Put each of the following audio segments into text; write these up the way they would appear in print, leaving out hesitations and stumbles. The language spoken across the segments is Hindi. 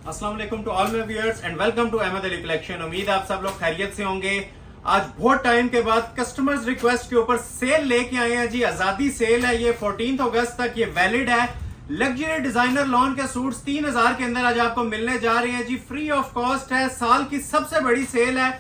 अस्सलाम वालेकुम to all my viewers and welcome to Ahmad Ali collection. उम्मीद है आप सब लोग खैरियत से होंगे। आज बहुत टाइम के बाद कस्टमर्स रिक्वेस्ट के ऊपर सेल लेके आए हैं जी। आजादी सेल है, ये 14 अगस्त तक ये वैलिड है। लग्जरी डिजाइनर लॉन के सूट्स 3000 के अंदर आज आपको मिलने जा रहे हैं जी। फ्री ऑफ कॉस्ट है, साल की सबसे बड़ी सेल है।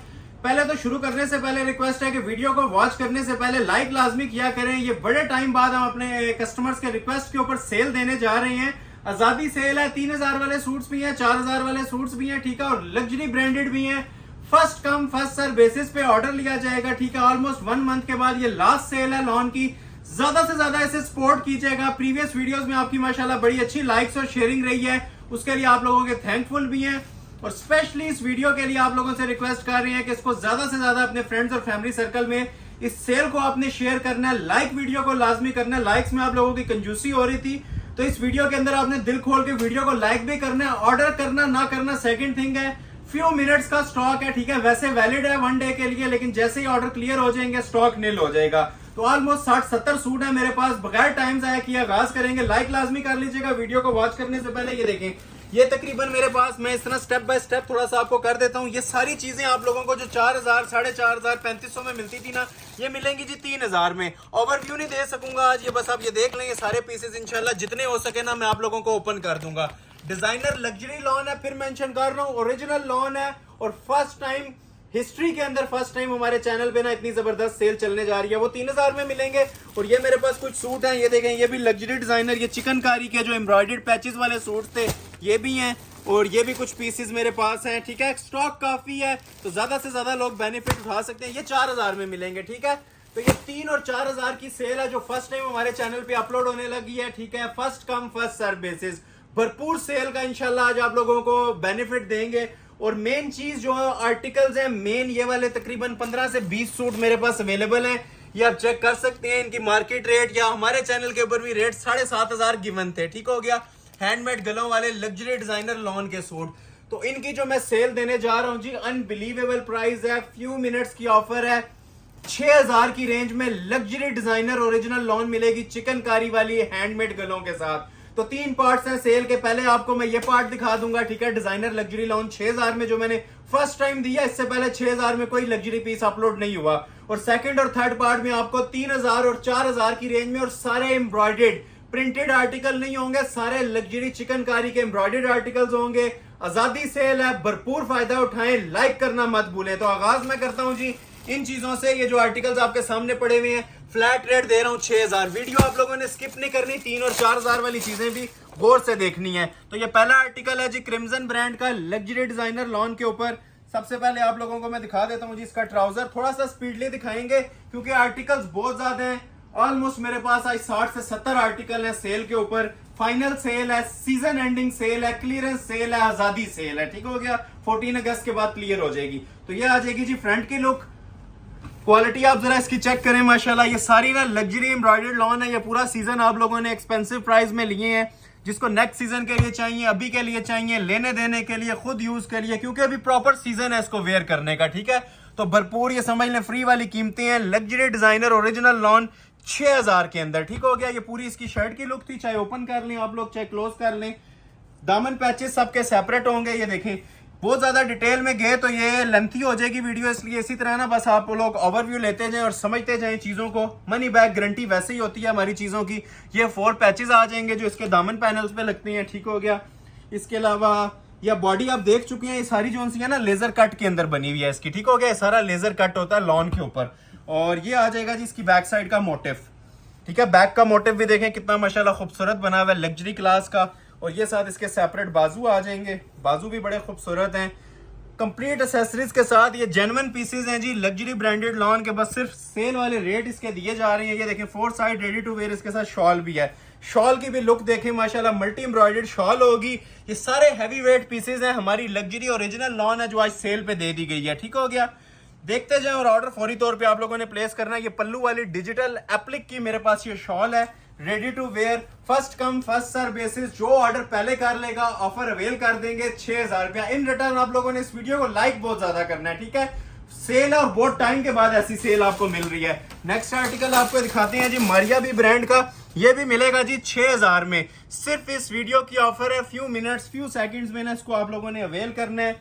पहले तो शुरू करने से पहले रिक्वेस्ट है कि वीडियो को वॉच करने से पहले लाइक लाजमी किया करें। ये बड़े टाइम बाद हम अपने कस्टमर्स के रिक्वेस्ट के ऊपर सेल देने जा रहे हैं। आजादी सेल है, 3000 वाले सूट्स भी हैं, 4000 वाले सूट्स भी हैं, ठीक है, और लग्जरी ब्रांडेड भी हैं। First come first serve basis पे ऑर्डर लिया जाएगा, ठीक है। ऑलमोस्ट 1 मंथ के बाद ये लास्ट सेल है लॉन की। ज्यादा से ज्यादा इसे सपोर्ट कीजिएगा। प्रीवियस वीडियोस में आपकी माशाल्लाह बड़ी अच्छी लाइक्स और शेयरिंग रही है, उसके लिए आप लोगों के थैंकफुल भी हैं। और स्पेशली इस वीडियो के लिए आप लोगों से रिक्वेस्ट कर रहे हैं कि इसको ज्यादा से ज्यादा अपने फ्रेंड्स और फैमिली सर्कल में इस सेल को आपने शेयर करना है। लाइक वीडियो को लाजमी करना है। लाइक्स में आप लोगों की कंजूसी हो रही थी, तो इस वीडियो के अंदर आपने दिल खोल के वीडियो को लाइक भी करना है। ऑर्डर करना ना करना सेकंड थिंग है। फ्यू मिनट्स का स्टॉक है, ठीक है। वैसे वैलिड है 1 डे के लिए, लेकिन जैसे ही ऑर्डर क्लियर हो जाएंगे स्टॉक निल हो जाएगा। तो ऑलमोस्ट 60-70 सूट है मेरे पास। बगैर टाइम जाया किए आगाज करेंगे। लाइक लाजमी कर लीजिएगा वीडियो को वॉच करने से पहले। ये देखें, ये तकरीबन मेरे पास, मैं इस तरह स्टेप बाय स्टेप थोड़ा सा आपको कर देता हूँ। ये सारी चीजें आप लोगों को जो 4000, 4500, 3500 में मिलती थी ना, ये मिलेंगी जी 3000 में। ओवरव्यू नहीं दे सकूंगा आज, ये बस आप ये देख लें। ये सारे पीसेस इंशाल्लाह जितने हो सके ना मैं आप लोगों को ओपन कर दूंगा। डिजाइनर लग्जरी लॉन है, फिर मेंशन कर रहा हूँ, ओरिजिनल लॉन है। और फर्स्ट टाइम हिस्ट्री के अंदर फर्स्ट टाइम हमारे चैनल पे ना इतनी जबरदस्त सेल चलने जा रही है। वो 3000 में मिलेंगे। और ये मेरे पास कुछ सूट हैं, ये देखें, ये भी लग्जरी डिजाइनर, ये चिकनकारी के जो एम्ब्रॉयडर्ड पैचेस वाले सूट थे ये भी हैं। और ये भी कुछ पीसेस मेरे पास हैं, ठीक है। स्टॉक काफी है, तो ज्यादा से ज्यादा लोग बेनिफिट उठा सकते हैं। ये 4000 में मिलेंगे, ठीक है। तो ये 3 और 4000 की सेल है जो फर्स्ट टाइम हमारे चैनल पे अपलोड होने लगी है, ठीक है। First come first serve basis भरपूर सेल का इंशाल्लाह आज आप लोगों को बेनिफिट देंगे। और मेन चीज जो आर्टिकल्स हैं, मेन ये वाले तकरीबन 15 से 20 सूट मेरे पास अवेलेबल हैं। ये आप चेक कर सकते हैं। इनकी मार्केट रेट या हमारे चैनल के ऊपर भी रेट 7500 गिवन थे, ठीक हो गया। हैंडमेड गलों वाले लग्जरी डिजाइनर लॉन के सूट, तो इनकी जो मैं सेल देने जा रहा हूं जी, अनबिलीवेबल प्राइस है। फ्यू मिनट्स की ऑफर है। 6000 की रेंज में लग्जरी डिजाइनर ओरिजिनल लॉन मिलेगी, चिकनकारी वाली हैंडमेड गलों के साथ। तो 3 पार्ट्स हैं सेल के। पहले आपको मैं ये पार्ट दिखा दूंगा, ठीक है। डिजाइनर लग्जरी लॉन 6000 में जो मैंने फर्स्ट टाइम दिया, इससे पहले 6000 में कोई लग्जरी पीस अपलोड नहीं हुआ। और सेकंड और थर्ड पार्ट में आपको 3000 और 4000 की रेंज में, और सारे एम्ब्रॉयडर्ड प्रिंटेड आर्टिकल नहीं होंगे, सारे लग्जरी चिकनकारी के एम्ब्रॉयडर्ड आर्टिकल्स होंगे। आजादी सेल है, भरपूर फायदा उठाएं। लाइक करना मत भूलें। तो आगाज मैं करता हूं जी इन चीजों से। ये जो आर्टिकल्स आपके सामने पड़े हुए हैं, फ्लैट रेट दे रहा हूं 6000। वीडियो आप लोगों ने स्किप नहीं करनी, 3 और 4000 वाली चीजें भी गौर से देखनी है। तो ये पहला आर्टिकल है जी, क्रिम्सन ब्रांड का लग्जरी डिजाइनर लॉन के ऊपर। सबसे पहले आप लोगों को मैं दिखा देता हूं जी इसका ट्राउजर। थोड़ा सा स्पीडली दिखाएंगे क्योंकि आर्टिकल्स बहुत ज्यादा हैं। ऑलमोस्ट मेरे पास आज 60 से 70 आर्टिकल हैं सेल के ऊपर। फाइनल सेल है, सीजन एंडिंग सेल है, क्लियरेंस सेल है, आजादी सेल है, ठीक हो गया। 14 अगस्त के बाद क्लियर हो जाएगी। तो ये आ जाएगी जी फ्रंट की लुक। क्वालिटी आप जरा इसकी चेक करें, माशाल्लाह। ये सारी ना लग्जरी एम्ब्रॉयडर्ड लॉन है। ये पूरा सीजन आप लोगों ने एक्सपेंसिव प्राइस में लिए हैं। जिसको नेक्स्ट सीजन के लिए चाहिए, अभी के लिए चाहिए, लेने देने के लिए, खुद यूज के लिए, क्योंकि अभी प्रॉपर सीजन है इसको वेयर करने का, ठीक है। तो भरपूर ये समझ लें फ्री वाली कीमतें हैं। लग्जरी डिजाइनर ओरिजिनल लॉन 6000 के अंदर, ठीक हो गया। ये पूरी इसकी शर्ट की लुक थी, चाहे ओपन कर लें आप लोग, चाहे क्लोज कर लें। दामन पैचेस सबके सेपरेट होंगे। ये देखें, बहुत ज्यादा डिटेल में गए तो ये लेंथी हो जाएगी वीडियो, इसलिए इसी तरह ना बस आप लोग ओवरव्यू लेते जाएं और समझते जाएं चीजों को। मनी बैक गारंटी वैसे ही होती है हमारी चीजों की। ये 4 पैचेस आ जाएंगे जो इसके दामन पैनल्स पे लगते हैं, ठीक हो गया। इसके अलावा या बॉडी आप देख चुके हैं, ये सारी जो सी है ना लेजर कट के अंदर बनी हुई है इसकी, ठीक हो गया। सारा लेजर कट होता है लॉन के ऊपर। और ये आ जाएगा जी इसकी बैक साइड का मोटिव, ठीक है। बैक का मोटिव भी देखें कितना माशाल्लाह खूबसूरत बना हुआ है, लग्जरी क्लास का। और ये साथ इसके सेपरेट बाजू आ जाएंगे, बाजू भी बड़े खूबसूरत हैं। कंप्लीट एक्सेसरीज के साथ ये जेन्युइन पीसेज हैं जी, लग्जरी ब्रांडेड लॉन के। बस सिर्फ सेल वाले रेट इसके दिए जा रहे हैं। ये देखें 4 साइड रेडी टू वेयर, इसके साथ शॉल भी है। शॉल की भी लुक देखें माशाल्लाह, मल्टी एम्ब्रॉयडर्ड शॉल होगी। ये सारे हैवी वेट पीसेज हैं, हमारी लग्जरी ओरिजिनल लॉन है जो आज सेल पे दे दी गई है, ठीक हो गया। देखते जाएं और ऑर्डर फौरी तौर पे आप लोगों ने प्लेस करना है। ये पल्लू वाली डिजिटल एप्लिक की मेरे पास ये शॉल है, ready to wear. First come first serve basis, जो ऑर्डर पहले कर लेगा ऑफर अवेल कर देंगे 6000 रुपया। इन रिटर्न आप लोगों ने इस वीडियो को लाइक बहुत ज्यादा करना है, ठीक है। सेल है और बहुत टाइम के बाद ऐसी सेल आपको मिल रही है। नेक्स्ट आर्टिकल आपको दिखाते हैं जी, मारिया बी ब्रांड का। ये भी मिलेगा जी 6000 में। सिर्फ इस वीडियो की ऑफर है, फ्यू मिनट्स फ्यू सेकंड्स में ना इसको आप लोगों ने अवेल करना है।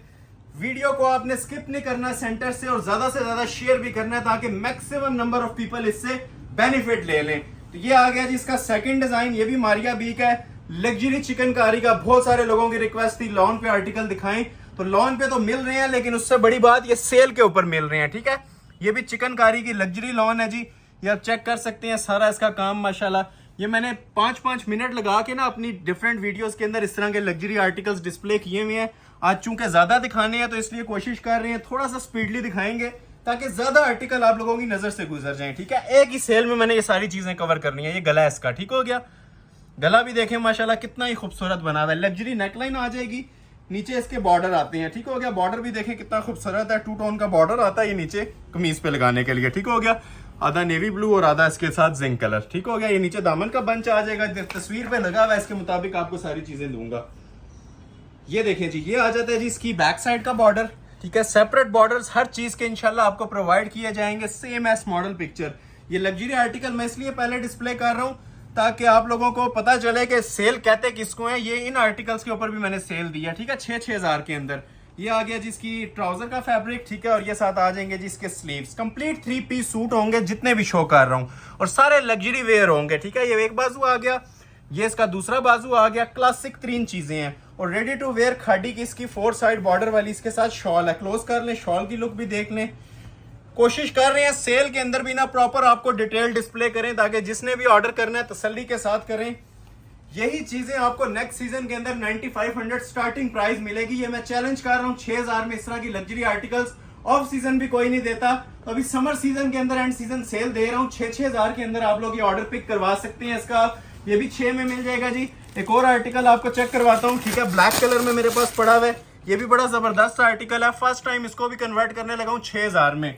वीडियो को आपने स्किप नहीं करना सेंटर से, और ज्यादा से ज्यादा शेयर भी करना है ताकि मैक्सिमम नंबर ऑफ पीपल इससे बेनिफिट ले लें। तो ये आ गया जी इसका सेकंड डिजाइन, ये भी मारिया बी का है, लग्जरी चिकनकारी का। बहुत सारे लोगों की रिक्वेस्ट थी लॉन पे आर्टिकल दिखाएं, तो लॉन पे तो मिल रहे हैं, लेकिन उससे बड़ी बात ये सेल के ऊपर मिल रहे हैं। ठीक है, ये भी चिकनकारी की लग्जरी लॉन है जी, ये आप चेक कर सकते हैं सारा इसका काम माशाल्लाह। ये मैंने 5-5 मिनट लगा के ना अपनी डिफरेंट वीडियोस के अंदर इस तरह के लग्जरी आर्टिकल्स डिस्प्ले किए हुए हैं। आज चूंकि ज्यादा दिखाने हैं तो इसलिए कोशिश कर रहे हैं थोड़ा सा स्पीडली दिखाएंगे ताकि ज्यादा आर्टिकल आप लोगों की नजर से गुजर जाएं। ठीक है, एक ही सेल में मैंने ये सारी चीजें कवर करनी है। ये गला है इसका, ठीक हो गया। गला भी देखें माशाल्लाह कितना ही खूबसूरत बना हुआ है, लग्जरी नेकलाइन आ जाएगी, नीचे इसके बॉर्डर आते हैं। ठीक हो गया, बॉर्डर भी देखें कितना खूबसूरत है, 2 टोन का बॉर्डर आता है ये नीचे कमीज पे लगाने के लिए। ठीक हो गया, आधा नेवी ब्लू और आधा इसके साथ जिंक कलर। ठीक हो गया, ये नीचे दामन का बंच आ जाएगा, तस्वीर पे लगा हुआ है, इसके मुताबिक आपको सारी चीजें दूंगा। ये देखें जी, ये आ जाता है जी इसकी बैक साइड का बॉर्डर। ठीक है, सेपरेट बॉर्डर्स हर चीज के इंशाल्लाह आपको प्रोवाइड किए जाएंगे, सेम एस मॉडल पिक्चर। ये लग्जरी आर्टिकल मैं इसलिए पहले डिस्प्ले कर रहा हूँ ताकि आप लोगों को पता चले कि सेल कहते किसको है। ये इन आर्टिकल्स के ऊपर भी मैंने सेल दिया। ठीक है, 6-6000 के अंदर। ये आ गया जिसकी ट्राउजर का फैब्रिक। ठीक है, और ये साथ आ जाएंगे जिसके स्लीव्स। कंप्लीट 3 पीस सूट होंगे जितने भी शो कर रहा हूँ, और सारे लग्जरी वेयर होंगे। ठीक है, ये एक बाजू आ गया, ये इसका दूसरा बाजू आ गया। क्लासिक 3 चीजें हैं और रेडी टू वेयर खाड़ी की इसकी 4 साइड बॉर्डर वाली इसके साथ शॉल है। क्लोज कर लें, शॉल की लुक भी देख लें। कोशिश कर रहे हैं सेल के अंदर भी ना प्रॉपर आपको डिटेल डिस्प्ले करें ताकि जिसने भी ऑर्डर करना है तसल्ली के साथ करें। यही चीजें आपको नेक्स्ट सीजन के अंदर 9500 स्टार्टिंग प्राइस मिलेगी। ये मैं चैलेंज कर रहा हूँ, 6000 में इस तरह की लग्जरी आर्टिकल्स ऑफ सीजन भी कोई नहीं देता। तो अभी समर सीजन के अंदर एंड सीजन सेल दे रहा हूँ, 6-6000 के अंदर आप लोग ये ऑर्डर पिक करवा सकते हैं। इसका ये भी 6 में मिल जाएगा जी। एक और आर्टिकल आपको चेक करवाता हूँ। ठीक है, ब्लैक कलर में मेरे पास पड़ा हुआ है, ये भी बड़ा जबरदस्त आर्टिकल है। फर्स्ट टाइम इसको भी कन्वर्ट करने लगा हूँ 6000 में।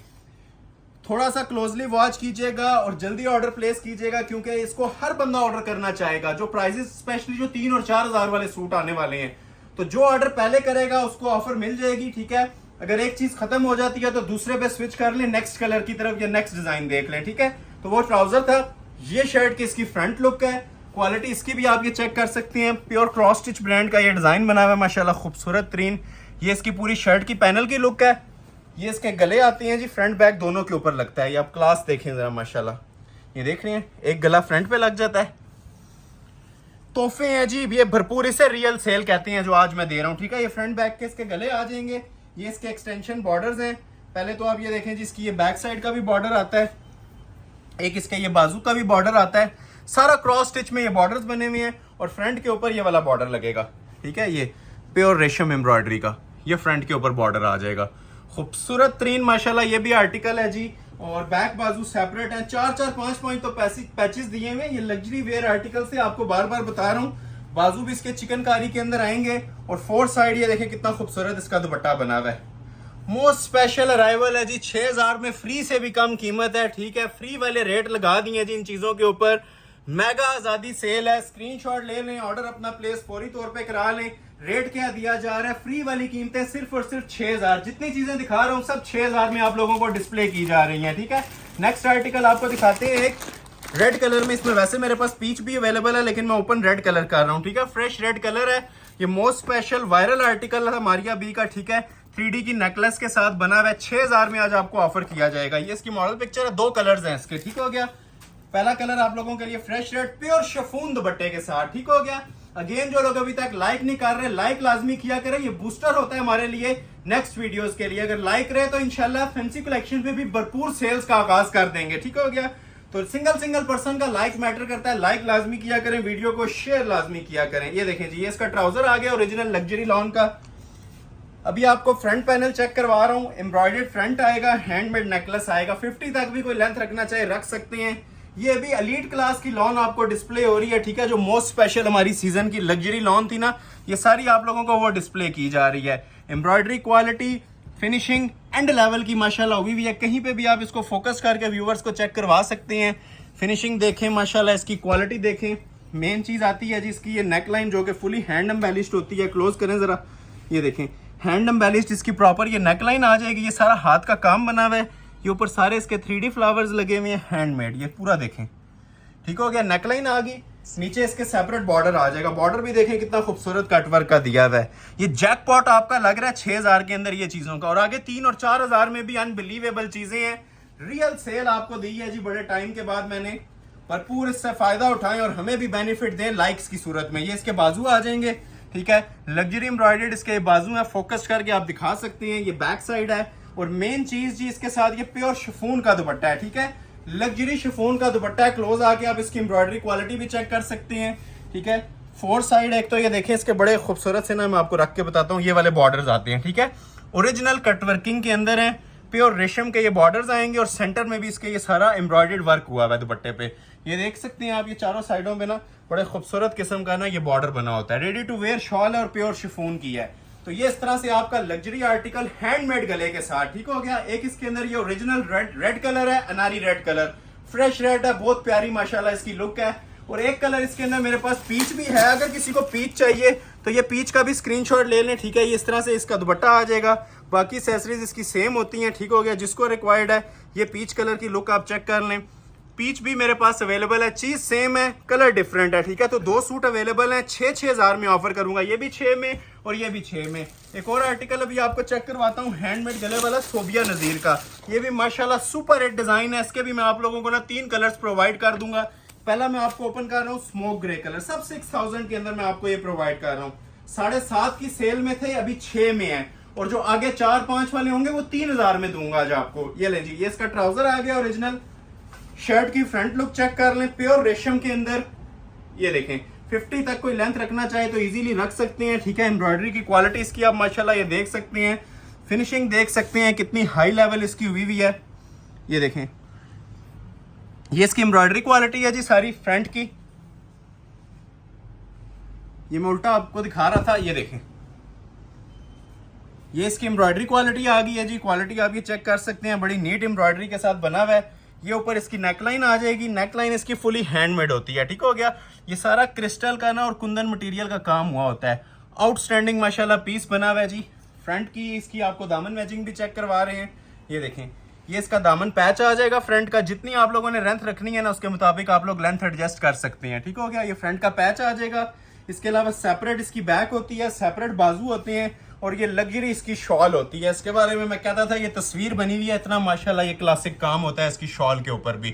थोड़ा सा क्लोजली वॉच कीजिएगा और जल्दी ऑर्डर प्लेस कीजिएगा क्योंकि इसको हर बंदा ऑर्डर करना चाहेगा। जो प्राइसेस स्पेशली जो 3 और 4000 वाले सूट आने वाले हैं, तो जो ऑर्डर पहले करेगा उसको ऑफर मिल जाएगी। ठीक है, अगर एक चीज खत्म हो जाती है तो दूसरे पे स्विच कर लें, नेक्स्ट कलर की तरफ या नेक्स्ट डिजाइन देख लें। ठीक है, तो वो ट्राउजर था। ये शर्ट की इसकी फ्रंट लुक है, क्वालिटी इसकी भी आप ये चेक कर सकते हैं। प्योर क्रॉस स्टिच ब्रांड का ये डिजाइन बना हुआ है माशाल्लाह, खूबसूरत तरीन। ये इसकी पूरी शर्ट की पैनल की लुक है। ये इसके गले आते हैं जी, फ्रंट बैक दोनों के ऊपर लगता है। ये आप क्लास देखें जरा माशाल्लाह, ये देख रहे हैं, एक गला फ्रंट पे लग जाता है। तोहफे हैं जी ये भरपूर, इसे रियल सेल कहते हैं जो आज मैं दे रहा हूँ। ठीक है, ये फ्रंट बैक के इसके गले आ जाएंगे। ये इसके एक्सटेंशन बॉर्डर्स हैं। पहले तो आप ये देखें जी, इसकी ये बैक साइड का भी बॉर्डर आता है, एक इसके ये बाजू का भी बॉर्डर आता है। सारा क्रॉस स्टिच में ये बॉर्डर्स बने हुए हैं और फ्रंट के ऊपर ये वाला बॉर्डर लगेगा। ठीक है, ये प्योर रेशम एम्ब्रॉयडरी का ये फ्रंट के ऊपर बॉर्डर आ जाएगा। खूबसूरत तरीन माशाल्लाह ये भी आर्टिकल है जी, और बैक बाजू सेपरेट है। 4-4-5 पॉइंट तो पैचेस दिए हुए। ये लग्जरी वेयर आर्टिकल से आपको बार बार बता रहा हूँ। बाजू भी इसके चिकनकारी के अंदर आएंगे और 4 साइड ये देखें कितना खूबसूरत इसका दुपट्टा बना हुआ है। मोस्ट स्पेशल अराइवल है जी, 6000 में फ्री से भी कम कीमत है। ठीक है, फ्री वाले रेट लगा दिए जी इन चीजों के ऊपर। मेगा आजादी सेल है, स्क्रीनशॉट ले लें, ऑर्डर अपना प्लेस फौरी तौर पे करा लें। रेट क्या दिया जा रहा है, फ्री वाली कीमतें सिर्फ और सिर्फ 6000। जितनी चीजें दिखा रहा हूँ सब 6000 में आप लोगों को डिस्प्ले की जा रही हैं। ठीक है, नेक्स्ट आर्टिकल आपको दिखाते हैं एक रेड कलर में। इसमें वैसे मेरे पास पीच भी अवेलेबल है, लेकिन मैं ओपन रेड कलर कर रहा हूँ। ठीक है, फ्रेश रेड कलर है। ये मोस्ट स्पेशल वायरल आर्टिकल है मारिया बी का। ठीक है, 3D की नेकलेस के साथ बना हुआ है। 6000 में आज आपको ऑफर किया जाएगा। ये इसकी मॉडल पिक्चर है, 2 कलर्स हैं इसके। ठीक हो गया, पहला कलर आप लोगों के लिए फ्रेश रेड प्योर शिफॉन दुपट्टे के साथ। ठीक हो गया। अगेन जो लोग अभी तक लाइक नहीं कर रहे, लाइक लाजमी किया करें, ये बूस्टर होता है हमारे लिए नेक्स्ट वीडियोस के लिए। अगर लाइक रहे तो इंशाल्लाह फैंसी कलेक्शन में भी भरपूर सेल्स का आगाज कर देंगे। ठीक हो गया, तो सिंगल पर्सन का लाइक मैटर करता है। लाइक लाजमी किया करें, वीडियो को शेयर लाजमी किया करें। ये देखें जी, ये इसका ट्राउजर आ गया ओरिजिनल लग्जरी लॉन का। अभी आपको फ्रंट पैनल चेक करवा रहा हूँ। एम्ब्रॉयडर्ड फ्रंट आएगा, हैंडमेड नेकलेस आएगा। 50 तक भी कोई लेंथ रखना चाहे रख सकते हैं। ये अभी एलीट क्लास की लॉन आपको डिस्प्ले हो रही है। ठीक है, जो मोस्ट स्पेशल हमारी सीजन की लग्जरी लॉन थी ना, ये सारी आप लोगों को वो डिस्प्ले की जा रही है। Embroidery quality, finishing and level की माशाल्लाह हुई भी है। कहीं पे भी आप इसको फोकस करके व्यूवर्स को चेक करवा सकते हैं। फिनिशिंग देखें माशाल्लाह, इसकी क्वालिटी देखें। मेन चीज आती है जी इसकी ये नेक लाइन जो कि फुली हैंड एम्बेलिश्ड होती है। क्लोज करें जरा, ये देखें हैंड एम्बेलिश्ड इसकी प्रॉपर ये नेकलाइन आ जाएगी। ये सारा हाथ का काम बना हुआ है। ये ऊपर सारे इसके 3D फ्लावर्स लगे हुए हैं, हैंडमेड। ये पूरा देखें, ठीक हो गया। नेकलाइन आ गई, नीचे इसके सेपरेट बॉर्डर आ जाएगा। बॉर्डर भी देखें कितना खूबसूरत कटवर्क का दिया हुआ है। ये जैकपॉट आपका लग रहा है 6000 के अंदर ये चीजों का, और आगे 3 और 4000 में भी अनबिलीवेबल चीजें हैं। रियल सेल आपको दी है जी बड़े टाइम के बाद। मैंने भरपूर इससे फायदा उठाएं और हमें भी बेनिफिट दें लाइक्स की सूरत में। ये इसके बाजू आ जाएंगे, ठीक है। लग्जरी एम्ब्रॉयडर्ड इसके बाजू है, फोकस करके आप दिखा सकते हैं। ये बैक साइड है, और मेन चीज जी इसके साथ ये प्योर शिफॉन का दुपट्टा है, ठीक है। लग्जरी शिफॉन का दुपट्टा है। क्लोज आके आप इसकी एम्ब्रॉयडरी क्वालिटी भी चेक कर सकते हैं, ठीक है। 4 साइड एक तो ये देखें इसके बड़े खूबसूरत से ना, मैं आपको रख के बताता हूँ, ये वाले बॉर्डर्स आते हैं, ठीक है। ओरिजिनल कटवर्किंग के अंदर है, प्योर रेशम के ये बॉर्डर्स आएंगे, और सेंटर में भी इसके ये सारा एम्ब्रॉयडर्ड वर्क हुआ है दुपट्टे पे। ये देख सकते हैं आप, ये चारों साइडों पे ना बड़े खूबसूरत किस्म का ना ये बॉर्डर बना होता है। रेडी टू वेयर शॉल है और प्योर शिफॉन की है। तो ये इस तरह से आपका लग्जरी आर्टिकल हैंडमेड गले के साथ, ठीक हो गया। एक इसके अंदर ये ओरिजिनल रेड कलर है, अनारी रेड कलर, फ्रेश रेड है, बहुत प्यारी माशाल्लाह इसकी लुक है। और एक कलर इसके अंदर मेरे पास पीच भी है। अगर किसी को पीच चाहिए तो ये पीच का भी स्क्रीनशॉट ले लें, ठीक है। ये इस तरह से इसका दुपट्टा आ जाएगा। बाकी एक्सेसरीज इसकी सेम होती हैं, ठीक हो गया। जिसको रिक्वायर्ड है ये पीच कलर की लुक आप चेक कर लें। पीच भी मेरे पास अवेलेबल है, चीज सेम है, कलर डिफरेंट है, ठीक है। तो 2 सूट अवेलेबल हैं। 6,000 में ऑफर करूंगा, ये भी 6 में और ये भी 6 में। एक और आर्टिकल अभी आपको चेक करवाता हूँ, हैंडमेड गले वाला सोबिया नजीर का। ये भी माशाल्लाह सुपर हिट डिजाइन है। इसके भी मैं आप लोगों को ना 3 कलर्स प्रोवाइड कर दूंगा। पहला मैं आपको ओपन कर रहा हूँ स्मोक ग्रे कलर, सब 6000 के अंदर मैं आपको ये प्रोवाइड कर रहा हूँ। 7.5 की सेल में थे, अभी 6 में है। और जो आगे 4-5 वाले होंगे वो 3000 में दूंगा आज आपको। ये लें जी, ये इसका ट्राउजर आ गया ओरिजिनल। शर्ट की फ्रंट लुक चेक कर लें, प्योर रेशम के अंदर। ये देखें 50 तक कोई लेंथ रखना चाहे तो इजीली रख सकते हैं, ठीक है। एम्ब्रॉयडरी की क्वालिटी इसकी आप माशाल्लाह ये देख सकते हैं, फिनिशिंग देख सकते हैं कितनी हाई लेवल इसकी हुई हुई है। ये देखें, ये इसकी एम्ब्रॉयडरी क्वालिटी है जी सारी फ्रंट की। ये मैं उल्टा आपको दिखा रहा था, ये देखें, ये इसकी एम्ब्रॉयडरी क्वालिटी आ गई है जी। क्वालिटी आप ये चेक कर सकते हैं, बड़ी नीट एम्ब्रॉयडरी के साथ बना हुआ है। ये ऊपर इसकी नेकलाइन आ जाएगी, नेकलाइन इसकी फुली हैंडमेड होती है, ठीक हो गया। ये सारा क्रिस्टल का ना और कुंदन मटेरियल का काम हुआ होता है। आउटस्टैंडिंग माशाल्लाह पीस बना हुआ है जी। फ्रंट की इसकी आपको दामन मैचिंग भी चेक करवा रहे हैं। ये देखें, ये इसका दामन पैच आ जाएगा फ्रंट का। जितनी आप लोगों ने लेंथ रखनी है ना उसके मुताबिक आप लोग लेंथ एडजस्ट कर सकते हैं, ठीक हो गया। ये फ्रंट का पैच आ जाएगा। इसके अलावा सेपरेट इसकी बैक होती है, सेपरेट बाजू होते हैं, और ये लग्जरी इसकी शॉल होती है। इसके बारे में मैं कहता था, ये तस्वीर बनी हुई है, इतना माशाल्लाह ये क्लासिक काम होता है इसकी शॉल के ऊपर भी।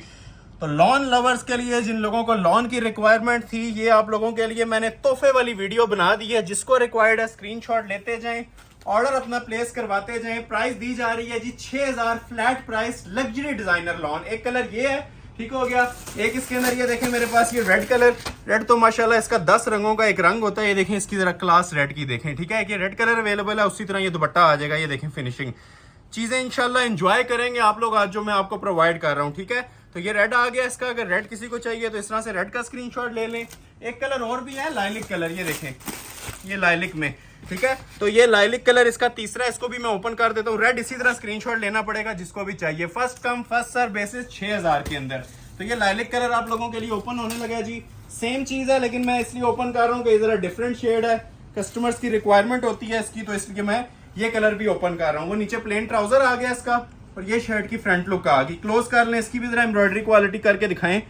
तो लॉन लवर्स के लिए, जिन लोगों को लॉन की रिक्वायरमेंट थी, ये आप लोगों के लिए मैंने तोहफे वाली वीडियो बना दी है। जिसको रिक्वायर्ड है स्क्रीनशॉट लेते जाएं, ऑर्डर अपना प्लेस करवाते जाएं। प्राइस दी जा रही है जी 6000 flat price, luxury designer lawn. एक कलर ये है, ठीक हो गया। एक इसके अंदर ये देखें मेरे पास ये रेड कलर, रेड तो माशाल्लाह इसका 10 रंगों का एक रंग होता है। ये देखें इसकी जरा क्लास रेड की देखें, ठीक है। कि रेड कलर अवेलेबल है, उसी तरह ये दुपट्टा आ जाएगा। ये देखें फिनिशिंग, चीजें इंशाल्लाह एंजॉय करेंगे आप लोग आज जो मैं आपको प्रोवाइड कर रहा हूँ, ठीक है। तो ये रेड आ गया इसका। अगर रेड किसी को चाहिए तो इस तरह से रेड का स्क्रीनशॉट ले लें। एक कलर और भी है, लाइलिक कलर, ये देखें, ये लाइलिक में, ठीक है। तो ये लाइलिक कलर इसका तीसरा, इसको भी मैं ओपन कर देता हूँ। रेड इसी तरह स्क्रीनशॉट लेना पड़ेगा जिसको भी चाहिए। First come first serve basis 6000 के अंदर। तो ये लाइलिक कलर आप लोगों के लिए ओपन होने लगा जी। सेम चीज है लेकिन मैं इसलिए ओपन कर रहा हूँ कि जरा डिफरेंट शेड है, कस्टमर्स की रिक्वायरमेंट होती है इसकी, तो इसलिए मैं ये कलर भी ओपन कर रहा हूँ। वो नीचे प्लेन ट्राउजर आ गया इसका, और ये शर्ट की फ्रंट लुक आ गई। क्लोज कर लें, इसकी भी जरा एम्ब्रॉयडरी क्वालिटी करके दिखाएं।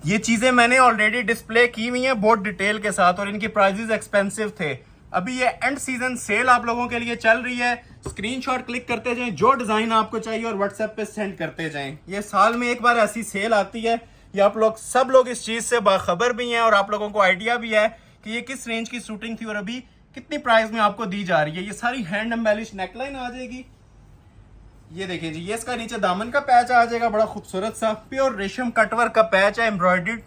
ये चीजें मैंने ऑलरेडी डिस्प्ले की हुई हैं बहुत डिटेल के साथ, और इनकी प्राइजेस एक्सपेंसिव थे। अभी ये एंड सीजन सेल आप लोगों के लिए चल रही है। स्क्रीनशॉट क्लिक करते जाएं, जो डिजाइन आपको चाहिए, और व्हाट्सएप पे सेंड करते जाएं। ये साल में एक बार ऐसी सेल आती है। ये आप लोग सब लोग इस चीज से बाखबर भी हैं, और आप लोगों को आइडिया भी है कि ये किस रेंज की शूटिंग थी और अभी कितनी प्राइस में आपको दी जा रही है। ये सारी हैंड एम्बेलिश नेकलाइन आ जाएगी। ये देखिए जी, ये इसका नीचे दामन का पैच आ जाएगा, बड़ा खूबसूरत सा प्योर रेशम कटवर्क का पैच है, एम्ब्रॉयडर्ड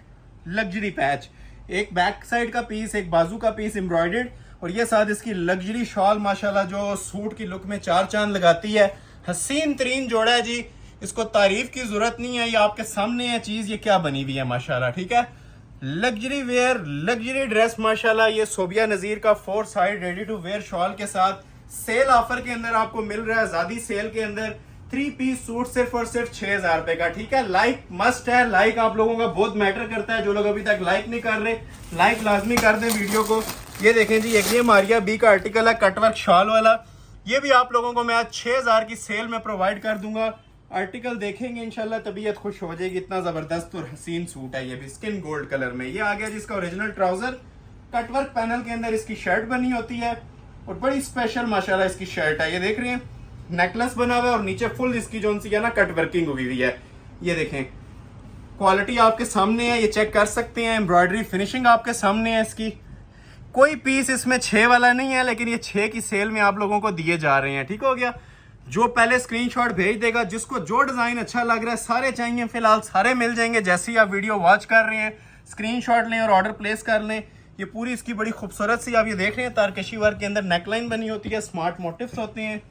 लग्जरी पैच। एक बैक साइड का पीस, एक बाजू का पीस एम्ब्रॉयडर्ड, और ये साथ इसकी लग्जरी शॉल माशाल्लाह जो सूट की लुक में 4 चांद लगाती है। हसीन तरीन जोड़ा है जी, इसको तारीफ की जरूरत नहीं है, ये आपके सामने है चीज, ये क्या बनी हुई है माशाल्लाह, ठीक है। लग्जरी वेयर, लग्जरी ड्रेस माशाल्लाह। ये सोबिया नजीर का 4 side ready to wear shawl के साथ सेल ऑफर के अंदर आपको मिल रहा है। आजादी सेल के अंदर 3 पीस सूट सिर्फ और सिर्फ 6,000 रुपए का। ठीक है, लाइक मस्ट है, लाइक आप लोगों का बहुत मैटर करता है। जो लोग अभी तक लाइक नहीं कर रहे, लाइक लाजमी कर दें वीडियो को। ये देखें जी, एक ये मारिया बी का आर्टिकल है कटवर्क शॉल वाला, ये भी आप लोगों को मैं आज 6,000 की सेल में प्रोवाइड कर दूंगा। आर्टिकल देखेंगे इंशाल्लाह तबीयत खुश हो जाएगी, इतना जबरदस्त और हसीन सूट है। ये भी स्किन गोल्ड कलर में। ये आ गया जिसका ओरिजिनल ट्राउजर, कटवर्क पैनल के अंदर इसकी शर्ट बनी होती है और बड़ी स्पेशल माशाल्लाह इसकी शर्ट है। ये देख रहे हैं, नेकलेस बना हुआ है और नीचे फुल इसकी जो सी है ना कट वर्किंग हुई हुई है। ये देखें, क्वालिटी आपके सामने है, ये चेक कर सकते हैं। एम्ब्रॉयडरी फिनिशिंग आपके सामने है इसकी। कोई पीस इसमें 6 वाला नहीं है, लेकिन ये 6 की सेल में आप लोगों को दिए जा रहे हैं। ठीक हो गया, जो पहले स्क्रीनशॉट भेज देगा, जिसको जो डिजाइन अच्छा लग रहा है, सारे चाहिए फिलहाल सारे मिल जाएंगे। जैसे ही आप वीडियो वॉच कर रहे हैं स्क्रीनशॉट लें और ऑर्डर प्लेस कर लें। ये पूरी इसकी बड़ी खूबसूरत सी आप ये देख रहे हैं तारकशी वर्क के अंदर नेकलाइन बनी होती है, स्मार्ट मोटिव्स होते हैं,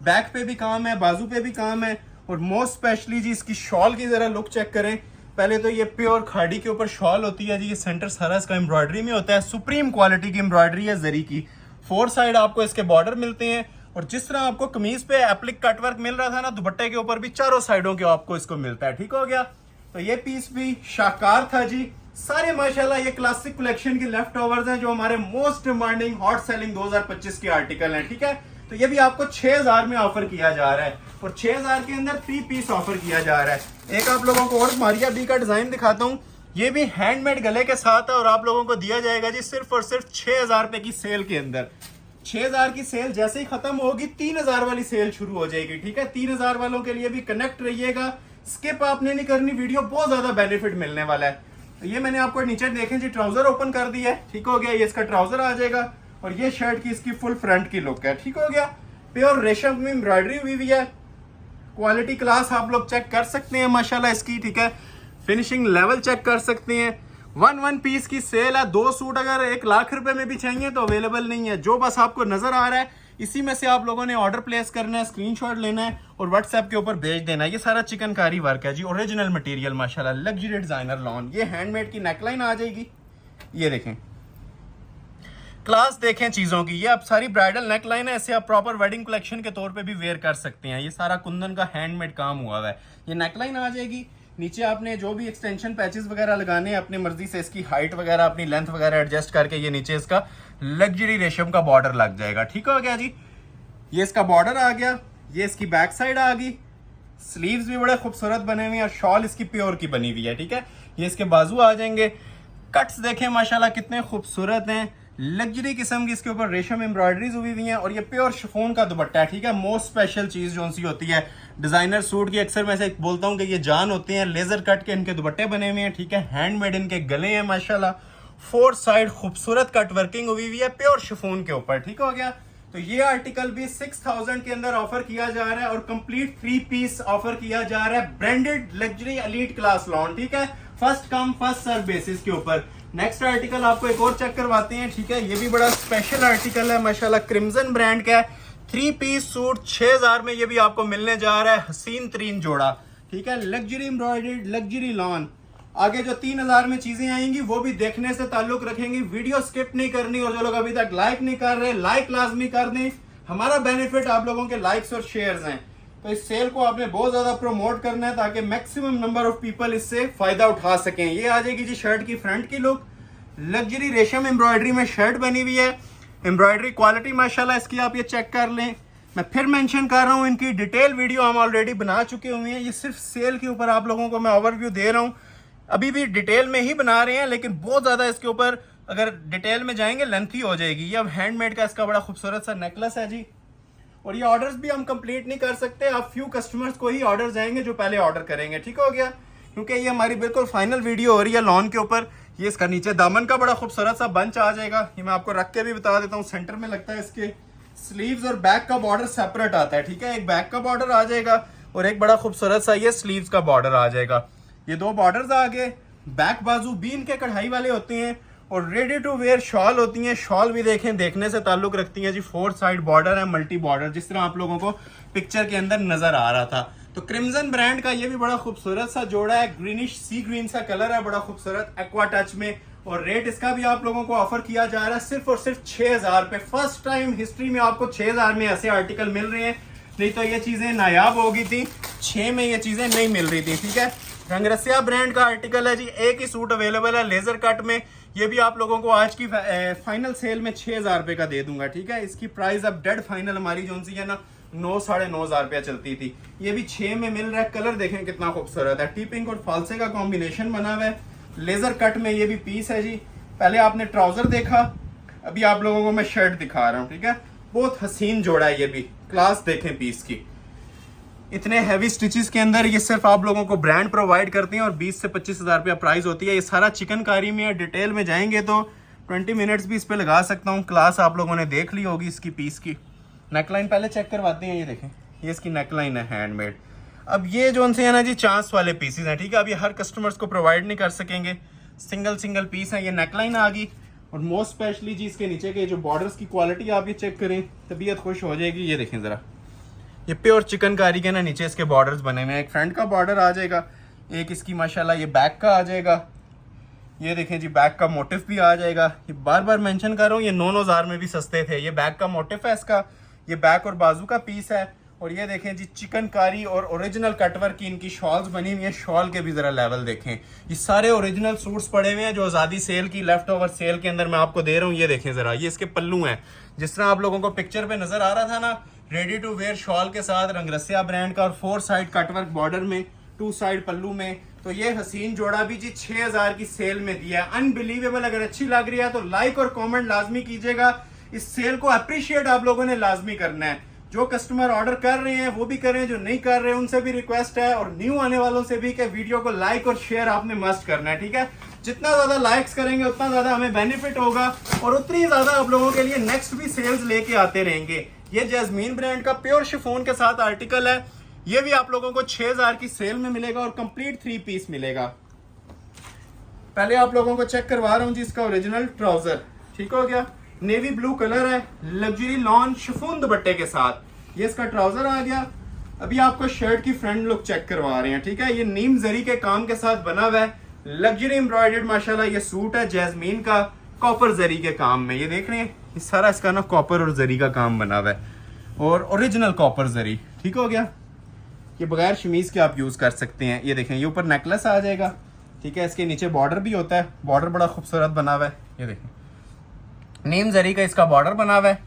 बैक पे भी काम है, बाजू पे भी काम है। और मोस्ट स्पेशली जी इसकी शॉल की जरा लुक चेक करें। पहले तो ये प्योर खाड़ी के ऊपर शॉल होती है जी, ये सेंटर सारा इसका एम्ब्रॉयडरी में होता है। सुप्रीम क्वालिटी की एम्ब्रॉयडरी है जरी की। 4 साइड आपको इसके बॉर्डर मिलते हैं और जिस तरह आपको कमीज पे एप्लिक कटवर्क मिल रहा था ना, दुपट्टे के ऊपर भी चारों साइडों के आपको इसको मिलता है। ठीक हो गया, तो ये पीस भी शाकार था जी। सारे माशाल्लाह ये क्लासिक कलेक्शन के लेफ्ट ओवर्स हैं जो हमारे मोस्ट डिमांडिंग हॉट सेलिंग 2025 के आर्टिकल हैं। ठीक है, तो ये भी आपको 6,000 में ऑफर किया जा रहा है और 6,000 के अंदर 3 पीस ऑफर किया जा रहा है। एक आप लोगों को और मारिया बी का डिजाइन दिखाता हूँ। ये भी हैंडमेड गले के साथ है और आप लोगों को दिया जाएगा जी सिर्फ और सिर्फ 6,000 रुपए की सेल के अंदर। 6,000 की सेल जैसे ही खत्म होगी 3,000 वाली सेल शुरू हो जाएगी। ठीक है, 3,000 वालों के लिए भी कनेक्ट रहिएगा, स्किप आपने नहीं करनी वीडियो, बहुत ज्यादा बेनिफिट मिलने वाला है। तो ये मैंने आपको नीचे देखें जी ट्राउजर ओपन कर दिया है। ठीक हो गया, ये इसका ट्राउजर आ जाएगा और ये शर्ट की इसकी फुल फ्रंट की लुक है। ठीक हो गया, प्योर रेशम में एम्ब्रॉयडरी हुई हुई है, क्वालिटी क्लास आप लोग चेक कर सकते हैं माशाल्लाह इसकी। ठीक है, फिनिशिंग लेवल चेक कर सकते हैं। 1 पीस की सेल है। 2 सूट अगर 1 लाख रुपए में भी चाहिए तो अवेलेबल नहीं है। जो बस आपको नजर आ रहा है इसी में से आप लोगों ने ऑर्डर प्लेस करना है, स्क्रीनशॉट लेना है और व्हाट्सएप के ऊपर भेज देना है। ये सारा चिकनकारी वर्क है जी, ओरिजिनल मटेरियल माशाल्लाह, लग्जरी डिजाइनर लॉन। ये हैंडमेड की नेकलाइन आ जाएगी। ये देखें, क्लास देखें चीजों की। ये अब सारी ब्राइडल नेकलाइन है, ऐसे आप प्रॉपर वेडिंग कलेक्शन के तौर पे भी वेयर कर सकते हैं। ये सारा कुंदन का हैंडमेड काम हुआ हुआ है। ये नेकलाइन आ जाएगी। नीचे आपने जो भी एक्सटेंशन पैचेस वगैरह लगाने हैं अपनी मर्जी से, इसकी हाइट वगैरह अपनी लेंथ वगैरह एडजस्ट करके ये नीचे इसका लग्जरी रेशम का बॉर्डर लग जाएगा। ठीक हो गया जी, ये इसका बॉर्डर आ गया। ये इसकी बैक साइड आ गई। स्लीव्स भी बड़े खूबसूरत बने हुए हैं और शॉल इसकी प्योर की बनी हुई है। ठीक है, ये इसके बाजू आ जाएंगे। कट्स देखें माशाल्लाह कितने खूबसूरत हैं, लग्जरी किस्म की इसके ऊपर रेशम एम्ब्रॉयडरीज हुई हुई हैं और ये प्योर शिफॉन का दुपट्टा है। ठीक है, मोस्ट स्पेशल चीज जो सी होती है डिजाइनर सूट की, अक्सर मैं से बोलता हूँ कि ये जान होते हैं। लेजर कट के इनके दुपट्टे बने हुए हैं। ठीक है, हैंडमेड इनके गले हैं माशाल्लाह। 4 साइड खूबसूरत कट वर्किंग हुई हुई है प्योर शिफॉन के ऊपर। ठीक हो गया, तो ये आर्टिकल भी 6,000 के अंदर ऑफर किया जा रहा है और कंप्लीट 3 पीस ऑफर किया जा रहा है, branded luxury elite class lawn. ठीक है, first come first serve basis के ऊपर। नेक्स्ट आर्टिकल आपको एक और चेक करवाते हैं। ठीक है, ये भी बड़ा स्पेशल आर्टिकल है माशाल्लाह, क्रिम्सन ब्रांड का है। 3 पीस सूट 6,000 में ये भी आपको मिलने जा रहा है, हसीन तरीन जोड़ा। ठीक है, लग्जरी एम्ब्रॉयडर्ड लग्जरी लॉन। आगे जो 3,000 में चीजें आएंगी वो भी देखने से ताल्लुक रखेंगी, वीडियो स्किप नहीं करनी। और जो लोग अभी तक लाइक नहीं कर रहे, लाइक लाजमी कर दें। हमारा बेनिफिट आप लोगों के लाइक्स और शेयर्स हैं, तो इस सेल को आपने बहुत ज्यादा प्रमोट करना है ताकि मैक्सिमम नंबर ऑफ पीपल इससे फायदा उठा सकें। ये आ जाएगी जी शर्ट की फ्रंट की लुक, लग्जरी रेशम एम्ब्रॉयडरी में शर्ट बनी हुई है। एम्ब्रॉयडरी क्वालिटी माशाल्लाह इसकी आप ये चेक कर लें। मैं फिर मेंशन कर रहा हूँ, इनकी डिटेल वीडियो हम ऑलरेडी बना चुके हुए हैं। ये सिर्फ सेल के ऊपर आप लोगों को मैं ओवरव्यू दे रहा हूँ, अभी भी डिटेल में ही बना रहे हैं, लेकिन बहुत ज्यादा इसके ऊपर अगर डिटेल में जाएंगे लेंथी हो जाएगी। ये अब हैंडमेड का इसका बड़ा खूबसूरत सा नेकलेस है जी। और ये ऑर्डर्स भी हम कंप्लीट नहीं कर सकते, आप फ्यू कस्टमर्स को ही ऑर्डर जाएंगे जो पहले ऑर्डर करेंगे। ठीक हो गया, क्योंकि ये हमारी बिल्कुल फाइनल वीडियो हो रही है लॉन के ऊपर। ये इसका नीचे दामन का बड़ा खूबसूरत सा बंच आ जाएगा। ये मैं आपको रख के भी बता देता हूँ, सेंटर में लगता है। इसके स्लीव्स और बैक का बॉर्डर सेपरेट आता है। ठीक है, एक बैक का बॉर्डर आ जाएगा और एक बड़ा खूबसूरत सा ये स्लीव्स का बॉर्डर आ जाएगा। ये 2 बॉर्डर्स आ गए। बैक बाजू भी इनके कढ़ाई वाले होते हैं और रेडी टू वेयर शॉल होती हैं। शॉल भी देखें, देखने से ताल्लुक रखती हैं जी। 4 साइड बॉर्डर है, मल्टी बॉर्डर, जिस तरह आप लोगों को पिक्चर के अंदर नजर आ रहा था। तो क्रिम्सन ब्रांड का ये भी बड़ा खूबसूरत सा जोड़ा है। ग्रीनिश सी ग्रीन सा कलर है, बड़ा खूबसूरत एक्वा टच में। और रेट इसका भी आप लोगों को ऑफर किया जा रहा है सिर्फ और सिर्फ 6,000 रुपए। फर्स्ट टाइम हिस्ट्री में आपको 6,000 में ऐसे आर्टिकल मिल रहे हैं। नहीं तो ये चीजें नायाब हो गई थी, 6 में ये चीजें नहीं मिल रही थी। ठीक है, रंगरसिया ब्रांड का आर्टिकल है जी, एक ही सूट अवेलेबल है लेजर कट में। ये भी आप लोगों को आज की फाइनल सेल में 6,000 रुपए का दे दूंगा। ठीक है, इसकी प्राइस अब डेड फाइनल हमारी जो सी है ना 9-9,500 रुपया चलती थी, ये भी 6 में मिल रहा है। कलर देखें कितना खूबसूरत है, टीपिंग और फालसे का कॉम्बिनेशन बना हुआ है, लेजर कट में ये भी पीस है जी। पहले आपने ट्राउजर देखा, अभी आप लोगों को मैं शर्ट दिखा रहा हूँ। ठीक है, बहुत हसीन जोड़ा है, ये भी क्लास देखें पीस की। इतने हैवी स्टिचेस के अंदर ये सिर्फ आप लोगों को ब्रांड प्रोवाइड करते हैं और 20 से 25,000 रुपया प्राइस होती है। ये सारा चिकनकारी में है, डिटेल में जाएंगे तो 20 मिनट्स भी इस पे लगा सकता हूँ। क्लास आप लोगों ने देख ली होगी इसकी पीस की। नेकलाइन पहले चेक करवाते हैं, ये देखें, ये इसकी नेकलाइन है हैंडमेड। अब ये जो उनसे है ना जी चांस वाले पीसेस हैं। ठीक है, अब ये हर कस्टमर्स को प्रोवाइड नहीं कर सकेंगे, सिंगल पीस है। ये नेकलाइन आ गई और मोस्ट स्पेशली जी इसके नीचे के जो बॉर्डर्स की क्वालिटी आप ये चेक करें, तबीयत खुश हो जाएगी। ये देखें जरा, ये प्योर चिकनकारी के ना नीचे इसके बॉर्डर्स बने हुए हैं। एक फ्रंट का बॉर्डर आ जाएगा, एक इसकी माशाल्लाह ये बैक का आ जाएगा। ये देखें जी बैक का मोटिफ भी आ जाएगा। ये बार बार मेंशन कर रहा हूँ, ये 9,000 में भी सस्ते थे। ये बैक का मोटिफ है इसका, ये बैक और बाजू का पीस है। और ये देखें जी चिकनकारी और ओरिजिनल कटवर्क की इनकी शॉल्स बनी हुई है। शॉल के भी जरा लेवल देखें, ये सारे ओरिजिनल सूट्स पड़े हुए हैं जो आज़ादी सेल की लेफ्ट ओवर सेल के अंदर मैं आपको दे रहा हूँ। ये देखें जरा, ये इसके पल्लू हैं, जिस तरह आप लोगों को पिक्चर पे नजर आ रहा था ना, रेडी टू वेयर शॉल के साथ रंगरसिया ब्रांड का और 4 साइड कटवर्क बॉर्डर में, 2 साइड पल्लू में। तो ये हसीन जोड़ा भी जी 6,000 की सेल में दिया है। अनबिलीवेबल, अगर अच्छी लग रही है तो लाइक और कमेंट लाजमी कीजिएगा। इस सेल को अप्रिशिएट आप लोगों ने लाजमी करना है। जो कस्टमर ऑर्डर कर रहे हैं वो भी करें, जो नहीं कर रहे हैं उनसे भी रिक्वेस्ट है, और न्यू आने वालों से भी कि वीडियो को लाइक और शेयर आपने मस्ट करना है। ठीक है, जितना ज्यादा लाइक्स करेंगे उतना ज्यादा हमें बेनिफिट होगा और उतनी ज्यादा आप लोगों के लिए नेक्स्ट भी सेल्स लेके आते रहेंगे। ये जैस्मीन ब्रांड का प्योर शिफॉन के साथ आर्टिकल है, ये भी आप लोगों को 6,000 की सेल में मिलेगा और कंप्लीट 3 पीस मिलेगा। पहले आप लोगों को चेक करवा रहा हूँ जी इसका ओरिजिनल ट्राउजर। ठीक हो गया, नेवी ब्लू कलर है, लग्जरी लॉन शिफॉन दुपट्टे के साथ ये इसका ट्राउजर आ गया। अभी आपको शर्ट की फ्रंट लुक चेक करवा रहे हैं। ठीक है, ये नीम जरी के काम के साथ बना हुआ है, लग्जरी एम्ब्रॉयडर्ड माशाल्लाह ये सूट है जैस्मीन का, कॉपर जरी के काम में। ये देख रहे हैं, ये सारा इसका ना कॉपर और जरी का काम बना हुआ है और ओरिजिनल कॉपर जरी। ठीक हो गया, ये बगैर शमीज के आप यूज कर सकते हैं। ये देखें, ये ऊपर नेकलेस आ जाएगा। ठीक है, इसके नीचे बॉर्डर भी होता है, बॉर्डर बड़ा खूबसूरत बना हुआ है। ये देखें, नीम जरी का इसका बॉर्डर बना हुआ है।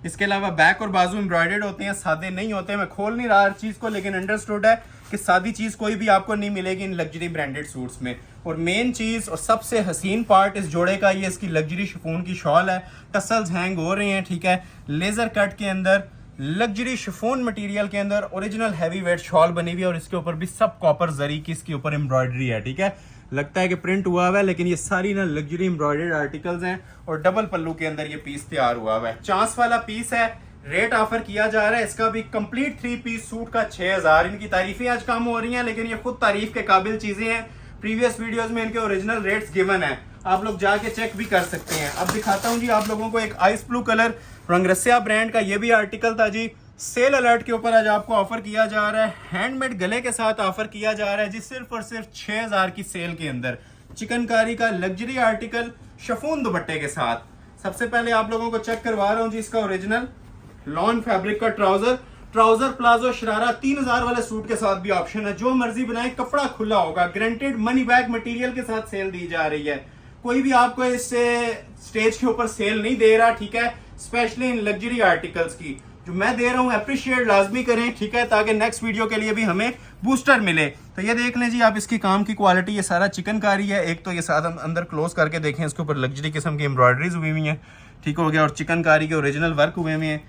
इसके अलावा बैक और बाजू एम्ब्रॉयडर्ड होते हैं, सादे नहीं होते। मैं खोल नहीं रहा हर चीज को, लेकिन अंडरस्टूड है कि सादी चीज कोई भी आपको नहीं मिलेगी इन लग्जरी ब्रांडेड सूट्स में। और मेन चीज और सबसे हसीन पार्ट इस जोड़े का, ये इसकी लग्जरी शिफॉन की शॉल है, टसल्स हैंग हो रहे हैं। ठीक है, लेजर कट के अंदर लग्जरी शिफॉन मटेरियल के अंदर ओरिजिनल हैवी वेट शॉल बनी हुई है और इसके ऊपर भी सब कॉपर जरी की इसके ऊपर एम्ब्रॉयडरी है। ठीक है, लगता है कि प्रिंट हुआ हुआ है, लेकिन ये सारी ना लग्जरी एम्ब्रॉयडर्ड आर्टिकल्स हैं और डबल पल्लू के अंदर ये पीस तैयार हुआ हुआ है। चांस वाला पीस है, रेट ऑफर किया जा रहा है इसका भी कंप्लीट 3 पीस सूट का 6,000। इनकी तारीफें आज कम हो रही हैं, लेकिन ये खुद तारीफ के काबिल चीजें हैं। प्रीवियस वीडियोस में इनके ओरिजिनल रेट्स गिवन है, आप लोग जाके चेक भी कर सकते हैं। अब दिखाता हूँ जी आप लोगों को एक ice blue colour Rang Rasiya brand का, ये भी आर्टिकल था जी सेल अलर्ट के ऊपर। आज आपको ऑफर किया जा रहा है, हैंडमेड गले के साथ ऑफर किया जा रहा है जी, सिर्फ और सिर्फ 6,000 की सेल के अंदर। चिकनकारी का लग्जरी आर्टिकल शिफॉन दुपट्टे के साथ। सबसे पहले आप लोगों को चेक करवा रहा हूँ जी इसका ओरिजिनल लॉन फैब्रिक का ट्राउजर प्लाजो शरारा 3,000 वाले सूट के साथ भी ऑप्शन है। जो मर्जी बनाए, कपड़ा खुला होगा, गारंटेड मनी बैग मटेरियल के साथ सेल दी जा रही है। कोई भी आपको इससे स्टेज के ऊपर सेल नहीं दे रहा। ठीक है, स्पेशली इन लग्जरी आर्टिकल्स की जो मैं दे रहा हूँ, अप्रिशिएट लाजमी करें। ठीक है, ताकि नेक्स्ट वीडियो के लिए भी हमें बूस्टर मिले। तो ये देख लें जी आप इसकी काम की क्वालिटी, ये सारा चिकनकारी है। एक तो ये साथ हम अंदर क्लोज करके देखें, इसके ऊपर लग्जरी किस्म की एम्ब्रॉयडरीज हुई हुई हैं। ठीक हो गया, और चिकनकारी के ओरिजिनल वर्क हुए हुए हैं।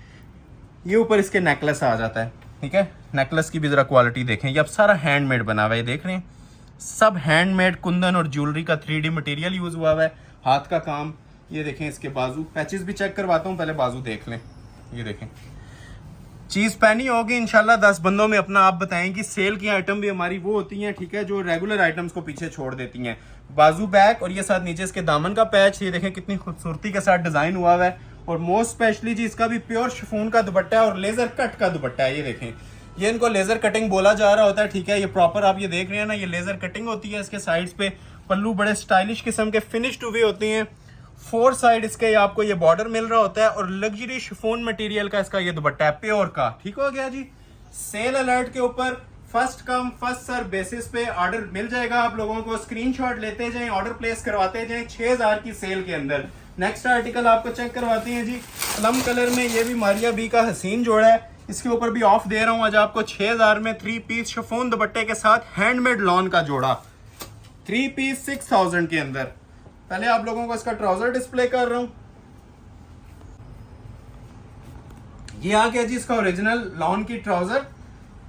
ये ऊपर इसके नेकलेस आ जाता है। ठीक है, नेकलेस की भी जरा क्वालिटी देखें, ये अब सारा हैंडमेड बना हुआ है। देख रहे हैं, सब हैंडमेड कुंदन और ज्वेलरी का 3D मटेरियल यूज हुआ हुआ है, हाथ का काम। ये देखें, इसके बाजू पैचेस भी चेक करवाता हूँ, पहले बाजू देख लें। ये देखें, चीज पहनी होगी इंशाल्लाह 10 बंदों में अपना आप बताएंगी। सेल की आइटम भी हमारी वो होती हैं, ठीक है, जो रेगुलर आइटम्स को पीछे छोड़ देती हैं। बाजू बैक और ये साथ नीचे इसके दामन का पैच, ये देखें कितनी खूबसूरती के साथ डिजाइन हुआ हुआ है। और मोस्ट स्पेशली जी इसका भी प्योर शिफॉन का दुपट्टा है और लेजर कट का दुपट्टा है। ये देखें, ये इनको लेजर कटिंग बोला जा रहा होता है। ठीक है, ये प्रॉपर आप ये देख रहे हैं ना, ये लेजर कटिंग होती है इसके साइड्स पे। पल्लू बड़े स्टाइलिश किस्म के फिनिश्ड हुए होते हैं। 4 साइड इसके आपको ये बॉर्डर मिल रहा होता है और लग्जरी शिफॉन मटेरियल का इसका ये दुपट्टा है प्योर का। ठीक हो गया जी। सेल अलर्ट के ऊपर first come first serve basis पे ऑर्डर मिल जाएगा आप लोगों को। स्क्रीनशॉट लेते जाएं, ऑर्डर प्लेस करवाते जाएं 6000 की सेल के अंदर। नेक्स्ट आर्टिकल आपको चेक करवाते हैं जी, प्लम कलर में ये भी मारिया बी का हसीन जोड़ा है। इसके ऊपर भी ऑफ दे रहा हूं आज आपको 6000 में 3 पीस शिफॉन दुपट्टे के साथ हैंडमेड लॉन का जोड़ा 3 पीस 6000 के अंदर। पहले आप लोगों को इसका ट्राउजर डिस्प्ले कर रहा हूं। ये आ गया जी इसका ओरिजिनल लॉन की ट्राउजर।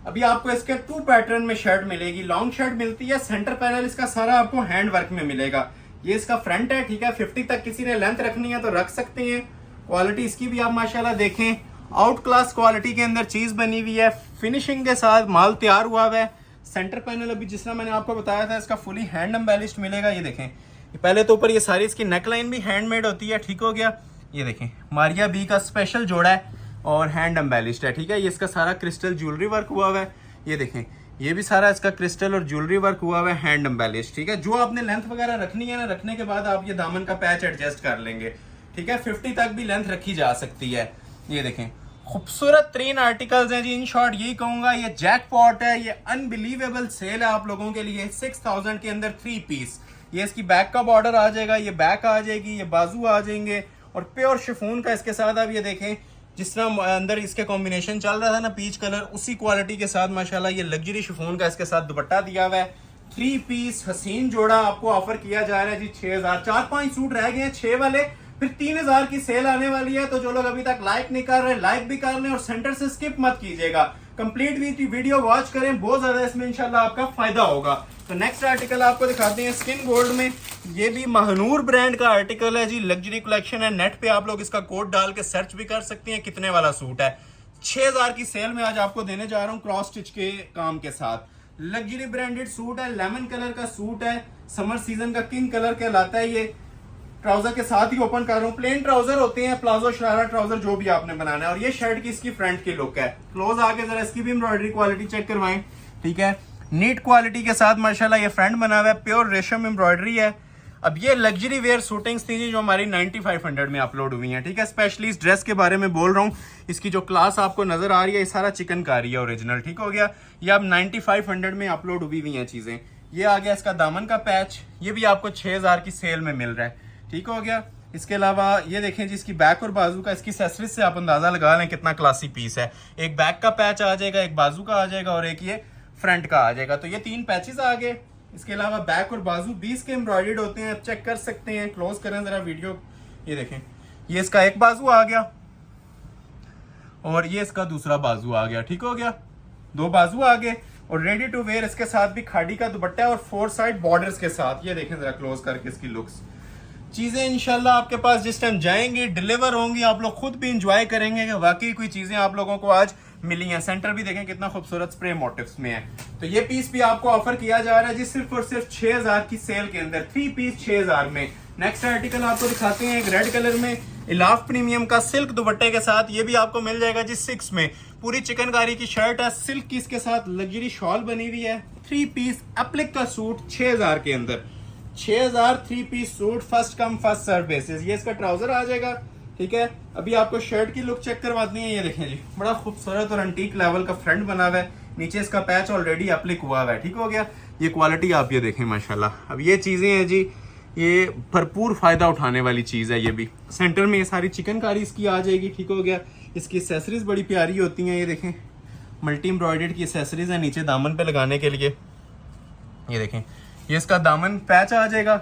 अभी आपको इसके 2 पैटर्न में शर्ट मिलेगी। लॉन्ग शर्ट मिलती है, सेंटर पैनल इसका सारा आपको हैंड वर्क में मिलेगा। ये इसका फ्रंट है, ठीक है। 50 तक किसी ने लेंथ रखनी है तो रख सकते हैं। क्वालिटी इसकी भी आप माशाल्लाह देखें, आउट क्लास क्वालिटी के अंदर चीज बनी हुई है। फिनिशिंग के साथ माल तैयार हुआ है। सेंटर पैनल अभी जिस तरह मैंने आपको बताया था इसका फुली हैंड एम्बेलिश्ड मिलेगा। ये देखें, पहले तो ऊपर ये सारी इसकी नेकलाइन भी हैंडमेड होती है। ठीक हो गया। ये देखें मारिया बी का स्पेशल जोड़ा है और हैंड एम्बेलिश्ड है। ठीक है, ये इसका सारा क्रिस्टल ज्वेलरी वर्क हुआ हुआ है। ये देखें, ये भी सारा इसका क्रिस्टल और ज्वेलरी वर्क हुआ हुआ है, हैंड एम्बेलिश्ड। ठीक है, जो आपने लेंथ वगैरह रखनी है ना, रखने के बाद आप ये दामन का पैच एडजस्ट कर लेंगे। ठीक है, 50 तक भी लेंथ रखी जा सकती है। ये देखें, खूबसूरत 3 आर्टिकल्स हैं जी। इन शॉर्ट यही कहूंगा, ये जैकपॉट है, ये अनबिलीवेबल सेल है आप लोगों के लिए। 6000 के अंदर 3 पीस। ये इसकी बैक का बॉर्डर आ जाएगा, ये बैक आ जाएगी, ये बाजू आ जाएंगे और प्योर शिफॉन का इसके साथ। आप ये देखें, जिस तरह अंदर इसके कॉम्बिनेशन चल रहा था ना पीच कलर, उसी क्वालिटी के साथ माशाल्लाह ये लग्जरी शिफॉन का इसके साथ दुपट्टा दिया हुआ है। 3 पीस हसीन जोड़ा आपको ऑफर किया जा रहा है जी 6000। 4-5 सूट रह गए हैं 6 वाले, फिर 3000 की सेल आने वाली है। तो जो लोग अभी तक लाइक नहीं कर रहे, लाइक भी कर लें और सेंटर से स्किप मत कीजिएगा। कंप्लीट वीडियो वॉच करें, बहुत ज्यादा इसमें इंशाल्लाह आपका फायदा होगा। तो नेक्स्ट आर्टिकल आपको दिखाते हैं स्किन गोल्ड में। ये भी महानूर ब्रांड का आर्टिकल है जी, लग्जरी कलेक्शन है। नेट पे आप लोग इसका कोड डाल के सर्च भी कर सकते हैं कितने वाला सूट है। 6000 की सेल में आज आपको देने जा रहा हूँ क्रॉस स्टिच के काम के साथ। लग्जरी ब्रांडेड सूट है, लेमन कलर का सूट है, समर सीजन का किंग कलर कहलाता है। ये ट्राउजर के साथ ही ओपन कर रहा हूँ। प्लेन ट्राउजर होते हैं, प्लाजो शरारा ट्राउजर जो भी आपने बनाना है। और ये शर्ट की इसकी फ्रंट की लुक है। क्लोज आके जरा इसकी भी एम्ब्रॉयडरी क्वालिटी चेक करवाएं। ठीक है, नीट क्वालिटी के साथ माशाल्लाह ये फ्रंट बना हुआ है, प्योर रेशम एम्ब्रॉयडरी है। अब ये लग्जरी वेयर सूटिंग्स थी जो हमारी 9500 में अपलोड हुई हैं। ठीक है, स्पेशली इस ड्रेस के बारे में बोल रहा हूँ। इसकी जो क्लास आपको नजर आ रही है, ये सारा चिकनकारी है ओरिजिनल। ठीक हो गया, ये अब 9500 में अपलोड हुई हुई हैं चीजें। ये आ गया इसका दामन का पैच, ये भी आपको 6000 की सेल में मिल रहा है। ठीक हो गया। इसके अलावा ये देखें जी, इसकी बैक और बाजू का, इसकी एक्सेसरीज से आप अंदाजा लगा लें कितना क्लासी पीस है। एक बैक का पैच आ जाएगा, एक बाजू का आ जाएगा और एक ये फ्रंट का आ जाएगा। तो ये 3 पैचेस आ गए। इसके अलावा बैक और बाजू 20 के एम्ब्रॉयडर्ड होते हैं, आप चेक कर सकते हैं। क्लोज करें जरा वीडियो। ये देखें, ये इसका एक बाजू आ गया और ये इसका दूसरा बाजू आ गया। ठीक हो गया, 2 बाजू आ गए और रेडी टू वेयर इसके साथ भी खाड़ी का दुपट्टा और 4 साइड बॉर्डर्स के साथ। ये देखें जरा क्लोज करके इसकी लुक्स। चीजें इंशाल्लाह आपके पास जिस टाइम जाएंगी डिलीवर होंगी, आप लोग खुद भी इंजॉय करेंगे कि वाकई कोई चीजें आप लोगों को आज मिली हैं। सेंटर भी देखें कितना खूबसूरत स्प्रे मोटिव्स में है। तो ये पीस भी आपको ऑफर किया जा रहा है जी सिर्फ और सिर्फ 6000 की सेल के अंदर। 3 पीस 6000 में। नेक्स्ट आर्टिकल आपको दिखाते हैं एक रेड कलर में इलाफ प्रीमियम का सिल्क दुपट्टे के साथ। ये भी आपको मिल जाएगा जी 6 में। पूरी चिकनकारी की शर्ट है, सिल्क की इसके साथ लग्जरी शॉल बनी हुई है। 3 पीस एप्लिक का सूट 6000 के अंदर। 6000 3 piece suit, first come first serve basis. ये इसका ट्राउजर आ जाएगा। ठीक है, अभी आपको शर्ट की लुक चेक करवाती है। ये देखें जी, बड़ा खूबसूरत और अंटीक लेवल का फ्रंट बना हुआ है। नीचे इसका पैच ऑलरेडी एप्लिक हुआ हुआ है। ठीक हो गया, ये क्वालिटी आप ये देखें माशाल्लाह। अब ये चीजें हैं जी, ये भरपूर फायदा उठाने वाली चीज है। ये भी सेंटर में ये सारी चिकनकारी इसकी आ जाएगी। ठीक हो गया, इसकी एक्सेसरीज बड़ी प्यारी होती हैं। ये देखें, मल्टी एम्ब्रॉयडर्ड की एक्सेसरीज है नीचे दामन पे लगाने के लिए। ये देखें, ये इसका दामन पैच आ जाएगा,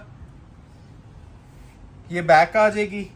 ये बैक आ जाएगी,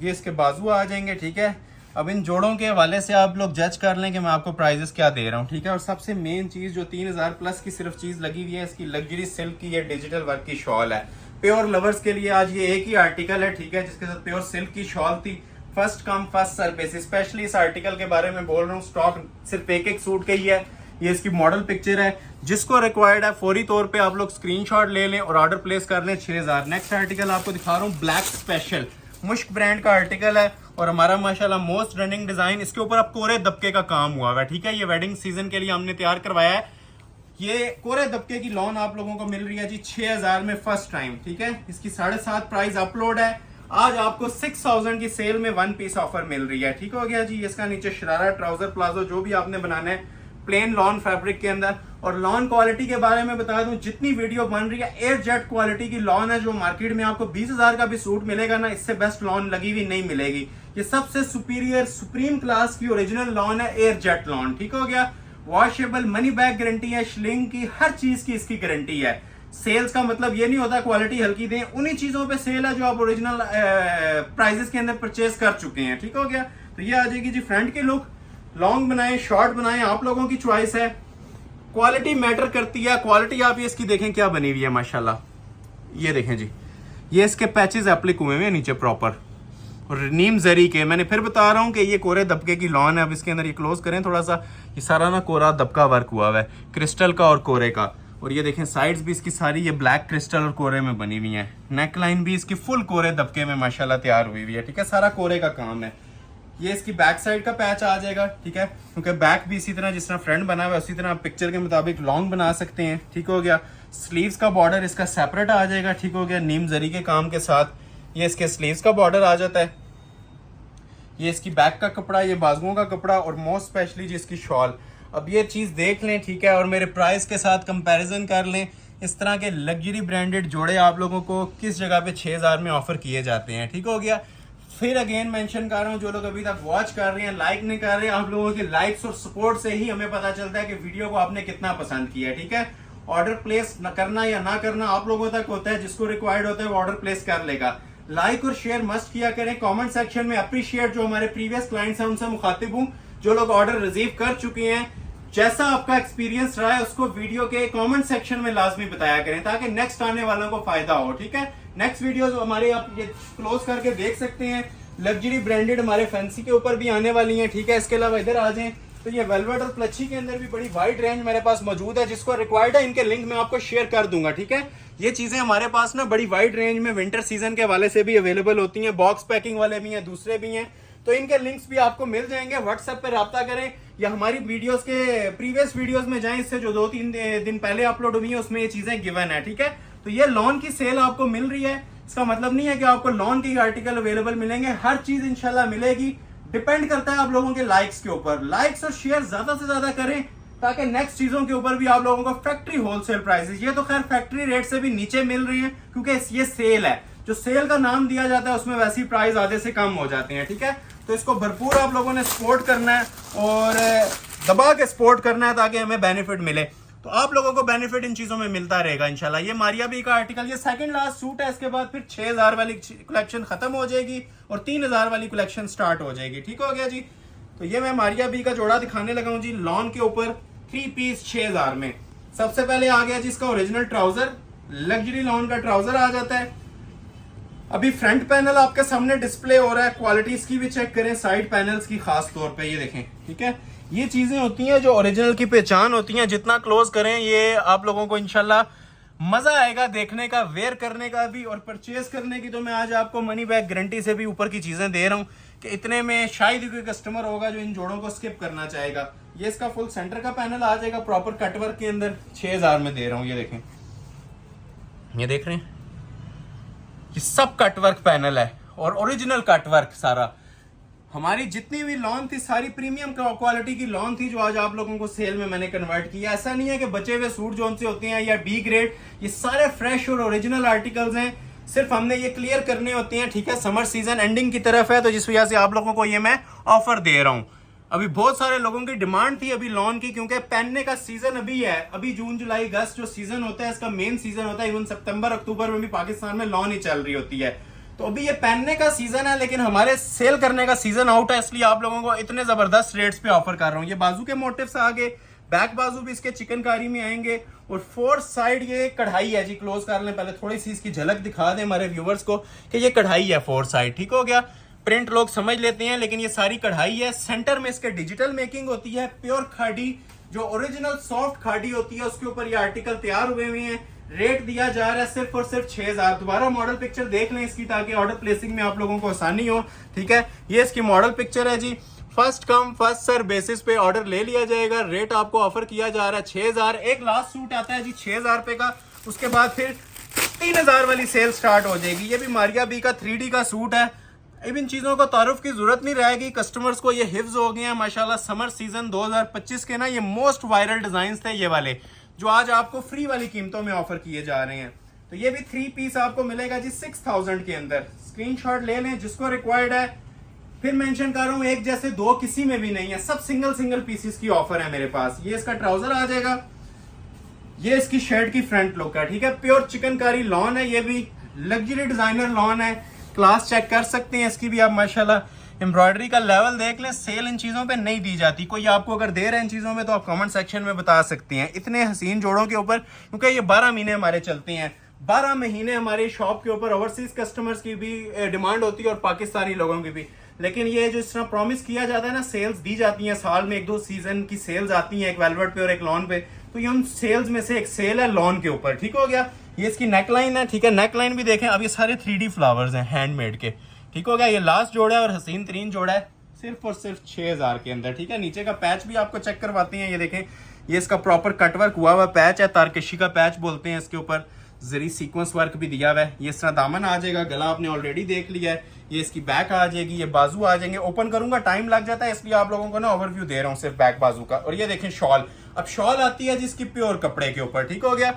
ये इसके बाजू आ जाएंगे। ठीक है, अब इन जोड़ों के हवाले से आप लोग जज कर लें कि मैं आपको प्राइजेस क्या दे रहा हूँ। ठीक है, और सबसे मेन चीज जो 3000 प्लस की सिर्फ चीज लगी हुई है, इसकी लग्जरी सिल्क की ये डिजिटल वर्क की शॉल है। प्योर लवर्स के लिए आज ये एक ही आर्टिकल है। ठीक है, जिसके साथ प्योर सिल्क की शॉल थी। First come first serve basis. Specially इस आर्टिकल के बारे में बोल रहा हूँ, स्टॉक सिर्फ एक सूट का ही है। ये इसकी मॉडल पिक्चर है, जिसको रिक्वायर्ड है फौरी तौर पे आप लोग स्क्रीनशॉट ले लें और ऑर्डर प्लेस कर लें 6000। नेक्स्ट आर्टिकल आपको दिखा रहा हूँ, ब्लैक स्पेशल मुश्क ब्रांड का आर्टिकल है और हमारा माशाल्लाह मोस्ट रनिंग डिजाइन। इसके ऊपर अब कोरे दबके का काम हुआ है। ठीक है, ये वेडिंग सीजन के लिए हमने तैयार करवाया है। ये कोरे दबके की लॉन आप लोगों को मिल रही है जी 6000 में फर्स्ट टाइम, ठीक है। इसकी 7.5 प्राइस अपलोड है। आज आपको 6000 की सेल में 1 पीस ऑफर मिल रही है, ठीक हो गया जी। इसका नीचे शरारा, ट्राउजर, प्लाजो जो भी आपने बनाना है प्लेन लॉन फैब्रिक के अंदर। और लॉन क्वालिटी के बारे में बता दूं, जितनी वीडियो बन रही है एयर जेट क्वालिटी की लॉन है। जो मार्केट में आपको 20,000 का भी सूट मिलेगा ना, इससे बेस्ट लॉन लगी हुई नहीं मिलेगी। ये सबसे सुपीरियर सुप्रीम क्लास की ओरिजिनल लॉन है, एयर जेट लॉन, ठीक हो गया। वॉशेबल, मनी बैग गारंटी है, श्लिंग की, हर चीज की इसकी गारंटी है। सेल्स का मतलब ये नहीं होता क्वालिटी हल्की दें, उन्हीं चीजों पे सेल है जो आप ओरिजिनल प्राइजेस के अंदर परचेज कर चुके हैं, ठीक हो गया। तो ये आ जाएगी जी फ्रंट की लुक। लॉन्ग बनाएं, शॉर्ट बनाएं, आप लोगों की चॉइस है। क्वालिटी मैटर करती है। क्वालिटी आप ये इसकी देखें क्या बनी हुई है माशाल्लाह। ये देखें जी, ये इसके पैचेस एप्लिक हुए हैं नीचे प्रॉपर, और नीम जरी के। मैंने फिर बता रहा हूँ कि ये कोरे दबके की लॉन है। अब इसके अंदर ये क्लोज करें थोड़ा सा, ये सारा ना कोरा दबका वर्क हुआ हुआ है, क्रिस्टल का और कोरे का। और ये देखें साइड्स भी इसकी सारी ये ब्लैक क्रिस्टल और कोरे में बनी हुई है। नेक लाइन भी इसकी फुल कोरे दबके में माशाल्लाह तैयार हुई हुई है, ठीक है। सारा कोरे का काम है। ये इसकी बैक साइड का पैच आ जाएगा, ठीक है, क्योंकि बैक भी इसी तरह जिस तरह फ्रंट बना हुआ है उसी तरह आप पिक्चर के मुताबिक लॉन्ग बना सकते हैं, ठीक हो गया। स्लीव्स का बॉर्डर इसका सेपरेट आ जाएगा, ठीक हो गया, नीम जरी के काम के साथ। ये इसके स्लीव्स का बॉर्डर आ जाता है। ये इसकी बैक का कपड़ा, ये बाजुओं का कपड़ा, और मोस्ट स्पेशली जी इसकी शॉल। अब ये चीज देख लें, ठीक है, और मेरे प्राइस के साथ कंपैरिजन कर लें। इस तरह के लग्जरी ब्रांडेड जोड़े आप लोगों को किस जगह पे 6000 में ऑफर किए जाते हैं, ठीक हो गया। फिर अगेन मेंशन कर रहा हूँ, जो लोग अभी तक वॉच कर रहे हैं, लाइक नहीं कर रहे हैं, आप लोगों के लाइक्स और सपोर्ट से ही हमें पता चलता है कि वीडियो को आपने कितना पसंद किया है, ठीक है। ऑर्डर प्लेस करना या ना करना आप लोगों तक होता है, जिसको रिक्वायर्ड होता है वो ऑर्डर प्लेस कर लेगा। लाइक और शेयर मस्ट किया करें। कमेंट सेक्शन में अप्रिशिएट जो हमारे प्रीवियस क्लाइंट्स हैं उनसे मुखातिब हूँ, जो लोग ऑर्डर रिसीव कर चुके हैं, जैसा आपका एक्सपीरियंस रहा है उसको वीडियो के कमेंट सेक्शन में लाजमी बताया करें, ताकि नेक्स्ट आने वालों को फायदा हो, ठीक है। नेक्स्ट वीडियो हमारे आप ये क्लोज करके देख सकते हैं। लग्जरी ब्रांडेड हमारे फैंसी के ऊपर भी आने वाली हैं, ठीक है। इसके अलावा इधर आ जाएं तो ये वेलवेट और प्लची के अंदर भी बड़ी वाइड रेंज मेरे पास मौजूद है। जिसको रिक्वायर्ड है इनके लिंक मैं आपको शेयर कर दूंगा, ठीक है। ये चीजें हमारे पास ना बड़ी वाइड रेंज में विंटर सीजन के हवाले से भी अवेलेबल होती हैं। बॉक्स पैकिंग वाले भी हैं, दूसरे भी हैं, तो इनके लिंक्स भी आपको मिल जाएंगे। व्हाट्सएप पे राब्ता करें या हमारी वीडियोस के प्रीवियस वीडियोस में जाएं, इससे जो 2-3 दिन पहले अपलोड हुई है उसमें ये चीजें गिवन है, ठीक है। तो ये लॉन की सेल आपको मिल रही है, इसका मतलब नहीं है कि आपको लॉन की आर्टिकल अवेलेबल मिलेंगे। हर चीज इंशाल्लाह मिलेगी। डिपेंड करता है आप लोगों के लाइक्स के ऊपर। लाइक्स और शेयर ज्यादा से ज्यादा करें, ताकि नेक्स्ट चीजों के ऊपर भी आप लोगों को फैक्ट्री होलसेल प्राइसेस, ये तो खैर फैक्ट्री रेट से भी नीचे मिल रही है, क्योंकि ये सेल है। जो सेल का नाम दिया जाता है उसमें वैसी प्राइस आधे से कम हो जाते हैं, ठीक है। तो इसको भरपूर आप लोगों ने सपोर्ट करना है और दबा के सपोर्ट करना है, ताकि हमें बेनिफिट मिले। तो आप लोगों को बेनिफिट इन चीजों में मिलता रहेगा इंशाल्लाह। ये मारिया बी का आर्टिकल, ये सेकंड लास्ट सूट है। इसके बाद फिर 6000 वाली कलेक्शन खत्म हो जाएगी और 3000 वाली कलेक्शन स्टार्ट हो जाएगी, ठीक हो गया जी। तो ये मैं मारिया बी का जोड़ा दिखाने लगा हूं जी, लॉन के ऊपर 3 पीस 6000 में। सबसे पहले आ गया जिसका ओरिजिनल ट्राउजर, लग्जरी लॉन का ट्राउजर आ जाता है। अभी फ्रंट पैनल आपके सामने डिस्प्ले हो रहा है, क्वालिटी इसकी भी चेक करें, साइड पैनल्स की खास तौर पे ये देखें, ठीक है। ये चीजें होती हैं जो ओरिजिनल की पहचान होती हैं। जितना क्लोज करें ये आप लोगों को इंशाल्लाह मजा आएगा देखने का, वेयर करने का भी और परचेज करने की। तो मैं आज आपको मनी बैग गारंटी से भी ऊपर की चीजें दे रहा हूं कि इतने में शायद ही कोई कस्टमर होगा जो इन जोड़ों को स्किप करना चाहेगा। ये इसका फुल सेंटर का पैनल आ जाएगा प्रॉपर कटवर्क के अंदर, 6000 में दे रहा हूं। ये देखें, ये देख रहे हैं, ये सब कटवर्क पैनल है और ओरिजिनल कटवर्क सारा। हमारी जितनी भी लॉन थी सारी प्रीमियम क्वालिटी की लॉन थी, जो आज आप लोगों को सेल में मैंने कन्वर्ट किया। ऐसा नहीं है कि बचे हुए सूट जो से होते हैं या बी ग्रेड, ये सारे फ्रेश और ओरिजिनल आर्टिकल्स हैं। सिर्फ हमने ये क्लियर करने होते हैं, ठीक है। समर सीजन एंडिंग की तरफ है, तो जिस वजह से आप लोगों को ये मैं ऑफर दे रहा हूँ। अभी बहुत सारे लोगों की डिमांड थी अभी लॉन की, क्योंकि पहनने का सीजन अभी है। अभी जून जुलाई अगस्त जो सीजन होता है इसका मेन सीजन होता है। इवन सितंबर अक्टूबर में भी पाकिस्तान में लॉन ही चल रही होती है। तो अभी ये पहनने का सीजन है, लेकिन हमारे सेल करने का सीजन आउट है, इसलिए आप लोगों को इतने जबरदस्त रेट्स पे ऑफर कर रहा हूँ। ये बाजू के मोटिव्स आगे, बैक बाजू भी इसके चिकनकारी में आएंगे और फोर्थ साइड ये कढ़ाई है जी। क्लोज कर लें, पहले थोड़ी सी इसकी झलक दिखा दें हमारे व्यूवर्स को कि ये कढ़ाई है फोर्थ साइड, ठीक हो गया। प्रिंट लोग समझ लेते हैं, लेकिन ये सारी कढ़ाई है। सेंटर में इसके डिजिटल मेकिंग होती है, प्योर खादी जो ओरिजिनल सॉफ्ट खादी होती है उसके ऊपर ये आर्टिकल तैयार हुए हुए हैं। रेट दिया जा रहा है सिर्फ और सिर्फ 6000। दोबारा मॉडल पिक्चर देख लें इसकी, ताकि ऑर्डर प्लेसिंग में आप लोगों को आसानी हो, ठीक है। ये इसकी मॉडल पिक्चर है जी। First come first serve basis पे ऑर्डर ले लिया जाएगा। रेट आपको ऑफर किया जा रहा है 6000। एक लास्ट सूट आता है जी 6000 रुपए का, उसके बाद फिर 3000 वाली सेल स्टार्ट हो जाएगी। ये भी मारिया बी का 3D का सूट है। अब इन चीज़ों को तारुफ की जरूरत नहीं रहेगी, कस्टमर्स को ये हिफ्ज हो गए हैं माशाल्लाह। समर सीजन 2025 के ना ये मोस्ट वायरल डिजाइन थे ये वाले, जो आज आपको फ्री वाली कीमतों में ऑफर किए जा रहे हैं। तो ये भी 3 पीस आपको मिलेगा जी 6000 के अंदर। स्क्रीनशॉट ले लें जिसको रिक्वायर्ड है। फिर मेंशन कर रहा हूं, एक जैसे दो किसी में भी नहीं है, सब सिंगल सिंगल पीसेस की ऑफर है मेरे पास। ये इसका ट्राउजर आ जाएगा, ये इसकी शर्ट की फ्रंट लुक है, ठीक है। प्योर चिकनकारी लॉन है, ये भी लग्जरी डिजाइनर लॉन है। क्लास चेक कर सकते हैं इसकी भी आप माशाल्लाह। एम्ब्रॉयडरी का लेवल देख लें, सेल इन चीजों पे नहीं दी जाती। कोई आपको अगर दे रहे हैं इन चीजों में तो आप कमेंट सेक्शन में बता सकते हैं। इतने हसीन जोड़ों के ऊपर, क्योंकि ये 12 महीने हमारे चलते हैं, 12 महीने हमारी शॉप के ऊपर ओवरसीज कस्टमर्स की भी डिमांड होती है और पाकिस्तानी लोगों की भी। लेकिन ये जो इस तरह प्रॉमिस किया जाता है ना, सेल्स दी जाती हैं, साल में 1-2 सीजन की सेल्स आती हैं, एक वेलवेट पे और एक लॉन पे। तो ये उन सेल्स में से एक सेल है लॉन के ऊपर, ठीक हो गया। ये इसकी नेकलाइन है, ठीक है। नेकलाइन भी देखें, अब ये सारे 3D फ्लावर्स हैं हैंडमेड के, ठीक हो गया। ये लास्ट जोड़ा है और हसीन तरीन जोड़ा है, सिर्फ और सिर्फ 6000 के अंदर, ठीक है। नीचे का पैच भी आपको चेक करवाते हैं, ये देखें, ये इसका प्रॉपर कटवर्क हुआ हुआ पैच है, तारकशी का पैच बोलते हैं इसके ऊपर। जरी सीक्वेंस वर्क भी दिया हुआ है। ये इस तरह दामन आ जाएगा, गला आपने ऑलरेडी देख लिया है। ये इसकी बैक आ जाएगी, ये बाजू आ जाएंगे। ओपन करूंगा टाइम लग जाता है, इसलिए आप लोगों को ना ओवरव्यू दे रहा हूँ सिर्फ बैक बाजू का। और ये देखें शॉल, अब शॉल आती है जिसकी प्योर कपड़े के ऊपर, ठीक हो गया।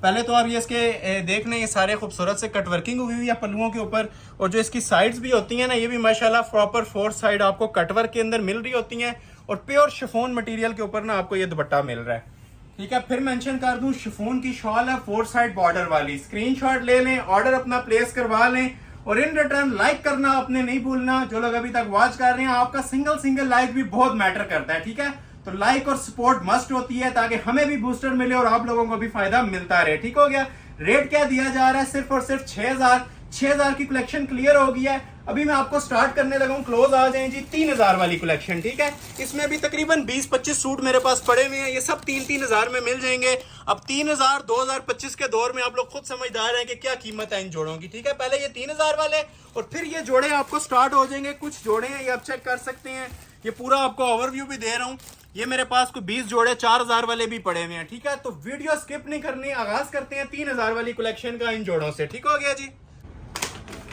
पहले तो आप ये इसके देख लें, ये सारे खूबसूरत से कटवर्किंग हुई हुई है पल्लुओं के ऊपर। और जो इसकी साइड्स भी होती हैं ना, ये भी माशाल्लाह प्रॉपर 4 साइड आपको कटवर्क के अंदर मिल रही होती हैं। और प्योर शिफॉन मटेरियल के ऊपर ना आपको ये दुपट्टा मिल रहा है, ठीक है। फिर मेंशन कर दूं, शिफॉन की शॉल है 4 साइड बॉर्डर वाली। स्क्रीनशॉट ले लें, ऑर्डर अपना प्लेस करवा लें और इन रिटर्न लाइक करना आपने नहीं भूलना। जो लोग अभी तक वॉच कर रहे हैं, आपका सिंगल लाइक भी बहुत मैटर करता है, ठीक है। तो लाइक और सपोर्ट मस्ट होती है ताकि हमें भी बूस्टर मिले और आप लोगों को भी फायदा मिलता रहे, ठीक हो गया। रेट क्या दिया जा रहा है, सिर्फ और सिर्फ 6000 की कलेक्शन क्लियर हो गई है। अभी मैं आपको स्टार्ट करने लगा हूं, क्लोज आ जाए जी 3000 वाली कलेक्शन, ठीक है। इसमें भी तकरीबन 20-25 सूट मेरे पास पड़े हुए हैं, ये सब 3-3000 में मिल जाएंगे। अब 3000 2025 के दौर में आप लोग खुद समझदार हैं कि क्या कीमत है इन जोड़ों की, ठीक है। पहले ये 3000 वाले और फिर ये जोड़े आपको स्टार्ट हो जाएंगे। कुछ जोड़े हैं ये आप चेक कर सकते हैं, ये पूरा आपको ओवरव्यू भी दे रहा हूँ। ये मेरे पास कोई 20 जोड़े 4000 वाले भी पड़े हुए हैं, ठीक है। तो वीडियो स्किप नहीं करनी, आगाज करते हैं 3000 वाली कलेक्शन का इन जोड़ों से, ठीक हो गया जी।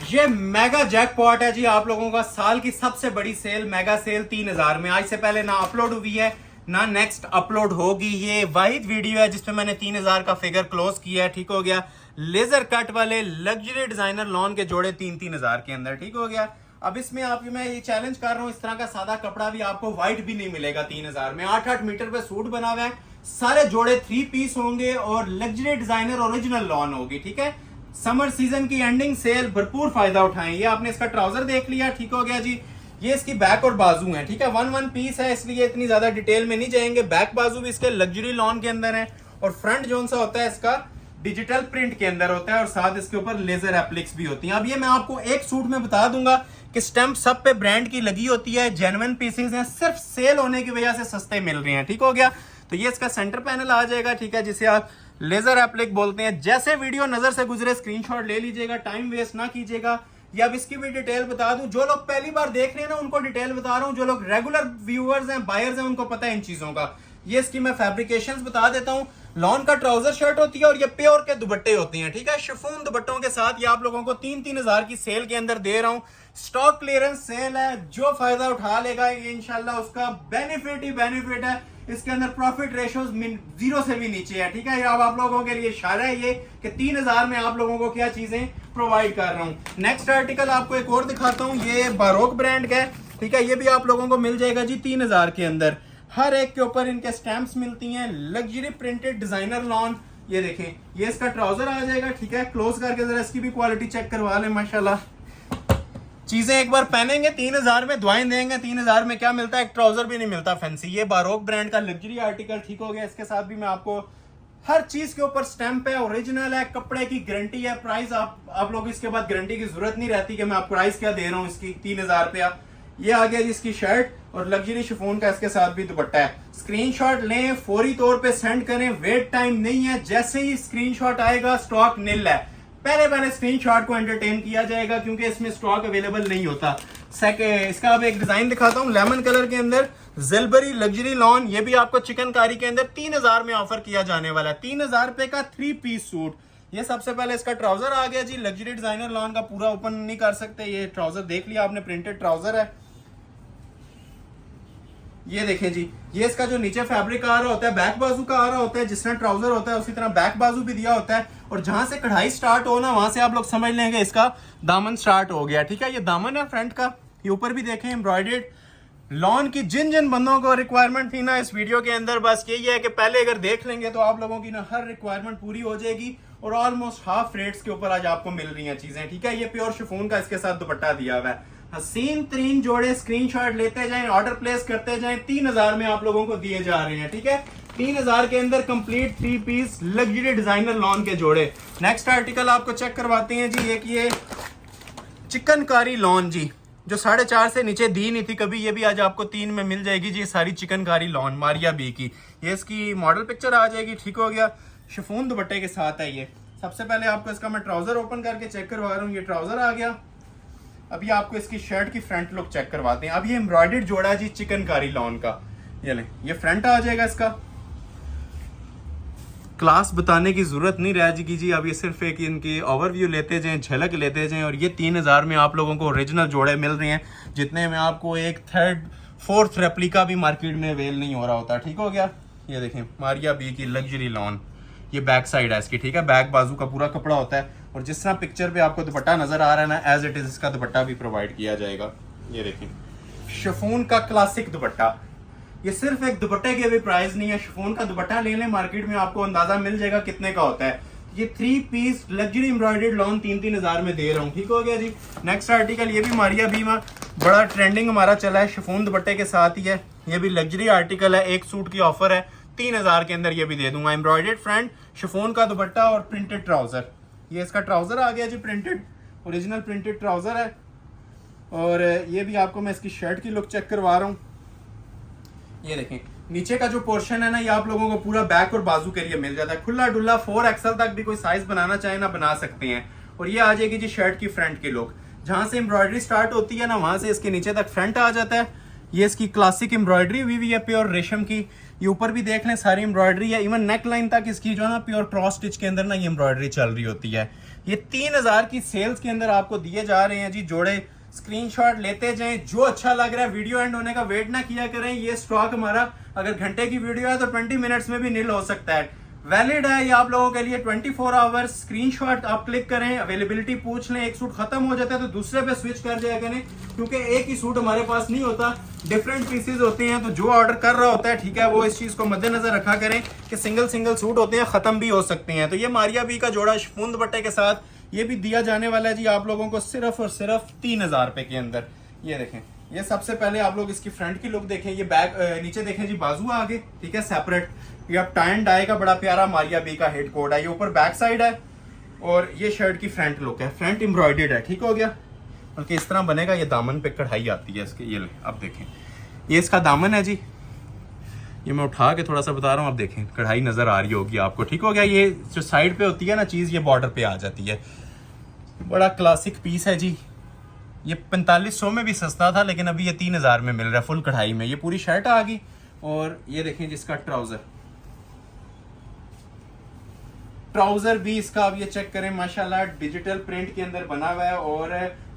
ये मेगा जैकपॉट है जी, आप लोगों का साल की सबसे बड़ी सेल, मेगा सेल 3000 में। आज से पहले ना अपलोड हुई है ना नेक्स्ट अपलोड होगी। ये वाहिद वीडियो है जिसमें मैंने 3000 का फिगर क्लोज किया है, ठीक हो गया। लेजर कट वाले लग्जरी डिजाइनर लॉन के जोड़े 3-3000 के अंदर, ठीक हो गया। अब इसमें आप मैं ये चैलेंज कर रहा हूं, इस तरह का सादा कपड़ा भी आपको व्हाइट भी नहीं मिलेगा 3000 में। 8-8 मीटर पे सूट बना हुआ है, सारे जोड़े 3 पीस होंगे और लग्जरी डिजाइनर ओरिजिनल लॉन होगी, ठीक है। समर सीजन की एंडिंग सेल, भरपूर फायदा उठाएं। ये आपने इसका ट्राउजर देख लिया, ठीक हो गया जी। ये इसकी बैक और बाजू है, ठीक है। 1-1 पीस है, इसलिए इतनी ज्यादा डिटेल में नहीं जाएंगे। बैक बाजू भी इसके लग्जरी लॉन के अंदर है और फ्रंट जोन सा होता है इसका डिजिटल प्रिंट के अंदर होता है और साथ इसके ऊपर लेजर एप्लिक्स भी होती हैं। अब ये मैं आपको एक सूट में बता दूंगा कि स्टैंप सब पे ब्रांड की लगी होती है, जेन्युइन पीसेस हैं, सिर्फ सेल होने की वजह से सस्ते मिल रहे हैं, ठीक हो गया। तो ये इसका सेंटर पैनल आ जाएगा, ठीक है, जिसे आप लेजर एप्लिक बोलते हैं। जैसे वीडियो नजर से गुजरे स्क्रीनशॉट ले लीजिएगा, टाइम वेस्ट ना कीजिएगा। या अब इसकी भी डिटेल बता दूं, जो लोग पहली बार देख रहे हैं ना उनको डिटेल बता रहा हूं, जो लोग रेगुलर व्यूअर्स हैं, बायर्स हैं, उनको पता है इन चीजों का। ये इसकी मैं फैब्रिकेशंस बता देता हूं। लॉन का ट्राउजर शर्ट होती है और ये प्योर के दुपट्टे होते हैं, ठीक है। शिफॉन दुपट्टों के साथ ये आप लोगों को 3-3000 की सेल के अंदर दे रहा हूं। स्टॉक क्लियरेंस सेल है, जो फायदा उठा लेगा ये इंशाल्लाह उसका बेनिफिट ही बेनिफिट है। इसके अंदर प्रॉफिट रेशोज 0 से भी नीचे है, ठीक है। अब आप लोगों के लिए इशारा है ये कि 3000 में आप लोगों को क्या चीजें प्रोवाइड कर रहा हूं। नेक्स्ट आर्टिकल आपको एक और दिखाता हूं, ये बारोक ब्रांड का है, ठीक है। ये भी आप लोगों को मिल जाएगा जी 3000 के अंदर। हर एक के ऊपर इनके स्टैंप्स मिलती हैं, लग्जरी प्रिंटेड डिजाइनर लॉन। ये देखें, ये इसका ट्राउजर आ जाएगा, ठीक है। क्लोज करके जरा इसकी भी क्वालिटी चेक करवा लें। माशाल्लाह चीजें एक बार पहनेंगे 3000 में, दुआएं देंगे 3000 में क्या मिलता है, एक ट्राउजर भी नहीं मिलता फैंसी। ये बारोक ब्रांड का लग्जरी आर्टिकल, ठीक हो गया। इसके साथ भी मैं आपको हर चीज के ऊपर स्टैंप है, ओरिजिनल है, कपड़े की गारंटी है। प्राइस आप लोग इसके बाद गारंटी की जरूरत नहीं रहती कि मैं आप प्राइस क्या दे रहा हूँ इसकी 3000 रुपया। ये आ गया जिसकी शर्ट और लग्जरी शिफॉन का इसके साथ भी दुपट्टा है। स्क्रीनशॉट लें, फौरी तौर पे सेंड करें, वेट टाइम नहीं है। जैसे ही स्क्रीनशॉट आएगा स्टॉक निल है, पहले स्क्रीनशॉट को एंटरटेन किया जाएगा क्योंकि इसमें स्टॉक अवेलेबल नहीं होता। इसका अब एक डिजाइन दिखाता हूँ लेमन कलर के अंदर, जिलबरी लग्जरी लॉन। ये भी आपको चिकनकारी के अंदर 3000 में ऑफर किया जाने वाला है। 3000 रुपए का 3 पीस सूट। ये सबसे पहले इसका ट्राउजर आ गया जी, लग्जरी डिजाइनर लॉन का, पूरा ओपन नहीं कर सकते। ये ट्राउजर देख लिया आपने, प्रिंटेड ट्राउजर है। ये देखें जी, ये इसका जो नीचे फैब्रिक आ रहा होता है बैक बाजू का आ रहा होता है, जिस तरह ट्राउजर होता है उसी तरह बैक बाजू भी दिया होता है। और जहां से कढ़ाई स्टार्ट हो ना, वहां से आप लोग समझ लेंगे इसका दामन स्टार्ट हो गया। ठीक है, ये दामन है फ्रंट का। ये ऊपर भी देखें एम्ब्रॉयडर्ड लॉन की। जिन जिन बंदों को रिक्वायरमेंट थी ना इस वीडियो के अंदर, बस यही है कि पहले अगर देख लेंगे तो आप लोगों की ना हर रिक्वायरमेंट पूरी हो जाएगी। और ऑलमोस्ट हाफ रेट्स के ऊपर आज आपको मिल रही हैं चीजें। ठीक है, ये प्योर शिफॉन का इसके साथ दुपट्टा दिया हुआ है। हसीन तरीन जोड़े, स्क्रीनशॉट लेते जाएं, ऑर्डर प्लेस करते जाएं। 3000 में आप लोगों को दिए जा रहे हैं। ठीक है, 3000 के अंदर complete 3 piece luxury designer lawn के जोड़े। नेक्स्ट आर्टिकल आपको चेक करवाते हैं जी। एक ये चिकनकारी लॉन जी, जो 4.5 से नीचे दी नहीं थी कभी, ये भी आज आपको 3 में मिल जाएगी जी। सारी चिकनकारी लॉन मारिया बी की। ये इसकी मॉडल पिक्चर आ जाएगी। ठीक हो गया, शिफॉन दुपट्टे के साथ है ये। सबसे पहले आपको इसका मैं ट्राउजर ओपन करके चेक करवा रहा हूँ। ये ट्राउजर आ गया। अभी आपको इसकी शर्ट की फ्रंट लुक चेक करवाते हैं। अब ये एम्ब्रॉयडर्ड जोड़ा जी चिकनकारी लॉन का। ये लें, ये फ्रंट आ जाएगा इसका। क्लास बताने की जरूरत नहीं रह जाएगी जी। अब ये सिर्फ एक इनकी ओवरव्यू लेते जाएं, झलक लेते जाएं। और ये 3000 में आप लोगों को ओरिजिनल जोड़े मिल रहे हैं, जितने में आपको एक 3rd 4th रेप्लिका भी मार्केट में अवेल नहीं हो रहा होता। ठीक हो गया, ये देखें मारिया बी की लग्जरी लॉन। ये बैक साइड है इसकी। ठीक है, बैक बाजू का पूरा कपड़ा होता है। और जिस तरह पिक्चर पे आपको दुपट्टा नजर आ रहा है ना, एज इट इज इसका दुपट्टा भी प्रोवाइड किया जाएगा। ये देखें, शिफॉन का क्लासिक दुपट्टा। ये सिर्फ एक दुपट्टे के भी प्राइस नहीं है। शिफॉन का दुपट्टा ले लें मार्केट में, आपको अंदाजा मिल जाएगा कितने का होता है। ये 3 पीस लग्जरी एम्ब्रॉयडर्ड लॉन 3-3000 में दे रहा हूँ। ठीक हो गया जी। नेक्स्ट आर्टिकल, ये भी मारिया बी में बड़ा ट्रेंडिंग हमारा चला है, शिफॉन दुपट्टे के साथ ही है। ये भी लग्जरी आर्टिकल है, एक सूट की ऑफर है, 3000 के अंदर ये भी दे दूंगा। एम्ब्रॉयडर्ड फ्रंट, शिफॉन का दुपट्टा और प्रिंटेड ट्राउजर। ये इसका ट्राउजर आ गया जी, प्रिंटेड ओरिजिनल प्रिंटेड ट्राउजर है। और ये भी आपको मैं इसकी शर्ट की लुक चेक करवा रहा हूँ। ये देखें, नीचे का जो पोर्शन है ना, ये आप लोगों को पूरा बैक और बाजू के लिए मिल जाता है खुला डुल्ला। 4XL तक भी कोई साइज बनाना चाहे ना बना सकते हैं। और ये आ जाएगी जी शर्ट की फ्रंट की लुक। जहां से एम्ब्रॉयडरी स्टार्ट होती है ना, वहां से इसके नीचे तक फ्रंट आ जाता है। ये इसकी क्लासिक एम्ब्रॉयडरी हुई है प्योर रेशम की। ये ऊपर भी देख लें सारी एम्ब्रॉयडरी है। इवन नेक लाइन तक इसकी जो है ना प्योर क्रॉस स्टिच के अंदर ना ये एम्ब्रॉयडरी चल रही होती है। ये 3000 की सेल्स के अंदर आपको दिए जा रहे हैं जी जोड़े। स्क्रीनशॉट लेते जाएं, जो अच्छा लग रहा है। वीडियो एंड होने का वेट ना किया करें। ये स्टॉक हमारा अगर घंटे की वीडियो है तो 20 मिनट्स में भी नील हो सकता है। वैलिड है ये आप लोगों के लिए 24 आवर्स। स्क्रीनशॉट आप क्लिक करें, अवेलेबिलिटी पूछ लें। एक सूट खत्म हो जाता है तो दूसरे पे स्विच कर जाया करें, क्योंकि एक ही सूट हमारे पास नहीं होता, डिफरेंट पीसेज होते हैं। तो जो ऑर्डर कर रहा होता है, ठीक है, वो इस चीज को मद्देनजर रखा करें कि सिंगल सूट होते हैं, खत्म भी हो सकते हैं। तो ये मारिया बी का जोड़ा शिफॉन दुपट्टे के साथ ये भी दिया जाने वाला है जी आप लोगों को सिर्फ और सिर्फ 3000 रुपए के अंदर। ये देखें, ये सबसे पहले आप लोग इसकी फ्रंट की लुक देखें। ये बैक नीचे देखें जी, बाजू आगे, ठीक है, सेपरेट। ये आप टाई एंड डाई का बड़ा प्यारा मारिया बी का हेड कोड है। ये ऊपर बैक साइड है और ये शर्ट की फ्रंट लुक है, फ्रंट एम्ब्रॉयडर्ड है। ठीक हो गया, बल्कि इस तरह बनेगा। ये दामन पे कढ़ाई आती है इसके। ये अब देखें, ये इसका दामन है जी। ये मैं उठा के थोड़ा सा बता रहा हूँ, अब देखें कढ़ाई नजर आ रही होगी आपको। ठीक हो गया, ये जो साइड पे होती है ना चीज, ये बॉर्डर पे आ जाती है। बड़ा क्लासिक पीस है जी। ये 4500 में भी सस्ता था, लेकिन अभी ये 3000 में मिल रहा है फुल कढ़ाई में। ये पूरी शर्ट आ गई। और ये देखें जिसका ट्राउजर भी इसका, अब ये चेक करें माशाल्लाह, डिजिटल प्रिंट के अंदर बना हुआ है और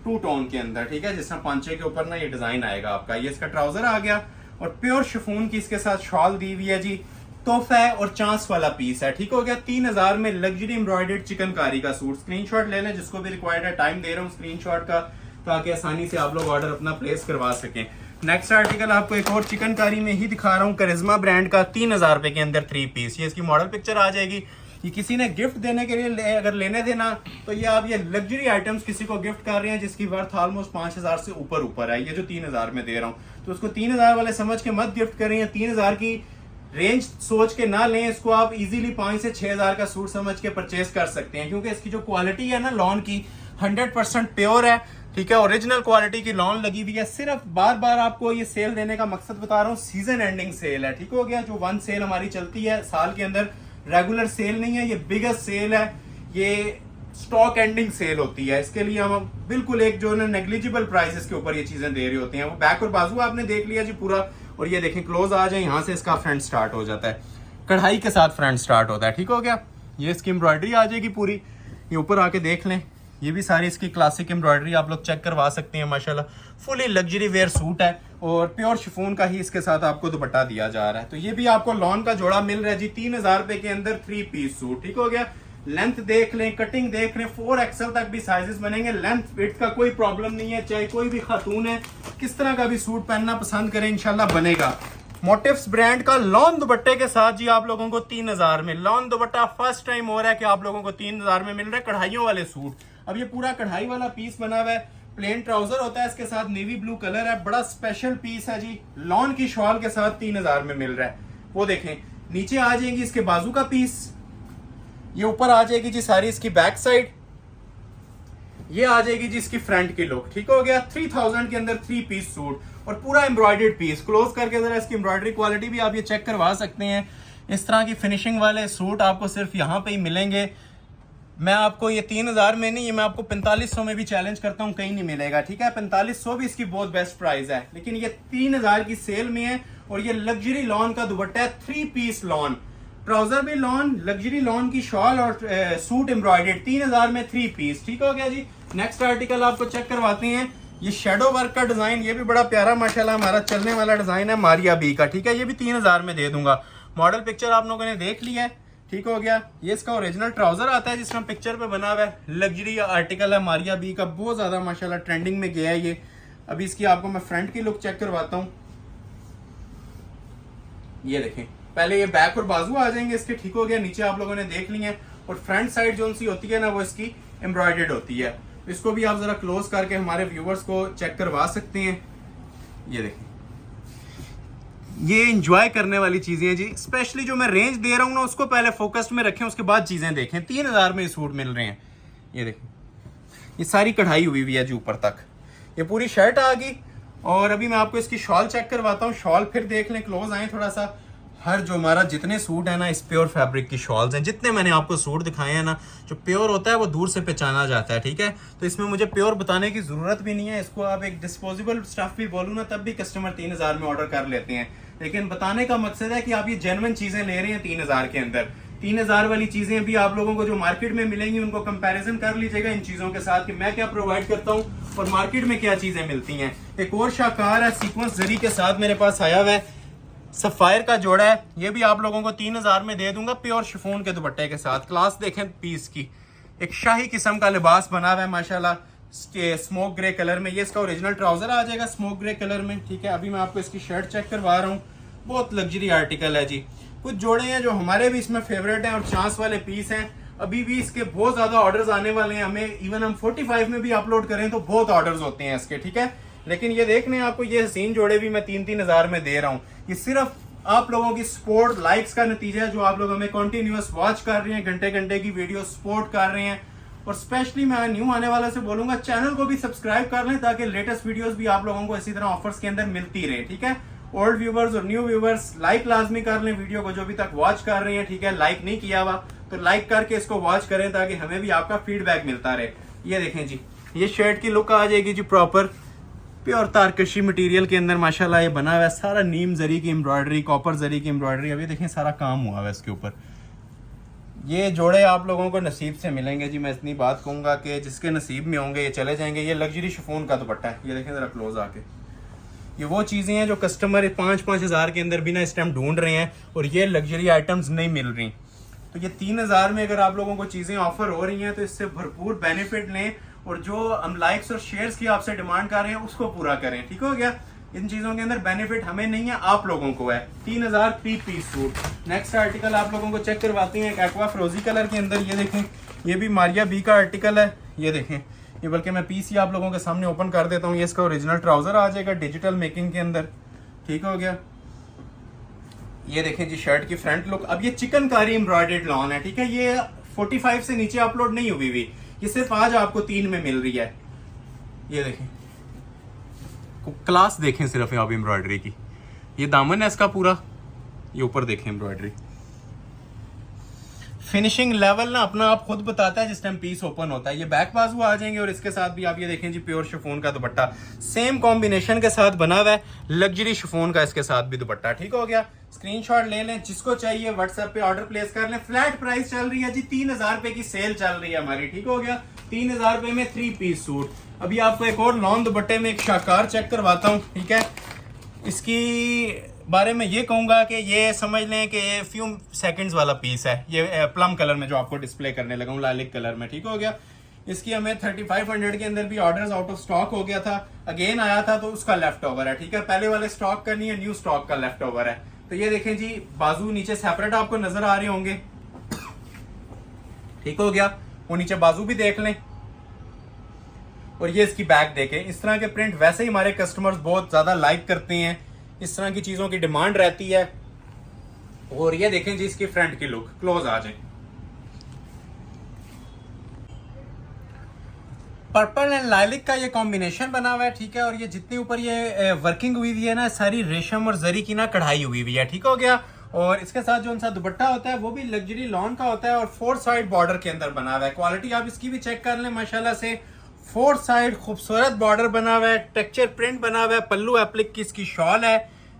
2 टोन के अंदर। ठीक है, जिस तरह पांचे के ऊपर ना ये डिजाइन आएगा आपका। ये इसका ट्राउजर आ गया और प्योर शिफॉन की इसके साथ शॉल दी हुई है जी। तोहफा है और चांस वाला पीस है। ठीक हो गया, 3000 में लग्जरी एम्ब्रॉयडर्ड चिकनकारी का सूट। स्क्रीनशॉट ले लें जिसको भी रिक्वायर्ड है। टाइम दे रहा हूँ स्क्रीनशॉट का, ताकि आसानी से आप लोग ऑर्डर अपना प्लेस करवा सकें। नेक्स्ट आर्टिकल आपको एक और चिकनकारी में ही दिखा रहा हूँ, करिश्मा ब्रांड का 3000 रुपए के अंदर 3 पीस। ये इसकी मॉडल पिक्चर आ जाएगी। ये किसी ने गिफ्ट देने के लिए अगर लेने थे ना, तो ये आप ये लग्जरी आइटम्स किसी को गिफ्ट कर रहे हैं जिसकी वर्थ ऑलमोस्ट 5000 से ऊपर है। ये जो 3000 में दे रहा हूँ, तो उसको 3000 वाले समझ के मत गिफ्ट करें। 3000 की रेंज सोच के ना लें इसको। आप इजीली 5 से 6000 का सूट समझ के परचेज कर सकते हैं, क्योंकि इसकी जो क्वालिटी है ना लॉन की, 100% प्योर है। ठीक है, ओरिजिनल क्वालिटी की लॉन लगी हुई है। सिर्फ बार बार आपको ये सेल देने का मकसद बता रहा हूँ, सीजन एंडिंग सेल है। ठीक हो गया, जो 1 सेल हमारी चलती है साल के अंदर, रेगुलर सेल नहीं है, ये बिगेस्ट सेल है। ये स्टॉक एंडिंग सेल होती है, इसके लिए हम बिल्कुल एक जो नेग्लिजिबल प्राइसेस के ऊपर ये चीजें दे रही होती हैं। वो बैक और बाजू आपने देख लिया जी पूरा, और ये देखें क्लोज आ जाए, यहाँ से इसका फ्रंट स्टार्ट हो जाता है, कढ़ाई के साथ फ्रंट स्टार्ट होता है। ठीक हो गया, ये इसकी एम्ब्रॉयडरी आ जाएगी पूरी। ये ऊपर आके देख लें, ये भी सारी इसकी क्लासिक एम्ब्रॉयडरी आप लोग चेक करवा सकते हैं। माशाल्लाह फुली लग्जरी वेयर सूट है और प्योर शिफॉन का ही इसके साथ आपको दुपट्टा दिया जा रहा है। तो ये भी आपको लॉन का जोड़ा मिल रहा है जी 3000 रुपए के अंदर 3 पीस सूट। ठीक हो गया, लेंथ देख लें, कटिंग देख लें, 4XL तक भी साइजेस बनेंगे। लेंथ विड्थ का कोई प्रॉब्लम नहीं है, चाहे कोई भी खातून है किस तरह का भी सूट पहनना पसंद करें इंशाल्लाह बनेगा। मोटिव्स ब्रांड का लॉन दुपट्टे के साथ जी आप लोगों को 3000 में लॉन दुपट्टा फर्स्ट टाइम हो रहा है कि आप लोगों को 3000 में मिल रहा है कढ़ाइयों वाले सूट। अब ये पूरा कढ़ाई वाला पीस बना हुआ है, प्लेन ट्राउजर होता है, इसके साथ नेवी ब्लू कलर है, बड़ा स्पेशल पीस है जी। लॉन की शॉल के साथ 3000 में मिल रहा है। वो देखें, नीचे आ जाएंगी इसके बाजू का पीस, ये ऊपर आ जाएगी जी सारी इसकी बैक साइड, ये आ जाएगी जी इसकी फ्रंट की लुक। ठीक हो गया, 3000 के अंदर 3 पीस सूट और पूरा एम्ब्रॉयडर्ड पीस। क्लोज करके जरा इसकी एम्ब्रॉयडरी क्वालिटी भी आप ये चेक करवा सकते हैं। इस तरह की फिनिशिंग वाले सूट आपको सिर्फ यहाँ पे ही मिलेंगे। मैं आपको ये 3000 में नहीं, ये मैं आपको 4500 में भी चैलेंज करता हूँ, कहीं नहीं मिलेगा। ठीक है, 4500 भी इसकी बहुत बेस्ट प्राइस है, लेकिन ये 3000 की सेल में है और ये लग्जरी लॉन का दुपट्टा है, 3 पीस लॉन, ट्राउजर भी लॉन, लग्जरी लॉन की शॉल और सूट एम्ब्रॉयडर्ड 3000 में 3 पीस। ठीक हो गया जी। नेक्स्ट आर्टिकल आपको चेक करवाते हैं। ये शेडो वर्क का डिजाइन, ये भी बड़ा प्यारा माशाल्लाह हमारा चलने वाला डिजाइन है मारिया बी का। ठीक है, ये भी 3000 में दे दूंगा। मॉडल पिक्चर आप लोगों ने देख लिया है। ठीक हो गया, ये इसका ओरिजिनल ट्राउजर आता है जिस तरह पिक्चर पे बना हुआ है। लग्जरी आर्टिकल है मारिया बी का, बहुत ज्यादा माशाल्लाह ट्रेंडिंग में गया है ये। अभी इसकी आपको मैं फ्रंट की लुक चेक करवाता हूँ। ये देखें, पहले ये बैक और बाजू आ जाएंगे इसके। ठीक हो गया, नीचे आप लोगों ने देख लिए हैं और फ्रंट साइड जो सी होती है ना वो इसकी एम्ब्रॉयडर्ड होती है। इसको भी आप जरा क्लोज करके हमारे व्यूवर्स को चेक करवा सकते हैं। ये देखें, ये एंजॉय करने वाली चीजें हैं जी। स्पेशली जो मैं रेंज दे रहा हूं ना उसको पहले फोकस्ड में रखें, उसके बाद चीजें देखें। 3000 में ये सूट मिल रहे हैं। ये देखें, ये सारी कढ़ाई हुई हुई है जी ऊपर तक। ये पूरी शर्ट आ गई और अभी मैं आपको इसकी शॉल चेक करवाता हूँ। शॉल फिर देख लें, क्लोज आए थोड़ा सा। हर जो हमारा जितने सूट है ना इस प्योर फैब्रिक की शॉल्स हैं, जितने मैंने आपको सूट दिखाए हैं ना, जो प्योर होता है वो दूर से पहचाना जाता है। ठीक है, तो इसमें मुझे प्योर बताने की जरूरत भी नहीं है। इसको आप एक डिस्पोजेबल स्टफ भी बोलूँ ना तब भी कस्टमर 3000 में ऑर्डर कर लेते हैं। लेकिन बताने का मकसद है कि आप ये जेन्युइन चीजें ले रहे हैं 3000 के अंदर। 3000 वाली चीजें भी आप लोगों को जो मार्केट में मिलेंगी उनको कंपैरिजन कर लीजिएगा इन चीजों के साथ कि मैं क्या प्रोवाइड करता हूँ और मार्केट में क्या चीजें मिलती हैं। एक और शाकार है, सीक्वेंस जरी के साथ मेरे पास आया हुआ है, सफायर का जोड़ा है। ये भी आप लोगों को 3000 में दे दूंगा प्योर शिफॉन के दुपट्टे के साथ। क्लास देखें पीस की, एक शाही किस्म का लिबास बना हुआ है माशाल्लाह स्मोक ग्रे कलर में। ये इसका ओरिजिनल ट्राउजर आ जाएगा स्मोक ग्रे कलर में। ठीक है, अभी मैं आपको इसकी शर्ट चेक करवा रहा हूँ। बहुत लग्जरी आर्टिकल है जी। कुछ जोड़े हैं जो हमारे भी इसमें फेवरेट हैं और चांस वाले पीस हैं। अभी भी इसके बहुत ज्यादा ऑर्डर्स आने वाले हैं हमें। इवन हम 45 में भी अपलोड करें तो बहुत ऑर्डर्स होते हैं इसके। ठीक है, लेकिन ये देख लें, आपको ये हसीन जोड़े भी मैं 3-3000 में दे रहा हूँ। ये सिर्फ आप लोगों की सपोर्ट लाइक्स का नतीजा है, जो आप लोग हमें कंटिन्यूअस वॉच कर रहे हैं, घंटे घंटे की वीडियो सपोर्ट कर रहे हैं। और स्पेशली मैं न्यू आने वाला से बोलूंगा चैनल को भी सब्सक्राइब कर लें ताकि लेटेस्ट वीडियोस भी आप लोगों को इसी तरह ऑफर्स के अंदर मिलती रहे। ठीक है, ओल्ड व्यूवर्स और न्यू व्यूवर्स लाइक लाजमी कर लें वीडियो को, जो भी तक वॉच कर रहे हैं। ठीक है, लाइक नहीं किया हुआ तो लाइक करके इसको वॉच करें ताकि हमें भी आपका फीडबैक मिलता रहे। ये देखें जी, ये शर्ट की लुक आ जाएगी जी प्रॉपर प्योर तारकशी मटेरियल के अंदर माशाल्लाह ये बना हुआ है। सारा नीम जरी की एम्ब्रॉयडरी, कॉपर जरी की एम्ब्रॉयडरी, अभी देखें सारा काम हुआ है इसके ऊपर। ये जोड़े आप लोगों को नसीब से मिलेंगे जी। मैं इतनी बात कहूंगा कि जिसके नसीब में होंगे ये चले जाएंगे। ये लग्जरी शिफॉन का दुपट्टा है, ये देखें जरा क्लोज आके। ये वो चीजें हैं जो कस्टमर 5-5 हज़ार के अंदर बिना इस टाइम ढूंढ रहे हैं और ये लग्जरी आइटम्स नहीं मिल रही। तो ये 3000 में अगर आप लोगों को चीजें ऑफर हो रही हैं तो इससे भरपूर बेनिफिट लें और जो हम लाइक्स और शेयर्स की आपसे डिमांड कर रहे हैं उसको पूरा करें। ठीक हो गया, इन चीजों के अंदर बेनिफिट हमें नहीं है, आप लोगों को है। 3000 3 पीस सूट। नेक्स्ट आर्टिकल आप लोगों को चेक करवाते हैं, एक एक्वा फ्रोजी कलर के अंदर। ये देखें, ये भी मारिया बी का आर्टिकल है। ये देखें, ये बल्कि मैं पीस ही आप लोगों के सामने ओपन कर देता हूँ। ये इसका ओरिजिनल ट्राउजर आ जाएगा डिजिटल मेकिंग के अंदर। ठीक हो गया, ये देखें जी शर्ट की फ्रंट लुक। अब ये चिकनकारी एम्ब्रॉयडर्ड लॉन है। ठीक है, ये 45 से नीचे अपलोड नहीं हुई हुई, ये सिर्फ आज आपको 3 में मिल रही है। ये देखें, क्लास देखें सिर्फ यहाँ एम्ब्रॉयडरी की। ये दामन है इसका पूरा, ये ऊपर देखें एम्ब्रॉयडरी। फिनिशिंग लेवल ना अपना आप खुद बताता है जिस टाइम पीस ओपन होता है। ये बैक बाजू आ जाएंगे और इसके साथ भी आप ये देखें जी प्योर शिफॉन का दुपट्टा सेम कॉम्बिनेशन के साथ बना हुआ है, लग्जरी शिफॉन का इसके साथ भी दुपट्टा। ठीक हो गया, स्क्रीनशॉट ले लें, जिसको चाहिए व्हाट्सएप पे ऑर्डर प्लेस कर लें। फ्लैट प्राइस चल रही है जी 3000 रुपए की सेल चल रही है हमारी। ठीक हो गया, 3000 रुपए में 3 पीस सूट। अभी आपको एक और लॉन दुपट्टे में एक शाकार चेक करवाता हूँ। ठीक है, इसकी बारे में ये कहूंगा कि ये समझ लें कि ये फ्यू सेकंड्स वाला पीस है। ये प्लम कलर में जो आपको डिस्प्ले करने लगा हूँ, लालिक कलर में। ठीक हो गया, इसकी हमें 3500 के अंदर भी ऑर्डर्स आउट ऑफ स्टॉक हो गया था, अगेन आया था तो उसका लेफ्ट ओवर है। ठीक है, पहले वाले स्टॉक का नहीं है, न्यू स्टॉक का लेफ्ट ओवर है। तो ये देखें जी, बाजू नीचे सेपरेट आपको नजर आ रहे होंगे। ठीक हो गया, वो नीचे बाजू भी देख लें और ये इसकी बैक देखें। इस तरह के प्रिंट वैसे ही हमारे कस्टमर्स बहुत ज्यादा लाइक करते हैं, इस तरह की चीजों की डिमांड रहती है। और ये देखें जी इसकी फ्रंट की लुक, क्लोज आ जाए। पर्पल एंड लाइलिक का ये कॉम्बिनेशन बना हुआ है। ठीक है, और ये जितनी ऊपर ये वर्किंग हुई हुई है ना, सारी रेशम और जरी की ना कढ़ाई हुई हुई है। ठीक हो गया, और इसके साथ जो उनका दुपट्टा होता है वो भी लग्जरी लॉन का होता है और 4 साइड बॉर्डर के अंदर बना हुआ है। क्वालिटी आप इसकी भी चेक कर लें माशाल्लाह से। 4 साइड खूबसूरत बॉर्डर बना हुआ है, टेक्सचर प्रिंट बना हुआ है, पल्लू एप्लिक की इसकी शॉल है,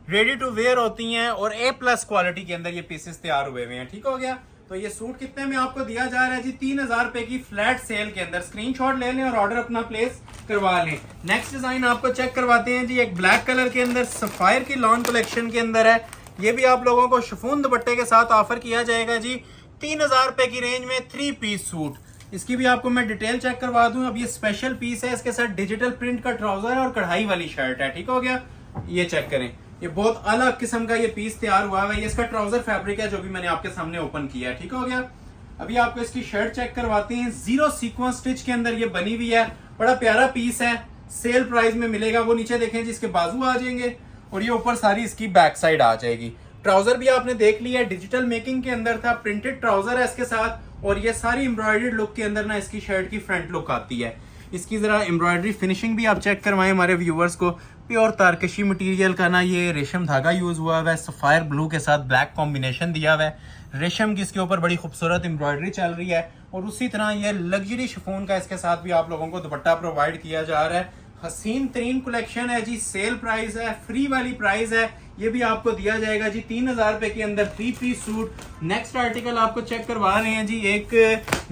रेडी टू वेयर होती हैं और A+ क्वालिटी के अंदर ये पीसेस तैयार हुए हुए हैं। ठीक हो गया, तो ये सूट कितने में आपको दिया जा रहा है जी? 3000 रुपए की फ्लैट सेल के अंदर। स्क्रीनशॉट ले लें और ऑर्डर अपना प्लेस करवा लें। नेक्स्ट डिजाइन आपको चेक करवाते हैं जी, एक ब्लैक कलर के अंदर सफायर की लॉन कलेक्शन के अंदर है। ये भी आप लोगों को शिफॉन दुपट्टे के साथ ऑफर किया जाएगा जी 3000 रुपए की रेंज में 3 पीस सूट। इसकी भी आपको मैं डिटेल चेक करवा दूं। अब ये स्पेशल पीस है, इसके साथ डिजिटल प्रिंट का ट्राउजर है और कढ़ाई वाली शर्ट है। ठीक हो गया, ये चेक करें, ये बहुत अलग किस्म का ये पीस तैयार हुआ है। ये इसका ट्राउजर फैब्रिक है जो भी मैंने आपके सामने ओपन किया है। ठीक हो गया, अभी आपको इसकी शर्ट चेक करवाते हैं। 0 सीक्वेंस स्टिच के अंदर ये बनी हुई है, बड़ा प्यारा पीस है, सेल प्राइस में मिलेगा। वो नीचे देखें जी, इसके बाजू आ जाएंगे और ये ऊपर सारी इसकी बैक साइड आ जाएगी। ट्राउजर भी आपने देख लिया, डिजिटल मेकिंग के अंदर था, प्रिंटेड ट्राउजर है इसके साथ, और ये सारी एम्ब्रॉयडर्ड लुक के अंदर ना इसकी शर्ट की फ्रंट लुक आती है। इसकी जरा एम्ब्रॉयडरी फिनिशिंग भी आप चेक करवाएं हमारे व्यूवर्स को। प्योर तारकशी मटेरियल का ना ये रेशम धागा यूज हुआ हुआ है, सफायर ब्लू के साथ ब्लैक कॉम्बिनेशन दिया हुआ है, रेशम की इसके ऊपर बड़ी खूबसूरत एम्ब्रॉयडरी चल रही है। और उसी तरह ये लग्जरी शिफॉन का इसके साथ भी आप लोगों को दुपट्टा प्रोवाइड किया जा रहा है। हसीन तरीन कलेक्शन है जी, सेल प्राइस है, फ्री वाली प्राइस है। ये भी आपको दिया जाएगा जी 3000 रुपए के अंदर 3 पीस सूट। नेक्स्ट आर्टिकल आपको चेक करवा रहे हैं जी, एक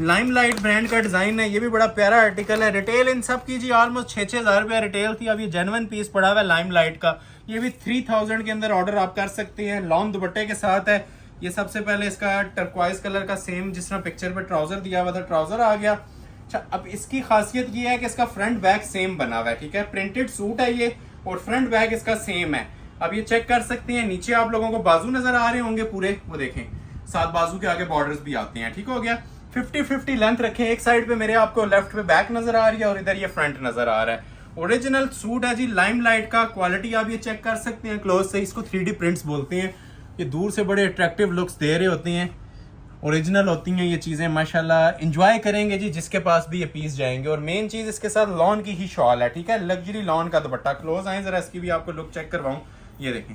लाइमलाइट ब्रांड का डिजाइन है, ये भी बड़ा प्यारा आर्टिकल है। रिटेल इन सब की जी ऑलमोस्ट 6-6000 रुपया रिटेल थी, अब ये जेन्युइन पीस पड़ा हुआ है लाइमलाइट का। ये भी 3000 के अंदर ऑर्डर आप कर सकते हैं, लॉन्ग दुपट्टे के साथ है। ये सबसे पहले इसका टर्क्वाइज कलर का सेम जिस तरह पिक्चर पे ट्राउजर दिया हुआ था, ट्राउजर आ गया। अच्छा, अब इसकी खासियत ये है कि इसका फ्रंट बैक सेम बना हुआ है। ठीक है, प्रिंटेड सूट है ये और फ्रंट बैक इसका सेम है। अब ये चेक कर सकते हैं, नीचे आप लोगों को बाजू नजर आ रहे होंगे पूरे, वो देखें साथ बाजू के आगे बॉर्डर्स भी आते हैं। ठीक हो गया, 50-50 लेंथ रखें, एक साइड पे मेरे आपको लेफ्ट पे बैक नजर आ रही है और इधर ये फ्रंट नजर आ रहा है। ओरिजिनल सूट है जी लाइमलाइट का, क्वालिटी आप ये चेक कर सकते हैं क्लोज से। इसको 3D प्रिंट्स बोलते हैं, ये दूर से बड़े अट्रैक्टिव लुक्स दे रहे होते हैं, ओरिजिनल होती हैं ये चीजें। माशाल्लाह इंजॉय करेंगे जी जिसके पास भी ये पीस जाएंगे। और मेन चीज इसके साथ लॉन की ही शॉल है। ठीक है, लग्जरी लॉन का दुपट्टा। क्लोज आए जरा, इसकी भी आपको लुक चेक करवाऊं। ये देखें,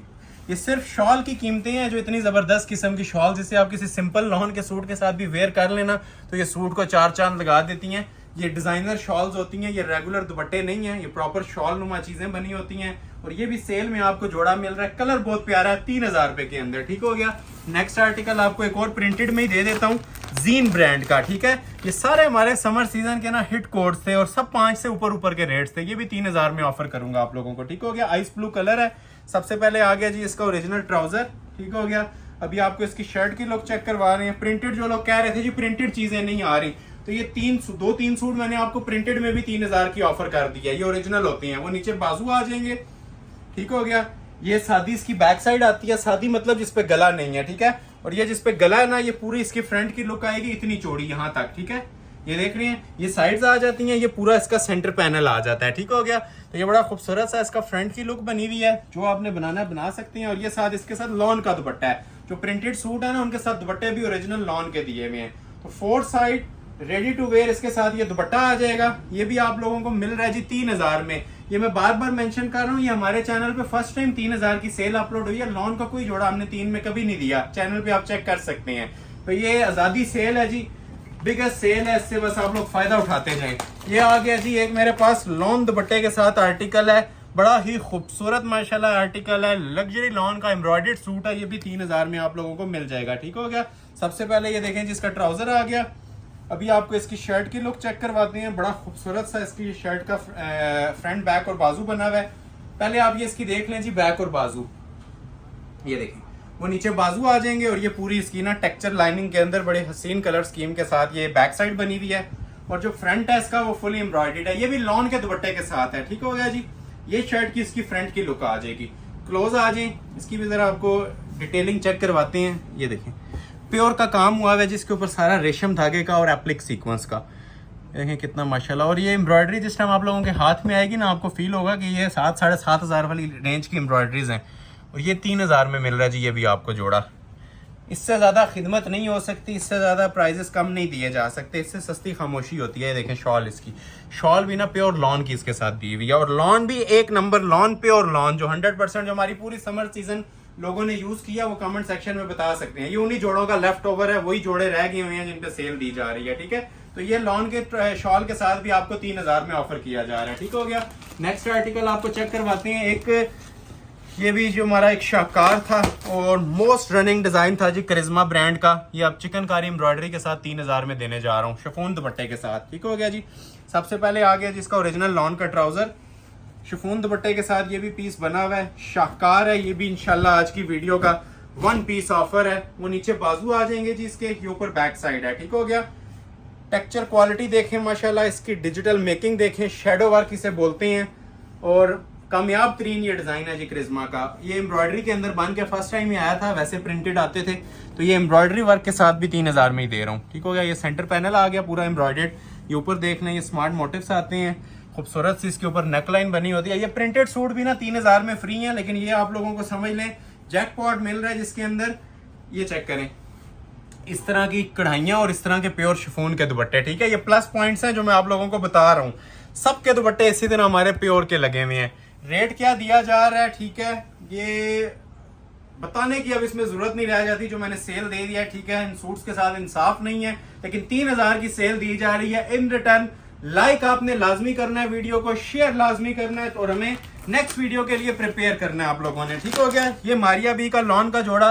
ये सिर्फ शॉल की कीमतें हैं जो इतनी जबरदस्त किस्म की शॉल, जिसे आप किसी सिंपल लॉन के सूट के साथ भी वेयर कर लेना तो ये सूट को 4 चांद लगा देती हैं। ये डिजाइनर शॉल्स होती हैं, ये रेगुलर दुपट्टे नहीं है, ये प्रॉपर शॉल नुमा चीजें बनी होती हैं। और ये भी सेल में आपको जोड़ा मिल रहा है, कलर बहुत प्यारा है, 3000 रुपए के अंदर। ठीक हो गया, नेक्स्ट आर्टिकल आपको एक और प्रिंटेड में ही दे देता हूँ, जीन ब्रांड का। ठीक है, ये सारे हमारे समर सीजन के ना हिट कोड्स थे और सब 5 से ऊपर के रेट्स थे। ये भी 3000 में ऑफर करूंगा आप लोगों को। ठीक हो गया, आइस ब्लू कलर है। सबसे पहले आ गया जी इसका ओरिजिनल ट्राउजर। ठीक हो गया, अभी आपको इसकी शर्ट की लुक चेक करवा रहे हैं। प्रिंटेड जो लोग कह रहे थे जी प्रिंटेड चीजें नहीं आ रही, तो ये 2-3 सूट मैंने आपको प्रिंटेड में भी 3000 की ऑफर कर दी है। ये ओरिजिनल होती हैं, वो नीचे बाजू आ जाएंगे। ठीक हो गया, ये सादी इसकी बैक साइड आती है, सादी मतलब जिसपे गला नहीं है। ठीक है, और ये जिसपे गला है ना, ये पूरी इसकी फ्रंट की लुक आएगी इतनी चौड़ी यहाँ तक। ठीक है, ये देख रहे हैं, ये साइड्स आ जाती हैं, ये पूरा इसका सेंटर पैनल आ जाता है। ठीक हो गया, तो ये बड़ा खूबसूरत सा इसका फ्रंट की लुक बनी हुई है, जो आपने बनाना बना सकते हैं। और ये साथ इसके साथ लॉन का दुपट्टा है, जो प्रिंटेड सूट है ना उनके साथ दुपट्टे भी ओरिजिनल लॉन के दिए हुए हैं। तो 4 साइड रेडी टू वेयर इसके साथ ये दुपट्टा आ जाएगा। ये भी आप लोगों को मिल रहा है जी 3000 में। ये मैं बार बार मेंशन कर रहा हूँ, ये हमारे चैनल पे फर्स्ट टाइम 3000 की सेल अपलोड हुई है। लॉन का कोई जोड़ा हमने 3 में कभी नहीं दिया, चैनल पे आप चेक कर सकते हैं। तो ये आज़ादी सेल है जी, बिगेस्ट सेल है, इससे बस आप लोग फायदा उठाते जाएं। ये आ गया जी एक मेरे पास लॉन दुपट्टे के साथ आर्टिकल है, बड़ा ही खूबसूरत माशाल्लाह आर्टिकल है, लग्जरी लॉन का एम्ब्रॉयडर्ड सूट है, ये भी 3000 में आप लोगों को मिल जाएगा। ठीक हो गया। सबसे पहले ये देखें जिसका ट्राउजर आ गया। अभी आपको इसकी शर्ट की लुक चेक करवाते हैं। बड़ा खूबसूरत सा इसकी शर्ट का फ्रंट बैक और बाजू बना हुआ है। पहले आप ये इसकी देख लें जी बैक और बाजू, ये देखें वो नीचे बाजू आ जाएंगे और ये पूरी इसकी ना टेक्सचर लाइनिंग के अंदर बड़े हसीन कलर स्कीम के साथ ये बैक साइड बनी हुई है और जो फ्रंट है इसका वो फुली एम्ब्रॉयडर्ड है, ये भी लॉन के दुपट्टे के साथ है। ठीक हो गया जी। ये शर्ट की इसकी फ्रंट की लुक आ जाएगी। क्लोज आ जाए, इसकी भी जरा आपको डिटेलिंग चेक करवाते हैं। ये देखें प्योर का काम हुआ है जिसके ऊपर सारा रेशम धागे का और एप्लिक सीक्वेंस का, देखें कितना माशाल्लाह। और ये एम्ब्रॉयडरी जिस टाइम आप लोगों के हाथ में आएगी ना आपको फील होगा कि ये 7-7,500 वाली रेंज की एम्ब्रॉयडरीज हैं और ये 3000 में मिल रहा है जी। ये भी आपको जोड़ा, इससे ज़्यादा खिदमत नहीं हो सकती, इससे ज़्यादा प्राइजेस कम नहीं दिए जा सकते, इससे सस्ती खामोशी होती है। देखें शॉल, इसकी शॉल भी ना प्योर लॉन की इसके साथ दी हुई है और लॉन भी एक नंबर लॉन, प्योर लॉन जो 100% जो हमारी पूरी समर सीजन लोगों ने यूज किया वो कमेंट सेक्शन में बता सकते हैं। ये उन्हीं जोड़ों का लेफ्ट ओवर है, वही जोड़े रह गए हुए हैं जिन पे सेल दी जा रही है। ठीक है, तो ये लॉन के शॉल के साथ भी आपको 3000 में ऑफर किया जा रहा है। ठीक हो गया। नेक्स्ट आर्टिकल आपको चेक करवाते हैं। एक ये भी जो हमारा एक शाहकार था और मोस्ट रनिंग डिजाइन था जी करिश्मा ब्रांड का, ये आप चिकनकारी एम्ब्रॉयडरी के साथ 3000 में देने जा रहा हूँ शिफॉन दुपट्टे के साथ। ठीक हो गया जी। सबसे पहले आ गया जिसका ओरिजिनल लॉन का ट्राउजर शिफॉन दुपट्टे के साथ, ये भी पीस बना हुआ है, शाहकार है। ये भी इंशाल्लाह आज की वीडियो का 1 पीस ऑफर है। वो नीचे बाजू आ जाएंगे जी इसके, ये ऊपर बैक साइड है। ठीक हो गया। टेक्सचर क्वालिटी देखें माशाल्लाह, इसकी डिजिटल मेकिंग देखें, शेडो वर्क इसे बोलते हैं और कामयाब तरीन ये डिजाइन है जी करिश्मा का। ये एम्ब्रॉयडरी के अंदर बन के फर्स्ट टाइम ही आया था, वैसे प्रिंटेड आते थे, तो ये एम्ब्रॉयडरी वर्क के साथ भी 3000 में ही दे रहा हूँ। ठीक हो गया। ये सेंटर पैनल आ गया पूरा एम्ब्रॉयडर्ड, ये ऊपर देख लें ये स्मार्ट मोटिव्स आते हैं, खूबसूरत सी इसके ऊपर नेकलाइन बनी होती है। ये प्रिंटेड सूट भी ना 3000 में फ्री है, लेकिन ये आप लोगों को समझ लें जैकपॉट मिल रहा है जिसके अंदर ये चेक करें इस तरह की कढ़ाइयाँ और इस तरह के प्योर शिफॉन के दुपट्टे। ठीक है, ये प्लस पॉइंट्स हैं जो मैं आप लोगों को बता रहा हूँ। सबके दुपट्टे इसी तरह हमारे प्योर के लगे हुए हैं। रेट क्या दिया जा रहा है, ठीक है, ये बताने की अब इसमें जरूरत नहीं रह जाती, जो मैंने सेल दे दिया है। ठीक है, इन सूट्स के साथ इंसाफ नहीं है, लेकिन 3000 की सेल दी जा रही है। इन रिटर्न लाइक आपने लाजमी करना है, वीडियो को शेयर लाजमी करना है और हमें नेक्स्ट वीडियो के लिए प्रिपेयर करना है आप लोगों ने। ठीक हो गया। ये मारिया बी का लॉन का जोड़ा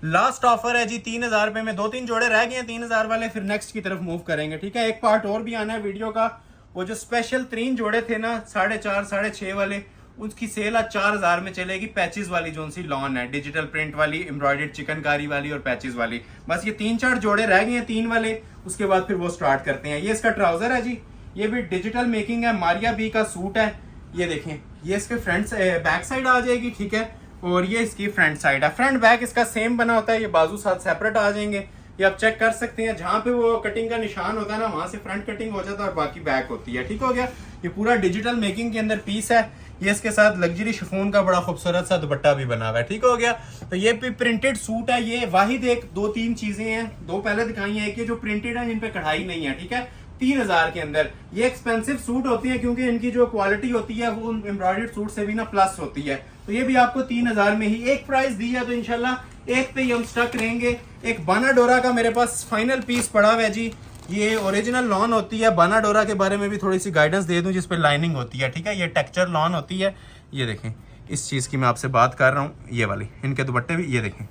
लास्ट ऑफर है जी 3000 रुपए में। 2-3 जोड़े रह गए हैं 3000 वाले, फिर नेक्स्ट की तरफ मूव करेंगे। ठीक है, एक पार्ट और भी आना है वीडियो का। वो जो स्पेशल 3 जोड़े थे ना 4.5 6.5 वाले, उसकी सेल आज 4000 में चलेगी। पैचेस वाली जो सी लॉन है, डिजिटल प्रिंट वाली, एम्ब्रॉयडर्ड चिकनकारी वाली और पैचेस वाली, बस ये 3-4 जोड़े रह गए हैं 3 वाले, उसके बाद फिर वो स्टार्ट करते हैं। ये इसका ट्राउजर है जी, ये भी डिजिटल मेकिंग है, मारिया बी का सूट है। ये देखें ये इसके फ्रंट बैक साइड आ जाएगी। ठीक है, और ये इसकी फ्रंट साइड है। फ्रंट बैक इसका सेम बना होता है, ये बाजू साथ सेपरेट आ जाएंगे। ये आप चेक कर सकते हैं, जहां पे वो कटिंग का निशान होता है ना वहां से फ्रंट कटिंग हो जाता है और बाकी बैक होती है। ठीक हो गया। ये पूरा डिजिटल मेकिंग के अंदर पीस है। ये इसके साथ लग्जरी शिफॉन का बड़ा खूबसूरत सा दुपट्टा भी बना हुआ है। ठीक हो गया। तो ये भी प्रिंटेड सूट है। ये वाहिद एक 2-3 चीजें हैं, 2 पहले दिखाई है, एक ये जो प्रिंटेड है जिन पे कढ़ाई नहीं है। ठीक है, 3000 के अंदर ये एक्सपेंसिव सूट होती है क्योंकि इनकी जो क्वालिटी होती है वो एम्ब्रॉयडर्ड सूट से भी ना प्लस होती है। तो ये भी आपको 3000 में ही एक प्राइस दी है, तो इंशाल्लाह एक पे ही हम स्टक रहेंगे। एक बानाडोरा का मेरे पास फाइनल पीस पड़ा हुआ है जी, ये ओरिजिनल लॉन होती है। बानाडोरा के बारे में भी थोड़ी सी गाइडेंस दे दूं, जिसपे लाइनिंग होती है। ठीक है, ये टेक्सचर लॉन होती है। ये देखें इस चीज की मैं आपसे बात कर रहा हूँ, ये वाली इनके दुपट्टे भी ये देखें,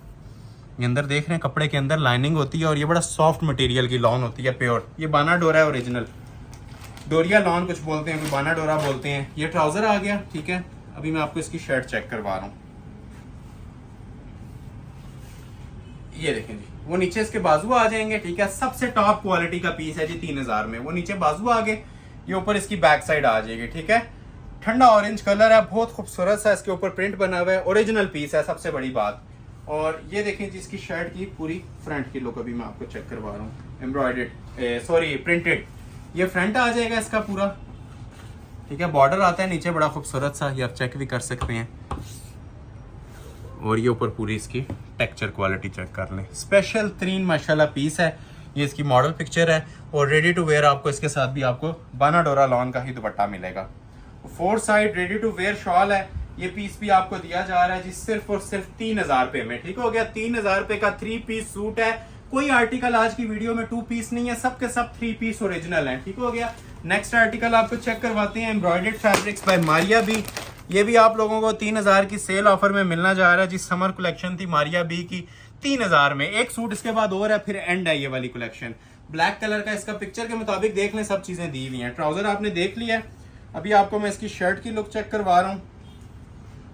ये अंदर देख रहे हैं कपड़े के अंदर लाइनिंग होती है और ये बड़ा सॉफ्ट मटेरियल की लॉन होती है, प्योर। ये बानाडोरा है ओरिजिनल, डोरिया लॉन कुछ बोलते हैं, बानाडोरा बोलते हैं। ये ट्राउजर आ गया। ठीक है, अभी मैं आपको इसकी शर्ट चेक करवा रहा हूँ। ये देखें जी, वो नीचे इसके बाजू आ जाएंगे। ठीक है, सबसे टॉप क्वालिटी का पीस है जी 3000 में। वो नीचे बाजू आ गए, ये ऊपर इसकी बैक साइड आ जाएगी। ठीक है, ठंडा ऑरेंज कलर है, बहुत खूबसूरत सा इसके ऊपर प्रिंट बना हुआ है, ओरिजिनल पीस है सबसे बड़ी बात। और ये देखें जी इसकी शर्ट की पूरी फ्रंट की लुक अभी मैं आपको चेक करवा रहा हूँ। एम्ब्रॉयडर्ड सॉरी प्रिंटेड, ये फ्रंट आ जाएगा इसका पूरा। ठीक है, बॉर्डर आता है नीचे बड़ा खूबसूरत सा, ये आप चेक भी कर सकते हैं। और ये ऊपर पूरी इसकी टेक्सचर क्वालिटी चेक कर लें, स्पेशल 3 माशाल्लाह पीस है। ये इसकी मॉडल पिक्चर है और रेडी टू वेयर आपको इसके साथ भी आपको बानाडोरा लॉन का ही दुपट्टा मिलेगा। 4 side ready to wear shawl है। ये पीस भी आपको दिया जा रहा है जी सिर्फ और सिर्फ 3000 रुपए में। ठीक हो गया, 3000 रुपए का 3 पीस सूट है, कोई आर्टिकल आज की वीडियो में 2 पीस नहीं है, सब के सब 3 पीस ओरिजिनल है। ठीक हो गया। नेक्स्ट आर्टिकल आपको चेक करवाते हैं, embroidered fabrics by Maria B. ये भी आप लोगों को 3000 की सेल ऑफर में मिलना जा रहा है जी। समर कलेक्शन थी मारिया बी की 3000 में, एक सूट इसके बाद और है, फिर एंड है ये वाली कलेक्शन। ब्लैक कलर का इसका पिक्चर के मुताबिक देख लें, सब चीजें दी हुई हैं। ट्राउजर आपने देख लिया है। अभी आपको मैं इसकी शर्ट की लुक चेक करवा रहा हूँ,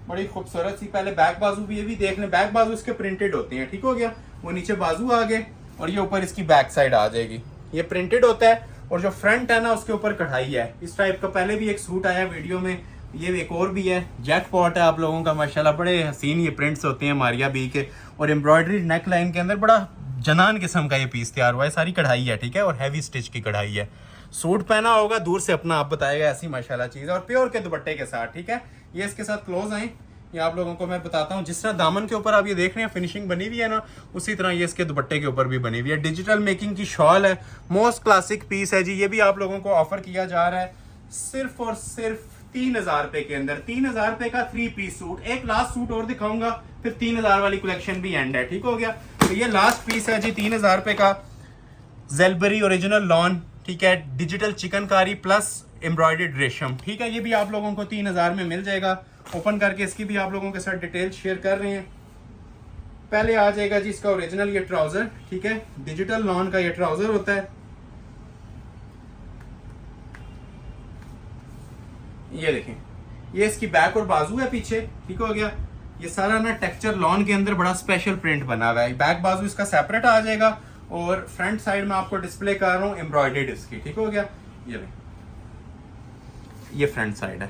बड़ी खूबसूरत सी। पहले बैक बाजू भी ये भी देख लें, बैक बाजू इसके प्रिंटेड होते हैं। ठीक हो गया। वो नीचे बाजू आ गए और ये ऊपर इसकी बैक साइड आ जाएगी, ये प्रिंटेड होता है। और जो फ्रंट है ना उसके ऊपर कढ़ाई है इस टाइप का। पहले भी एक सूट आया वीडियो में, ये एक और भी है, जैकपॉट है आप लोगों का माशाल्लाह। बड़े हसीन ये प्रिंट्स होते हैं मारिया बी के, और एम्ब्रॉयडरी नेक लाइन के अंदर बड़ा जनान किस्म का ये पीस तैयार हुआ है। सारी कढ़ाई है, ठीक है, और हैवी स्टिच की कढ़ाई है। सूट पहना होगा दूर से अपना आप बताएगा, ऐसी माशाल्लाह चीज है, और प्योर के दुपट्टे के साथ। ठीक है, ये इसके साथ क्लोज आए, ये आप लोगों को मैं बताता हूँ। जिस तरह दामन के ऊपर आप ये देख रहे हैं फिनिशिंग बनी हुई है ना, उसी तरह ये इसके दुपट्टे के ऊपर भी बनी हुई है। डिजिटल मेकिंग की शॉल है, मोस्ट क्लासिक पीस है जी। ये भी आप लोगों को ऑफर किया जा रहा है सिर्फ और सिर्फ 3000 रुपए के अंदर। 3000 रुपए का 3 पीस सूट। एक लास्ट सूट और दिखाऊंगा, फिर 3000 वाली कलेक्शन भी एंड है। ठीक हो गया। तो ये लास्ट पीस है जी 3000 रुपए का, जेलबरी ओरिजिनल लॉन। ठीक है, डिजिटल चिकनकारी प्लस एम्ब्रॉयडर्ड रेशम। ठीक है, ये भी आप लोगों को 3000 में मिल जाएगा। ओपन करके इसकी भी आप लोगों के साथ डिटेल शेयर कर रहे हैं। पहले आ जाएगा जी इसका ओरिजिनल ये ट्राउजर। ठीक है, डिजिटल लॉन का ये ट्राउजर होता है। ये देखें, ये इसकी बैक और बाजू है पीछे। ठीक हो गया। ये सारा ना टेक्सचर लॉन के अंदर बड़ा स्पेशल प्रिंट बना हुआ है। बैक बाजू इसका सेपरेट आ जाएगा, और फ्रंट साइड में आपको डिस्प्ले कर रहा हूं एम्ब्रॉयडर्ड इसकी। ठीक हो गया। ये फ्रंट साइड है।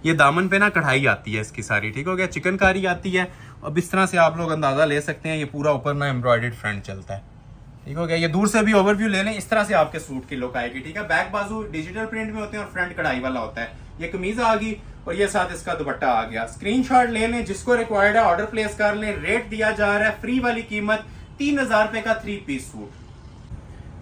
ये दामन पे ना कढ़ाई आती है इसकी सारी। ठीक हो गया, चिकनकारी आती है। अब इस तरह से आप लोग अंदाजा ले सकते हैं, ये पूरा ऊपर ना एम्ब्रॉयडर्ड फ्रंट चलता है। ठीक हो गया। ये दूर से भी ओवरव्यू ले लें, इस तरह से आपके सूट की लुक आएगी। ठीक है, बैक बाजू डिजिटल प्रिंट में होते हैं और फ्रंट कढ़ाई वाला होता है। ये कमीज आ गई और ये साथ इसका दुपट्टा आ गया। स्क्रीनशॉट ले लें, जिसको रिक्वायर्ड है ऑर्डर प्लेस कर लें। रेट दिया जा रहा है फ्री वाली कीमत 3000 रुपए का 3 पीस सूट।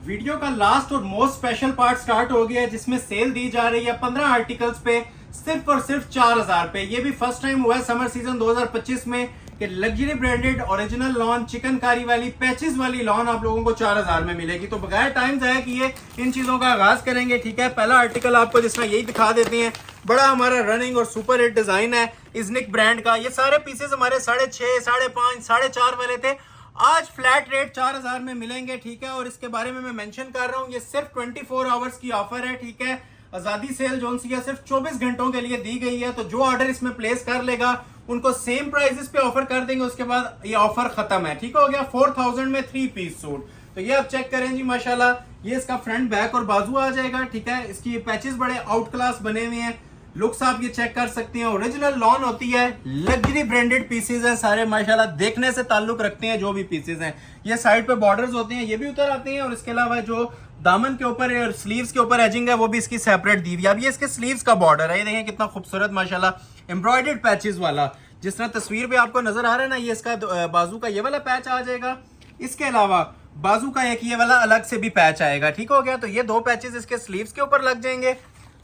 वीडियो का लास्ट और मोस्ट स्पेशल पार्ट स्टार्ट हो गया है, जिसमें सेल दी जा रही है 15 आर्टिकल्स पे सिर्फ और सिर्फ 4000 रुपए। ये भी फर्स्ट टाइम हुआ है समर सीजन 2025 में कि luxury branded original lawn chikankari वाली पैचेस वाली लॉन आप लोगों को 4000 में मिलेगी। तो बगैर टाइम जाया किए इन चीजों का आगाज करेंगे। ठीक है, पहला आर्टिकल आपको जिस तरह यही दिखा देते हैं, बड़ा हमारा रनिंग और सुपर हिट डिजाइन है इजनिक ब्रांड का। ये सारे पीसेस हमारे 6.5, 5.5, 4.5 वाले थे, आज फ्लैट रेट 4000 में मिलेंगे। ठीक है, और इसके बारे में मैं मेंशन कर रहा हूं, ये सिर्फ 24 आवर्स की ऑफर है। ठीक है, आजादी सेल जोन सी है सिर्फ 24 घंटों के लिए दी गई है। तो जो ऑर्डर इसमें प्लेस कर लेगा उनको सेम प्राइसेस पे ऑफर कर देंगे, उसके बाद ये ऑफर खत्म है। ठीक हो गया। 4000 में 3 पीस सूट। तो ये आप चेक करें जी माशाल्लाह, ये इसका फ्रंट बैक और बाजू आ जाएगा। ठीक है, इसकी पैचेस बड़े आउट क्लास बने हुए हैं। लुक्स आप ये चेक कर सकते हैं, ओरिजिनल लॉन होती है, लग्जरी ब्रांडेड पीसेस हैं सारे माशाल्लाह, देखने से ताल्लुक रखते हैं जो भी पीसेस हैं। ये साइड पे बॉर्डर्स होते हैं, ये भी उतर आते हैं, और इसके अलावा जो दामन के ऊपर और स्लीव्स के ऊपर एजिंग है वो भी इसकी सेपरेट दी हुई है। अब ये इसके स्लीव्स का बॉर्डर है, ये देखें कितना खूबसूरत माशाल्लाह एम्ब्रॉयडर्ड पैचेस वाला। जिस तरह तस्वीर पे आपको नजर आ रहा है ना, ये इसका बाजू का ये वाला पैच आ जाएगा। इसके अलावा बाजू का एक ये वाला अलग से भी पैच आएगा। ठीक हो गया। तो ये 2 पैचेस इसके स्लीव्स के ऊपर लग जाएंगे।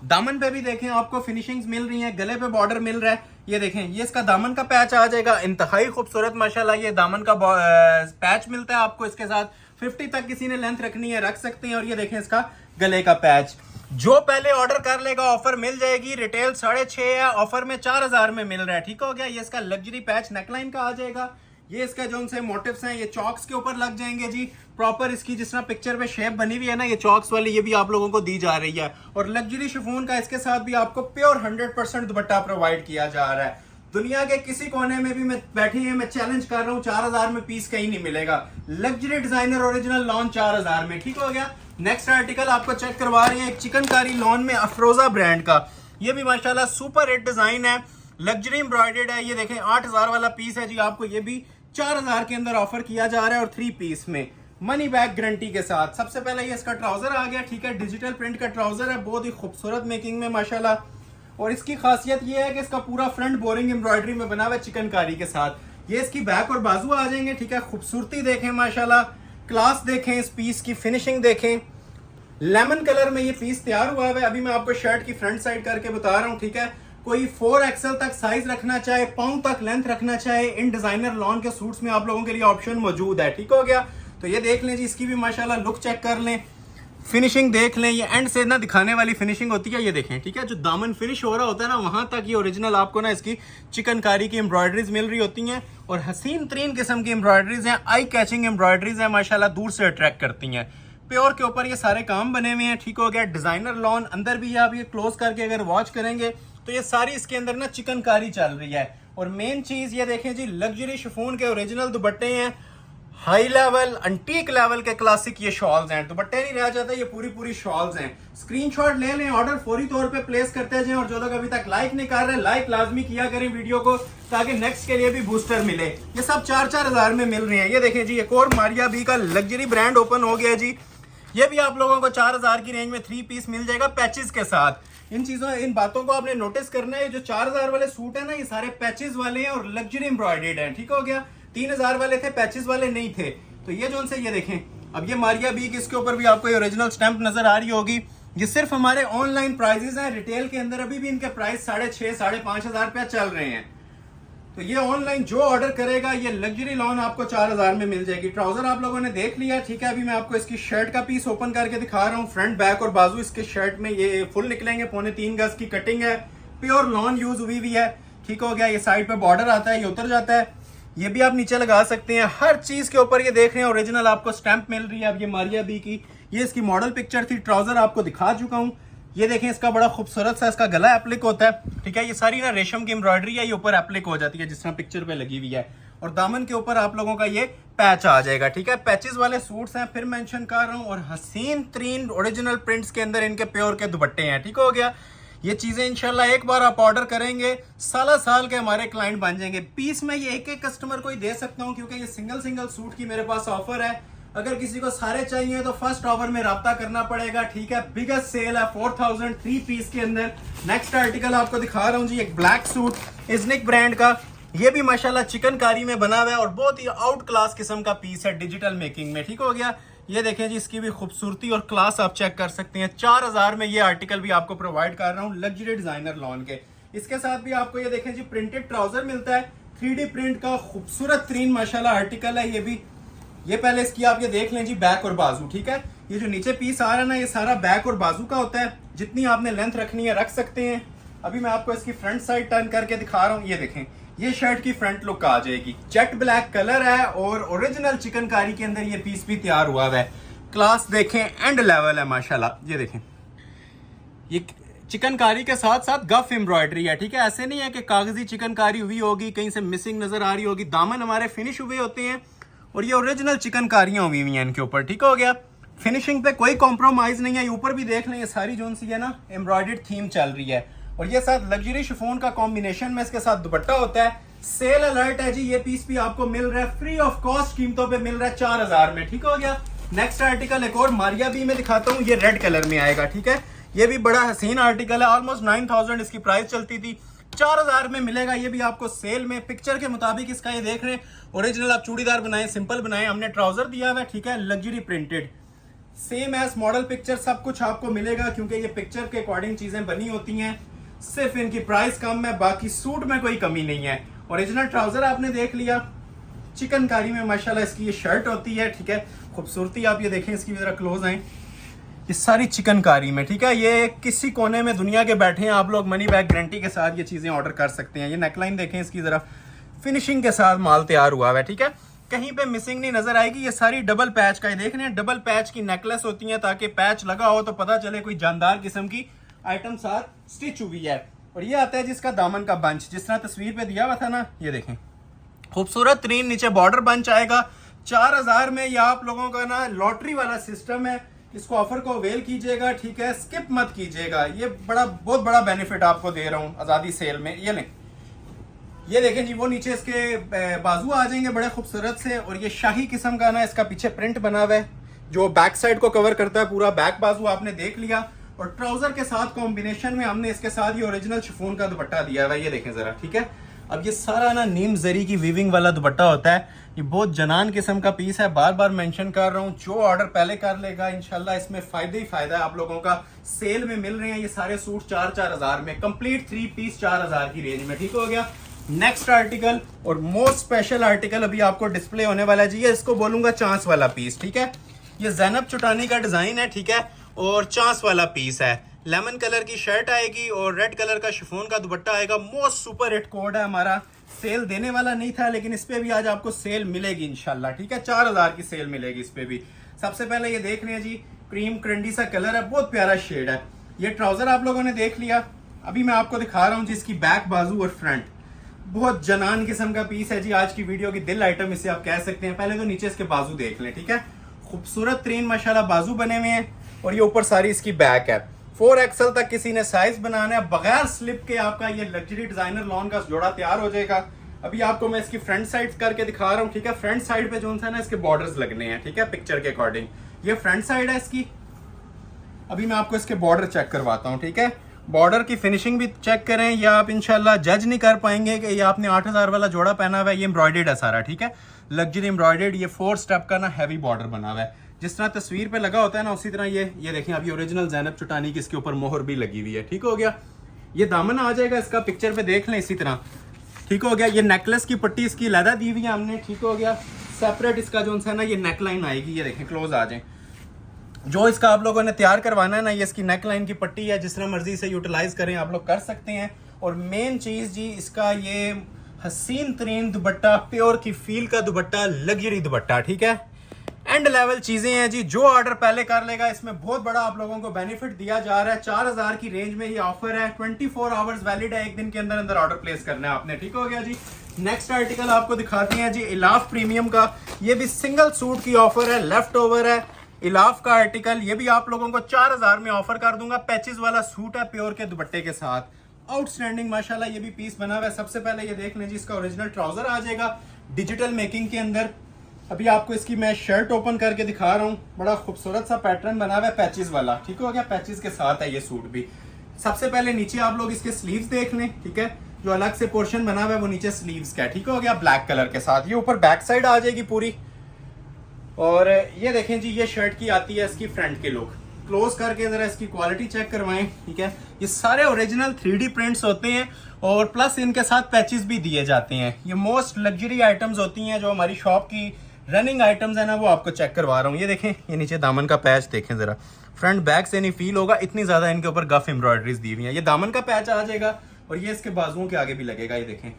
दामन पे भी देखें आपको फिनिशिंग्स मिल रही हैं, गले पे बॉर्डर मिल रहा है। ये देखें, ये इसका दामन का पैच आ जाएगा, इंतहाई खूबसूरत माशाल्लाह ये दामन का पैच मिलता है आपको। इसके साथ 50 तक किसी ने लेंथ रखनी है रख सकते हैं। और ये देखें इसका गले का पैच, जो पहले ऑर्डर कर लेगा ऑफर मिल जाएगी। रिटेल 6.5 है, ऑफर में 4000 में मिल रहा है। ठीक हो गया। ये इसका लग्जरी पैच नेकलाइन का आ जाएगा। ये इसका जो उनसे मोटिव्स हैं ये चॉक्स के ऊपर लग जाएंगे जी। प्रॉपर इसकी जिस तरह पिक्चर पे शेप बनी हुई है ना, ये चॉक्स वाली, ये भी आप लोगों को दी जा रही है। और लग्जरी शिफॉन का इसके साथ भी आपको प्योर 100% दुपट्टा प्रोवाइड किया जा रहा है। दुनिया के किसी कोने में भी मैं बैठी है, मैं चैलेंज कर रहा हूँ, 4000 में पीस कहीं नहीं मिलेगा। लग्जरी डिजाइनर ओरिजिनल लॉन 4000 में। ठीक हो गया। नेक्स्ट आर्टिकल आपको चेक करवा रहे हैं, एक चिकनकारी लॉन में अफरोजा ब्रांड का। ये भी माशाल्लाह सुपर हिट डिजाइन है, लग्जरी एम्ब्रॉयडर्ड है। ये देखें 8000 वाला पीस है जी, आपको ये भी 4000 के अंदर ऑफर किया जा रहा है, और 3 पीस में मनी बैक गारंटी के साथ। सबसे पहले ये इसका ट्राउजर आ गया। ठीक है, डिजिटल प्रिंट का ट्राउजर है, बहुत ही खूबसूरत मेकिंग में माशाल्लाह। और इसकी खासियत ये है कि इसका पूरा फ्रंट बोरिंग एम्ब्रॉयडरी में बना हुआ है चिकनकारी के साथ। ये इसकी बैक और बाजू आ जाएंगे। ठीक है, खूबसूरती देखें माशाल्लाह, क्लास देखें, इस पीस की फिनिशिंग देखें। लेमन कलर में ये पीस तैयार हुआ है। अभी मैं आपको शर्ट की फ्रंट साइड करके बता रहा हूँ। ठीक है, कोई 4XL तक साइज रखना चाहे, पाउंड तक लेंथ रखना चाहे, इन डिजाइनर लॉन के सूट्स में आप लोगों के लिए ऑप्शन मौजूद है। ठीक हो गया। तो ये देख लें जी, इसकी भी माशाल्लाह लुक चेक कर लें, फिनिशिंग देख लें। ये एंड से ना दिखाने वाली फिनिशिंग होती है, ये देखें, ठीक है। जो दामन फिनिश हो रहा होता है ना, वहां तक ये ओरिजिनल आपको ना इसकी चिकनकारी की एम्ब्रॉयडरीज मिल रही होती हैं, और हसीन तरीन किस्म की एम्ब्रॉयडरीज हैं, आई कैचिंग एम्ब्रॉयडरीज हैं माशाल्लाह, दूर से अट्रैक्ट करती हैं। प्योर के ऊपर ये सारे काम बने हुए हैं, ठीक हो गया। डिजाइनर लॉन अंदर भी आप ये क्लोज करके अगर वॉच करेंगे तो ये सारी इसके अंदर ना चिकनकारी चल रही है। और मेन चीज ये देखें जी, लग्जरी शिफॉन के ओरिजिनल दुपट्टे हैं, हाई लेवल अंटीक लेवल के क्लासिक ये शॉल्स हैं, दुपट्टे नहीं रह जाता, ये पूरी पूरी शॉल्स हैं। स्क्रीनशॉट ले लें, ऑर्डर फौरी तौर पे प्लेस करते जाएं, और जो लोग अभी तक लाइक नहीं कर रहे, लाइक लाजमी किया करें वीडियो को, ताकि नेक्स्ट के लिए भी बूस्टर मिले। ये सब 4-4 हजार में मिल रहे हैं। ये देखें जी, एक और मारिया बी का लग्जरी ब्रांड ओपन हो गया जी, ये भी आप लोगों को 4000 की रेंज में 3 पीस मिल जाएगा पैचेस के साथ। इन बातों को आपने नोटिस करना है। जो 4000 वाले सूट है ना, ये सारे पैचेस वाले हैं और लग्जरी एम्ब्रॉयडर्ड हैं, ठीक हो गया। 3000 वाले थे, पैचेस वाले नहीं थे। तो ये जो उनसे ये देखें, अब ये मारिया बी इसके ऊपर भी आपको ये ओरिजिनल स्टैंप नजर आ रही होगी। ये सिर्फ हमारे ऑनलाइन प्राइजेस हैं, रिटेल के अंदर अभी भी इनके प्राइस 6,500-5,500 रुपया चल रहे हैं। तो ये ऑनलाइन जो ऑर्डर करेगा, ये लग्जरी लॉन आपको 4000 में मिल जाएगी। ट्राउजर आप लोगों ने देख लिया, ठीक है। अभी मैं आपको इसकी शर्ट का पीस ओपन करके दिखा रहा हूँ। फ्रंट बैक और बाजू इसके शर्ट में ये फुल निकलेंगे, 3.25 गज की कटिंग है, प्योर लॉन यूज हुई हुई है, ठीक हो गया। ये साइड पे बॉर्डर आता है, ये उतर जाता है, ये भी आप नीचे लगा सकते हैं। हर चीज के ऊपर ये देख रहे हैं ओरिजिनल आपको स्टैंप मिल रही है। अब ये मारिया बी की ये इसकी मॉडल पिक्चर थी, ट्राउजर आपको दिखा चुका हूँ। ये देखें, इसका बड़ा खूबसूरत सा इसका गला एप्लिक होता है, ठीक है। ये सारी ना रेशम की एम्ब्रॉयडरी है, ये ऊपर एप्लिक हो जाती है जिस तरह पिक्चर पे लगी हुई है। और दामन के ऊपर आप लोगों का ये पैच आ जाएगा, ठीक है। पैचेस वाले सूट्स हैं, फिर मेंशन कर रहा हूँ, और हसीन तरीन ओरिजिनल प्रिंट्स के अंदर इनके प्योर के दुपट्टे हैं, ठीक हो गया। ये चीजें इंशाल्लाह एक बार आप ऑर्डर करेंगे, साल के हमारे क्लाइंट बन जाएंगे। पीस में ये एक कस्टमर को ही दे सकता हूँ, क्योंकि ये सिंगल सूट की मेरे पास ऑफर है। अगर किसी को सारे चाहिए तो फर्स्ट ऑफर में राब्ता करना पड़ेगा, ठीक है। बिगेस्ट सेल है 4000 3 पीस के अंदर। नेक्स्ट आर्टिकल आपको दिखा रहा हूँ जी, एक ब्लैक सूट इजनिक ब्रांड का, ये भी माशाल्लाह चिकनकारी में बना हुआ है, और बहुत ही आउट क्लास किस्म का पीस है डिजिटल मेकिंग में, ठीक हो गया। ये देखें जी, इसकी भी खूबसूरती और क्लास आप चेक कर सकते हैं। 4000 में ये आर्टिकल भी आपको प्रोवाइड कर रहा हूँ लग्जरी डिजाइनर लॉन के। इसके साथ भी आपको ये देखें जी, प्रिंटेड ट्राउजर मिलता है, 3D प्रिंट का खूबसूरत तरीन माशाल्लाह आर्टिकल है। ये भी, ये पहले इसकी आप ये देख लें जी, बैक और बाजू, ठीक है। ये जो नीचे पीस आ रहा है ना, ये सारा बैक और बाजू का होता है। जितनी आपने लेंथ रखनी है रख सकते हैं। अभी मैं आपको इसकी फ्रंट साइड टर्न करके दिखा रहा हूँ। ये देखें, ये शर्ट की फ्रंट लुक आ जाएगी, जेट ब्लैक कलर है, और ओरिजिनल चिकनकारी के अंदर ये पीस भी तैयार हुआ है। क्लास देखें, एंड लेवल है माशाल्लाह। ये देखें, ये चिकनकारी के साथ साथ गफ एम्ब्रॉयडरी है, ठीक है। ऐसे नहीं है कि कागजी चिकनकारी हुई होगी, कहीं से मिसिंग नजर आ रही होगी। दामन हमारे फिनिश हुए होते हैं, और ये ओरिजिनल चिकनकारियां हुई हैं इनके ऊपर, ठीक हो गया। फिनिशिंग पे कोई कॉम्प्रोमाइज नहीं है। ऊपर भी देख लें, ये सारी जो सी है ना एम्ब्रॉयडर्ड थीम चल रही है, और ये साथ लग्जरी शिफॉन का कॉम्बिनेशन में इसके साथ दुपट्टा होता है। सेल अलर्ट है जी, ये पीस भी आपको मिल रहा है फ्री ऑफ कॉस्ट कीमतों पे मिल रहा है 4000 में, ठीक हो गया। नेक्स्ट आर्टिकल एक और मारिया बी में दिखाता हूँ, ये रेड कलर में आएगा, ठीक है। ये भी बड़ा हसीन आर्टिकल है, ऑलमोस्ट 9000 इसकी प्राइस चलती थी, 4000 में मिलेगा। ये भी आपको सेल में पिक्चर के मुताबिक इसका ये देख रहे हैं ओरिजिनल। आप चूड़ीदार बनाए, सिंपल बनाए, हमने ट्राउजर दिया हुआ है, ठीक है। Luxury printed, same as model picture सब कुछ आपको मिलेगा, क्योंकि ये पिक्चर के अकॉर्डिंग चीजें बनी होती हैं। सिर्फ इनकी प्राइस कम है, बाकी सूट में कोई कमी नहीं है। ओरिजिनल ट्राउजर आपने देख लिया, चिकनकारी में माशाल्लाह इसकी ये शर्ट होती है, ठीक है। खूबसूरती आप ये देखें, इसकी जरा क्लोज आए, ये सारी चिकनकारी में, ठीक है। ये किसी कोने में दुनिया के बैठे हैं आप लोग, मनी बैक गारंटी के साथ ये चीजें ऑर्डर कर सकते हैं। ये नेकलाइन देखें इसकी जरा, फिनिशिंग के साथ माल तैयार हुआ है, ठीक है। कहीं पे मिसिंग नहीं नजर आएगी। ये सारी डबल पैच का, ये देख रहे हैं, डबल पैच की नेकलेस होती है, ताकि पैच लगा हो तो पता चले कोई जानदार किस्म की आइटम साथ स्टिच हुई है। और ये आता है जिसका दामन का बंच, जिस तरह तस्वीर पे दिया हुआ था ना, ये देखें, खूबसूरत तरीन नीचे बॉर्डर बंच आएगा 4000 में। ये आप लोगों का ना लॉटरी वाला सिस्टम है, इसको ऑफर को अवेल कीजिएगा, ठीक है, स्किप मत कीजिएगा। ये बहुत बड़ा बेनिफिट आपको दे रहा हूँ आजादी सेल में। ये लें, ये देखें जी, वो नीचे इसके बाजू आ जाएंगे बड़े खूबसूरत से, और ये शाही किस्म का ना इसका पीछे प्रिंट बना हुआ है, जो बैक साइड को कवर करता है पूरा। बैक बाजू आपने देख लिया, और ट्राउजर के साथ कॉम्बिनेशन में हमने इसके साथ ये ओरिजिनल शिफॉन का दुपट्टा दिया हुआ है। ये देखें जरा, ठीक है। अब ये सारा ना नीम जरी की वीविंग वाला दुपट्टा होता है, ये बहुत जनान किस्म का पीस है। बार बार मेंशन कर रहा हूँ, जो ऑर्डर पहले कर लेगा इंशाल्लाह इसमें फायदा ही फायदा है आप लोगों का। सेल में मिल रहे हैं ये सारे सूट 4-4 हजार में, कंप्लीट 3 पीस 4000 की रेंज में, ठीक हो गया। नेक्स्ट आर्टिकल और मोस्ट स्पेशल आर्टिकल अभी आपको डिस्प्ले होने वाला है जी, ये इसको बोलूंगा चांस वाला पीस, ठीक है। ये ज़ैनब चुटानी का डिजाइन है, ठीक है, और चांस वाला पीस है। लेमन कलर की शर्ट आएगी और रेड कलर का शिफॉन का दुपट्टा आएगा। मोस्ट सुपर हिट कोड है हमारा, सेल देने वाला नहीं था लेकिन इस पे भी आज आपको सेल मिलेगी इंशाल्लाह, ठीक है। 4000 की सेल मिलेगी इस पे भी। सबसे पहले ये देख लें जी, क्रीम क्रंडी सा कलर है, बहुत प्यारा शेड है। ये ट्राउजर आप लोगों ने देख लिया, अभी मैं आपको दिखा रहा हूँ जिसकी बैक, बाजू और फ्रंट, बहुत जनान किस्म का पीस है जी। आज की वीडियो की दिल आइटम इसे आप कह सकते हैं। पहले तो नीचे इसके बाजू देख लें, ठीक है, खूबसूरत तरीन माशाल्लाह बाजू बने हुए हैं और ये ऊपर सारी इसकी बैक है। 4XL तक किसी ने साइज बनाना है, बगैर स्लिप के आपका ये लग्जरी डिजाइनर लॉन का जोड़ा तैयार हो जाएगा। अभी आपको मैं इसकी फ्रंट साइड करके दिखा रहा हूँ, ठीक है। फ्रंट साइड पे जो सा ना इसके बॉर्डर्स लगने हैं, ठीक है, पिक्चर के अकॉर्डिंग। ये फ्रंट साइड है इसकी। अभी मैं आपको इसके बॉर्डर चेक करवाता हूँ, ठीक है। बॉर्डर की फिनिशिंग भी चेक करें, या आप इंशाल्लाह जज नहीं कर पाएंगे कि ये आपने 8000 वाला जोड़ा पहना हुआ है। ये एम्ब्रॉयडेड है सारा, ठीक है, लग्जरी एम्ब्रॉयडेड। ये 4 स्टेप का ना हैवी बॉर्डर बना हुआ है, जिस तरह तस्वीर पे लगा होता है ना उसी तरह ये देखें। अभी ओरिजिनल ज़ैनब चुटानी की इसके ऊपर मोहर भी लगी हुई है, ठीक हो गया। ये दामन आ जाएगा इसका, पिक्चर पे देख लें इसी तरह, ठीक हो गया। ये नेकलेस की पट्टी इसकी लहदा दी हुई है हमने, ठीक हो गया। सेपरेट इसका जो है ना ये नेकलाइन आएगी, ये देखें, क्लोज आ जाए। जो इसका आप लोगों ने तैयार करवाना है ना, ये इसकी नेकलाइन की पट्टी है, जिस तरह मर्जी से यूटिलाइज करें आप लोग कर सकते हैं। और मेन चीज जी इसका ये हसीन तरीन दुपट्टा, प्योर की फील का दुपट्टा, लग्जरी दुपट्टा, ठीक है। एंड लेवल चीजें हैं जी। जो ऑर्डर पहले कर लेगा इसमें बहुत बड़ा आप लोगों को बेनिफिट दिया जा रहा है। 4000 की रेंज में ये ऑफर है, 24 आवर्स वैलिड है, एक दिन के अंदर अंदर ऑर्डर प्लेस करना है आपने, ठीक हो गया जी। नेक्स्ट आर्टिकल आपको दिखाते हैं जी, इलाफ प्रीमियम का। ये भी सिंगल सूट की ऑफर है, लेफ्ट ओवर है इलाफ का आर्टिकल। ये भी आप लोगों को 4000 में ऑफर कर दूंगा। पैचेस वाला सूट है प्योर के दुपट्टे के साथ, आउटस्टैंडिंग माशाल्लाह। ये भी पीस बना हुआ है। सबसे पहले ये देख लें जी, इसका ओरिजिनल ट्राउजर आ जाएगा डिजिटल मेकिंग के अंदर। अभी आपको इसकी मैं शर्ट ओपन करके दिखा रहा हूँ, बड़ा खूबसूरत सा पैटर्न बना हुआ है पैचेस वाला, ठीक हो गया। पैचेस के साथ है ये सूट भी। सबसे पहले नीचे आप लोग इसके स्लीव्स देख लें, ठीक है, जो अलग से पोर्शन बना हुआ है वो नीचे स्लीव्स का है, ठीक हो गया, ब्लैक कलर के साथ। ये ऊपर बैक साइड आ जाएगी पूरी। और ये देखें जी, ये शर्ट की आती है इसकी फ्रंट के लुक। क्लोज करके जरा इसकी क्वालिटी चेक करवाएं, ठीक है। ये सारे ओरिजिनल 3D प्रिंट्स होते हैं और प्लस इनके साथ पैचेस भी दिए जाते हैं। ये मोस्ट लग्जरी आइटम्स होती हैं जो हमारी शॉप की रनिंग आइटम्स है ना, वो आपको चेक करवा रहा हूँ। ये देखें, ये नीचे दामन का पैच देखें जरा, फ्रंट बैक से नहीं फील होगा, इतनी ज्यादा इनके ऊपर गफ एम्ब्रॉयडरीज दी हुई है। ये दामन का पैच आ जाएगा और ये इसके बाजुओं के आगे भी लगेगा। ये देखें,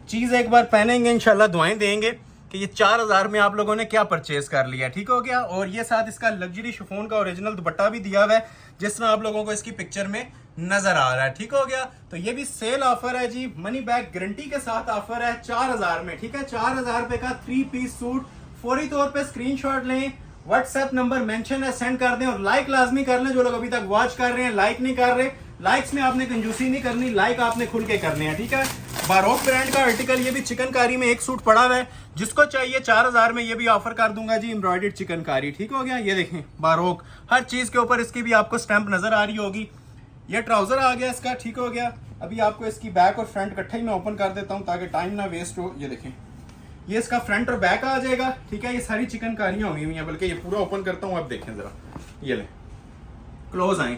चीज एक बार पहनेंगे इंशाल्लाह दुआएं देंगे कि ये 4000 में आप लोगों ने क्या परचेज कर लिया, ठीक हो गया। और ये साथ इसका लग्जरी शिफॉन का ओरिजिनल दुपट्टा भी दिया हुआ है, जिस तरह आप लोगों को इसकी पिक्चर में नजर आ रहा है, ठीक हो गया। तो ये भी सेल ऑफर है जी, मनी बैक गारंटी के साथ ऑफर है 4000 में, ठीक है। 4000 रुपए का 3 पीस सूट। फौरी तौर पे स्क्रीनशॉट लें, व्हाट्सएप नंबर मेंशन है, सेंड कर दें और लाइक लाजमी कर लें। जो लोग अभी तक वॉच कर रहे हैं, लाइक नहीं कर रहे, लाइक्स में आपने कंजूसी नहीं करनी, लाइक आपने खुल के करने हैं, ठीक है। बारोक ब्रांड का आर्टिकल, ये भी चिकनकारी में एक सूट पड़ा हुआ है, जिसको चाहिए 4000 में ये भी ऑफर कर दूंगा जी, एम्ब्रॉयडर्ड चिकनकारी, ठीक हो गया। ये देखें बारोक, हर चीज के ऊपर इसकी भी आपको स्टैंप नजर आ रही होगी। ये ट्राउजर आ गया इसका, ठीक हो गया। अभी आपको इसकी बैक और फ्रंट इकट्ठा ही मैं ओपन कर देता हूँ ताकि टाइम ना वेस्ट हो। ये देखें, ये इसका फ्रंट और बैक आ जाएगा, ठीक है। ये सारी चिकनकारियां हुई हैं, बल्कि ये पूरा ओपन करता हूँ, अब देखें जरा, ये ले, क्लोज आए,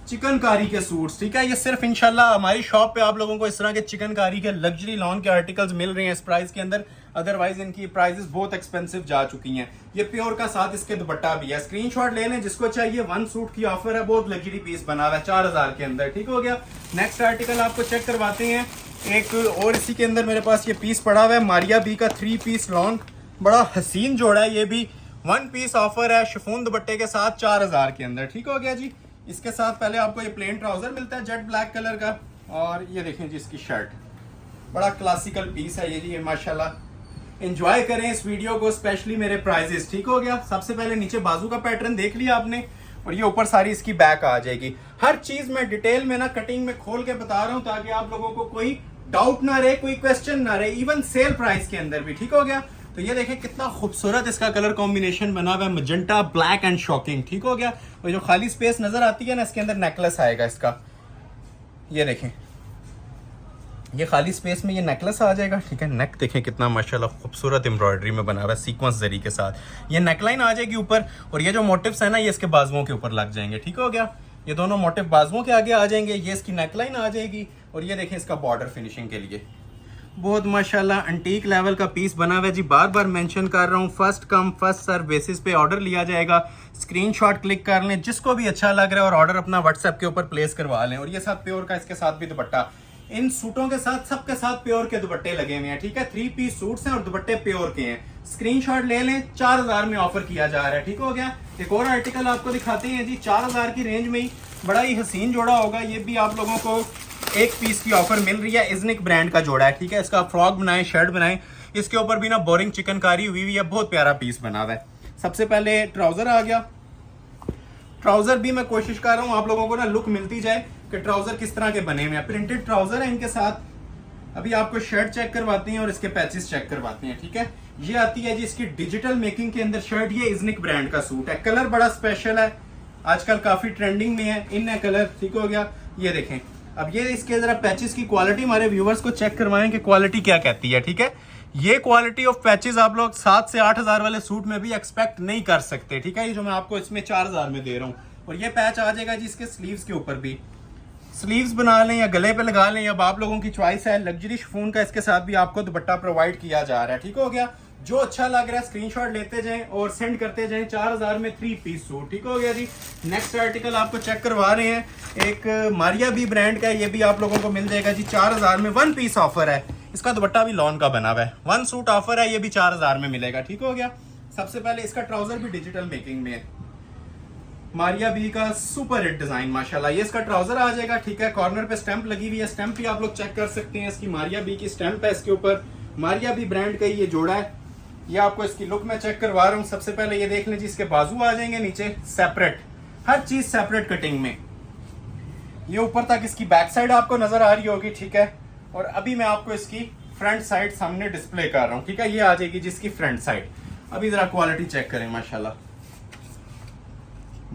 चिकनकारी के सूट्स, ठीक है। ये सिर्फ इंशाल्लाह हमारी शॉप पे आप लोगों को इस तरह के चिकनकारी के लग्जरी लॉन के आर्टिकल्स मिल रहे हैं इस प्राइस के अंदर, अदरवाइज इनकी प्राइसेस बहुत एक्सपेंसिव जा चुकी हैं। ये प्योर का साथ इसके दुपट्टा भी है, स्क्रीनशॉट ले लें जिसको चाहिए। 1 सूट की ऑफर है, बहुत लग्जरी पीस बना हुआ है 4000 के अंदर, ठीक हो गया। नेक्स्ट आर्टिकल आपको चेक करवाते हैं एक और। इसी के अंदर मेरे पास ये पीस पड़ा हुआ है, मारिया बी का 3 पीस लॉन, बड़ा हसीन जोड़ा है। ये भी 1 पीस ऑफर है, शिफॉन दुपट्टे के साथ 4000 के अंदर, ठीक हो गया जी। इसके साथ पहले आपको ये प्लेन ट्राउजर मिलता है जेट ब्लैक कलर का, और ये देखें जी इसकी शर्ट, बड़ा क्लासिकल पीस है ये जी। ये माशाल्लाह एंजॉय करें इस वीडियो को, स्पेशली मेरे प्राइजेस, ठीक हो गया। सबसे पहले नीचे बाजू का पैटर्न देख लिया आपने, और ये ऊपर सारी इसकी बैक आ जाएगी। हर चीज मैं डिटेल में ना कटिंग में खोल के बता रहा हूं ताकि आप लोगों को कोई डाउट ना रहे, कोई क्वेश्चन ना रहे, इवन सेल प्राइस के अंदर भी, ठीक हो गया। तो ये देखें कितना खूबसूरत इसका कलर कॉम्बिनेशन बना हुआ है, मजेंटा ब्लैक एंड शॉकिंग, ठीक हो गया। और जो खाली स्पेस नजर आती है ना, इसके अंदर नेकलेस आएगा इसका, ये देखें, ये खाली स्पेस में ये नेकलेस आ जाएगा, ठीक है। नेक देखें कितना माशाल्लाह खूबसूरत एम्ब्रॉयडरी में बना हुआ है सीक्वेंस जरी के साथ। ये नेकलाइन आ जाएगी ऊपर, और ये जो मोटिव्स है ना ये इसके बाजुओं के ऊपर लग जाएंगे, ठीक हो गया। ये दोनों मोटिव बाजुओं के आगे आ जाएंगे, ये इसकी नेकलाइन आ जाएगी, और ये देखें इसका बॉर्डर फिनिशिंग के लिए बहुत माशाल्लाह एंटीक लेवल का पीस बना हुआ है जी। बार बार मेंशन कर रहा हूँ, first come first serve basis पे ऑर्डर लिया जाएगा। स्क्रीनशॉट क्लिक कर लें, जिसको भी अच्छा लग रहा है, और ऑर्डर अपना व्हाट्सएप के ऊपर प्लेस करवा लें। और ये साथ प्योर का, इसके साथ भी दुपट्टा, इन सूटों के साथ सबके साथ प्योर के दुपट्टे लगे हुए हैं, ठीक है। 3 पीस सूट्स हैं और दुपट्टे प्योर के हैं। स्क्रीनशॉट ले लें, 4000 में ऑफर किया जा रहा है, ठीक हो गया। एक और आर्टिकल आपको दिखाते हैं जी, 4000 की रेंज में ही बड़ा ही हसीन जोड़ा होगा। ये भी आप लोगों को 1 पीस की ऑफर मिल रही है। इजनिक ब्रांड का जोड़ा है, ठीक है। इसका फ्रॉक बनाए, शर्ट बनाए, इसके ऊपर भी ना बोरिंग चिकनकारी हुई हुई है। बहुत प्यारा पीस बना हुआ है। सबसे पहले ट्राउजर आ गया। ट्राउजर भी मैं कोशिश कर रहा हूँ आप लोगों को ना लुक मिलती जाए कि ट्राउजर किस तरह के बने हुए हैं। प्रिंटेड ट्राउजर है इनके साथ। अभी आपको शर्ट चेक करवाते हैं और इसके पैचेस चेक करवाते हैं, ठीक है। ये आती है जी इसकी डिजिटल मेकिंग के अंदर शर्ट। ये इजनिक ब्रांड का सूट है। कलर बड़ा स्पेशल है, आजकल काफी ट्रेंडिंग में है, इन है कलर, ठीक हो गया। ये देखें, अब ये इसके जरा पैचेस की क्वालिटी हमारे व्यूवर्स को चेक करवाएं कि क्वालिटी क्या कहती है, ठीक है। ये क्वालिटी ऑफ पैचेस आप लोग 7 से 8000 वाले सूट में भी एक्सपेक्ट नहीं कर सकते, ठीक है। ये जो मैं आपको इसमें 4000 में दे रहा हूँ। और ये पैच आ जाएगा जी इसके स्लीव्स के ऊपर भी। स्लीव्स बना लें या गले पे लगा लें, अब आप लोगों की चॉइस है। लग्जरी शिफॉन का इसके साथ भी आपको दुपट्टा प्रोवाइड किया जा रहा है, ठीक हो गया। जो अच्छा लग रहा है स्क्रीनशॉट लेते जाएं और सेंड करते जाएं। 4000 में 3 पीस सूट, ठीक हो गया जी। नेक्स्ट आर्टिकल आपको चेक करवा रहे हैं, एक मारिया बी ब्रांड का। ये भी आप लोगों को मिल जाएगा जी 4000 में। 1 पीस ऑफर है। इसका दुपट्टा भी लॉन का बना हुआ है। 1 सूट ऑफर है, ये भी 4000 में मिलेगा, ठीक हो गया। सबसे पहले इसका ट्राउजर भी डिजिटल मेकिंग में है। मारिया बी का सुपर हिट डिजाइन माशाल्लाह। ये इसका ट्राउजर आ जाएगा, ठीक है। कॉर्नर पे स्टैंप लगी हुई है, स्टैंप भी आप लोग चेक कर सकते हैं। इसकी मारिया बी की स्टैंप है इसके ऊपर। मारिया बी ब्रांड का ये जोड़ा है। ये आपको इसकी लुक में चेक करवा रहा हूँ। सबसे पहले ये देख लें जी, इसके बाजू आ जाएंगे नीचे सेपरेट, हर चीज सेपरेट कटिंग में। ये ऊपर तक इसकी बैक साइड आपको नजर आ रही होगी, ठीक है। और अभी मैं आपको इसकी फ्रंट साइड सामने डिस्प्ले कर रहा हूँ, ठीक है। ये आ जाएगी जिसकी फ्रंट साइड। अभी जरा क्वालिटी चेक करें माशाल्लाह।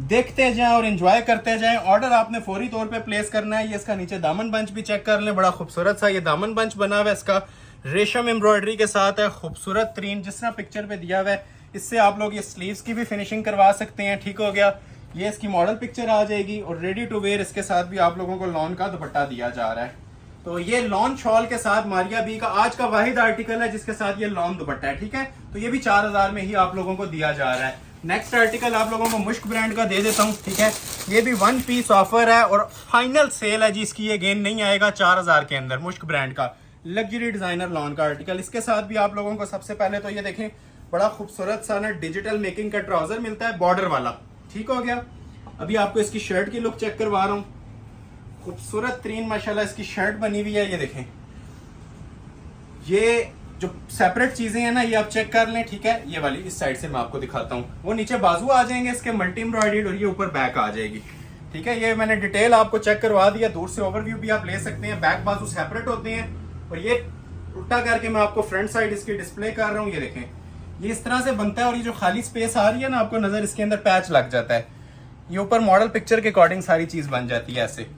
देखते जाएं और एंजॉय करते जाएं। ऑर्डर आपने फौरी तौर पे प्लेस करना है। ये इसका नीचे दामन बंच भी चेक कर लें, बड़ा खूबसूरत सा ये दामन बंच बना हुआ है। इसका रेशम एम्ब्रॉयडरी के साथ है, खूबसूरत तरीन, जिस तरह पिक्चर पे दिया हुआ है। इससे आप लोग ये स्लीव्स की भी फिनिशिंग करवा सकते हैं, ठीक हो गया। ये इसकी मॉडल पिक्चर आ जाएगी और रेडी टू वेयर इसके साथ भी आप लोगों को लॉन का दुपट्टा दिया जा रहा है। तो ये लॉन शॉल के साथ मारिया बी का आज का वाहिद आर्टिकल है जिसके साथ ये लॉन दुपट्टा है, ठीक है। तो ये भी 4000 में ही आप लोगों को दिया जा रहा है। नेक्स्ट आर्टिकल आप लोगों को मुश्क ब्रांड का दे देता हूँ, ठीक है। ये भी 1 पीस ऑफर है और फाइनल सेल है जी इसकी। ये गेन नहीं आएगा 4000 के अंदर। मुश्क ब्रांड का लग्जरी डिजाइनर लॉन का आर्टिकल। इसके साथ भी आप लोगों को सबसे पहले तो ये देखें, बड़ा खूबसूरत सा ना डिजिटल मेकिंग का ट्राउजर मिलता है, बॉर्डर वाला, ठीक हो गया। अभी आपको इसकी शर्ट की लुक चेक करवा रहा हूँ। खूबसूरत तरीन माशाल्लाह इसकी शर्ट बनी हुई है। ये देखें, ये जो सेपरेट चीजें हैं ना, ये आप चेक कर लें, ठीक है। ये वाली इस साइड से मैं आपको दिखाता हूँ। वो नीचे बाजू आ जाएंगे इसके मल्टी एम्ब्रॉयडर्ड और ये ऊपर बैक आ जाएगी, ठीक है। ये मैंने डिटेल आपको चेक करवा दिया। दूर से ओवरव्यू भी आप ले सकते हैं। बैक बाजू सेपरेट होते हैं और ये उल्टा करके मैं आपको फ्रंट साइड इसकी डिस्प्ले कर रहा हूँ। ये देखें, ये इस तरह से बनता है और ये जो खाली स्पेस आ रही है ना आपको नजर, इसके अंदर पैच लग जाता है। ये ऊपर मॉडल पिक्चर के अकॉर्डिंग सारी चीज बन जाती है ऐसे।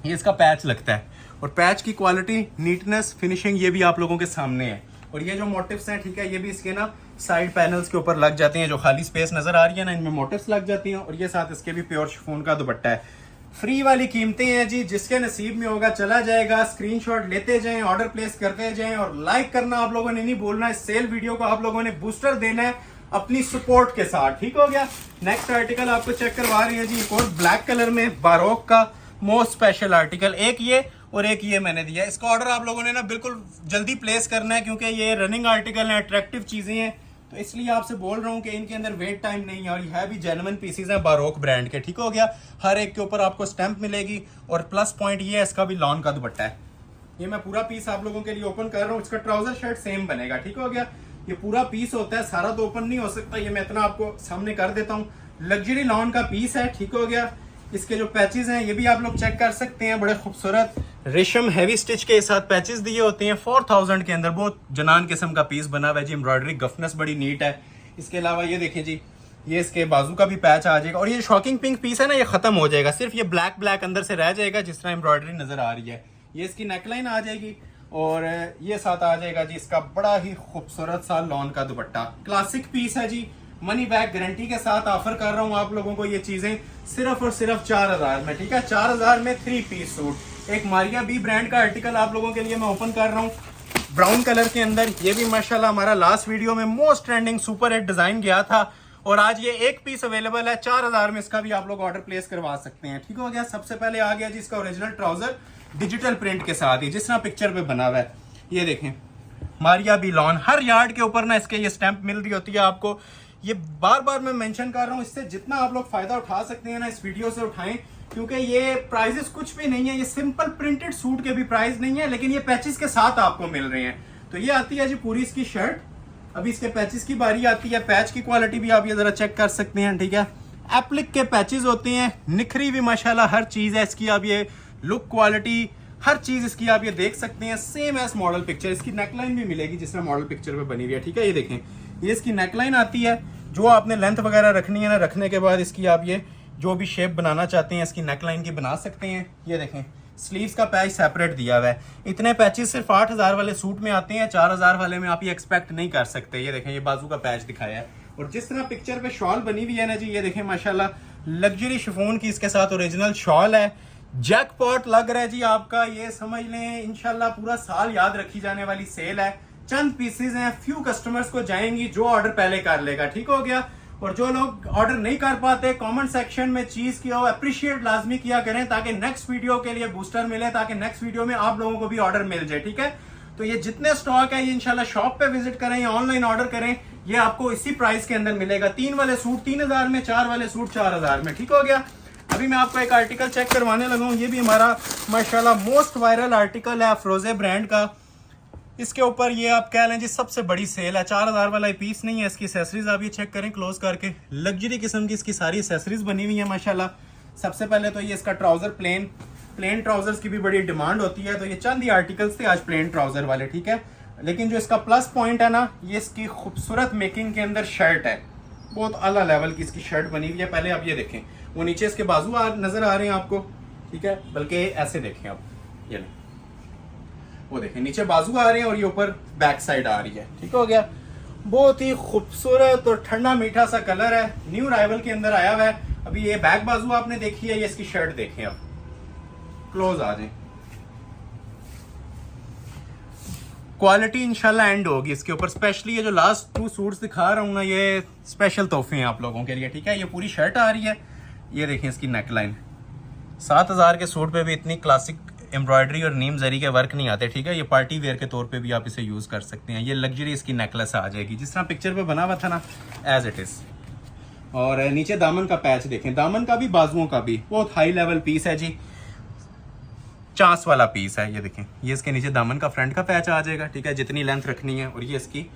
ये इसका पैच लगता है और पैच की क्वालिटी, नीटनेस, फिनिशिंग ये भी आप लोगों के सामने है। और ये जो मोटिव्स हैं, ठीक है, ये भी इसके ना साइड पैनल्स के ऊपर लग जाते हैं। जो खाली स्पेस नजर आ रही है ना, इनमें मोटिव्स लग जाती हैं। और ये साथ इसके भी प्योर शिफॉन का दुपट्टा है। फ्री वाली कीमतें हैं जी, जिसके नसीब में होगा चला जाएगा। स्क्रीनशॉट लेते जाएं, ऑर्डर प्लेस करते जाएं और लाइक करना आप लोगों ने नहीं भूलना। इस सेल वीडियो को आप लोगों ने बूस्टर देना है अपनी सपोर्ट के साथ, ठीक हो गया। नेक्स्ट आर्टिकल आपको चेक करवा रही है जी, एक और ब्लैक कलर में बारोक का मोस्ट स्पेशल आर्टिकल। एक ये और एक ये मैंने दिया। इसका ऑर्डर आप लोगों ने ना बिल्कुल जल्दी प्लेस करना है क्योंकि ये रनिंग आर्टिकल है, अट्रैक्टिव चीजें हैं। तो इसलिए आपसे बोल रहा हूँ कि इनके अंदर वेट टाइम नहीं है और ये है भी जेन्युइन पीसेज हैं बारोक ब्रांड के, ठीक हो गया। हर एक के ऊपर आपको स्टैंप मिलेगी और प्लस पॉइंट ये है इसका भी लॉन का दुपट्टा है। ये मैं पूरा पीस आप लोगों के लिए ओपन कर रहा हूँ। इसका ट्राउजर शर्ट सेम बनेगा, ठीक हो गया। ये पूरा पीस होता है, सारा तो ओपन नहीं हो सकता। ये मैं इतना आपको सामने कर देता हूँ। लग्जरी लॉन का पीस है, ठीक हो गया। इसके जो पैचेस हैं ये भी आप लोग चेक कर सकते हैं। बड़े खूबसूरत रेशम हैवी स्टिच के साथ पैचेस दिए होते हैं। 4000 के अंदर बहुत जनान किस्म का पीस बना हुआ है जी। एम्ब्रॉयडरी गफनेस बड़ी नीट है। इसके अलावा ये देखिए जी, ये इसके बाजू का भी पैच आ जाएगा। और ये शॉकिंग पिंक पीस है ना, ये खत्म हो जाएगा। सिर्फ ये ब्लैक ब्लैक अंदर से रह जाएगा जिस तरह एम्ब्रॉयडरी नजर आ रही है। ये इसकी नेकलाइन आ जाएगी और ये साथ आ जाएगा जी इसका बड़ा ही खूबसूरत सा लॉन का दुपट्टा। क्लासिक पीस है जी, मनी बैक गारंटी के साथ ऑफर कर रहा हूँ आप लोगों को ये चीजें सिर्फ और सिर्फ 4000 में, ठीक है। 4000 में 3 पीस सूट। एक मारिया बी ब्रांड का आर्टिकल आप लोगों के लिए मैं ओपन कर रहा हूँ ब्राउन कलर के अंदर। ये भी माशाल्लाह हमारा लास्ट वीडियो में most trending super hit design गया था और आज ये एक पीस अवेलेबल है 4000 में। इसका भी आप लोग ऑर्डर प्लेस करवा सकते हैं। ठीक हो गया। सबसे पहले आ गया जी इसका ओरिजिनल ट्राउजर डिजिटल प्रिंट के साथ ही, जिस तरह पिक्चर पे बना हुआ है। ये देखें मारिया बी लॉन, हर यार्ड के ऊपर ना इसके ये स्टैंप मिल रही होती है आपको। ये बार बार मैं मेंशन कर रहा हूँ, इससे जितना आप लोग फायदा उठा सकते हैं ना इस वीडियो से उठाएं, क्योंकि ये प्राइजेस कुछ भी नहीं है। ये सिंपल प्रिंटेड सूट के भी प्राइस नहीं है, लेकिन ये पैचेस के साथ आपको मिल रहे हैं। तो ये आती है जी पूरी इसकी शर्ट। अभी इसके पैचेस की बारी आती है। पैच की क्वालिटी भी आप ये जरा चेक कर सकते हैं। ठीक है, एप्लिक के पैचेस होते हैं, निखरी भी माशाल्लाह हर चीज है इसकी। आप ये लुक क्वालिटी हर चीज इसकी आप ये देख सकते हैं। सेम एस मॉडल पिक्चर, इसकी नेकलाइन भी मिलेगी जिस तरह मॉडल पिक्चर पे बनी हुई है। ठीक है, ये देखें ये इसकी नेकलाइन आती है। जो आपने लेंथ वगैरह रखनी है ना, रखने के बाद इसकी आप ये जो भी शेप बनाना चाहते हैं इसकी नेकलाइन की बना सकते हैं। ये देखें स्लीव्स का पैच सेपरेट दिया हुआ है। इतने पैचेस सिर्फ 8000 वाले सूट में आते हैं, 4000 वाले में आप ये एक्सपेक्ट नहीं कर सकते। ये देखें ये बाजू का पैच दिखाया है और जिस तरह पिक्चर पे शॉल बनी हुई है ना जी, ये देखें माशाल्लाह लग्जरी शिफॉन की इसके साथ ओरिजिनल शॉल है। जैकपॉट लग रहा है जी आपका, ये समझ लें इंशाल्लाह पूरा साल याद रखी जाने वाली सेल है। चंद पीसेज हैं, फ्यू कस्टमर्स को जाएंगी, जो ऑर्डर पहले कर लेगा। ठीक हो गया। और जो लोग ऑर्डर नहीं कर पाते, कमेंट सेक्शन में चीज की अप्रिशिएट लाजमी किया करें, ताकि नेक्स्ट वीडियो के लिए बूस्टर मिले, ताकि नेक्स्ट वीडियो में आप लोगों को भी ऑर्डर मिल जाए। ठीक है, तो ये जितने स्टॉक है ये इंशाल्लाह शॉप पे विजिट करें या ऑनलाइन ऑर्डर करें, ये आपको इसी प्राइस के अंदर मिलेगा। 3 वाले सूट 3000 में, 4 वाले सूट 4000 में। ठीक हो गया। अभी मैं आपको एक आर्टिकल चेक करवाने लगा हूँ। ये भी हमारा माशाल्लाह मोस्ट वायरल आर्टिकल है अफरोजे ब्रांड का। इसके ऊपर ये आप कह लें जी सबसे बड़ी सेल है। 4000 वाला पीस नहीं है। इसकी एसेसरीज आप ये चेक करें क्लोज करके, लग्जरी किस्म की इसकी सारी एसेसरीज बनी हुई है माशाल्लाह। सबसे पहले तो ये इसका ट्राउजर प्लेन ट्राउजर्स की भी बड़ी डिमांड होती है, तो ये चंद ही आर्टिकल्स थे आज प्लेन ट्राउजर वाले। ठीक है, लेकिन जो इसका प्लस पॉइंट है ना, ये इसकी खूबसूरत मेकिंग के अंदर शर्ट है। बहुत आला लेवल की इसकी शर्ट बनी हुई है। पहले आप ये देखें, वो नीचे इसके बाजू नजर आ रहे हैं आपको। ठीक है, बल्कि ऐसे देखें आप, ये नहीं, वो देखें नीचे बाजू आ रहे हैं और ये ऊपर बैक साइड आ रही है। ठीक हो गया। बहुत ही खूबसूरत और ठंडा मीठा सा कलर है, न्यू राइवल के अंदर आया हुआ है। अभी ये बैक बाजू आपने देखी है, ये इसकी शर्ट देखें आप, क्लोज आ जाए। क्वालिटी इंशाल्लाह एंड होगी इसके ऊपर। स्पेशली ये जो लास्ट 2 सूट्स दिखा रहा हूं ना, ये स्पेशल तोहफे हैं आप लोगों के लिए। ठीक है, ये पूरी शर्ट आ रही है। ये देखें इसकी नेकलाइन। 7000 के सूट पे भी इतनी क्लासिक एम्ब्रॉयडरी और नीम जरी के वर्क नहीं आते। ठीक है, ये पार्टी वेयर के तौर पे भी आप इसे यूज कर सकते हैं। ये लग्जरी इसकी नेकलेस आ जाएगी जिस तरह पिक्चर पे बना हुआ था ना, एज इट इज। और नीचे दामन का पैच देखें, दामन का भी बाजुओं का भी बहुत हाई लेवल पीस है जी, चांस वाला पीस है। ये देखें ये इसके नीचे दामन का फ्रंट का पैच आ जाएगा। ठीक है, जितनी लेंथ रखनी है, और ये इसकी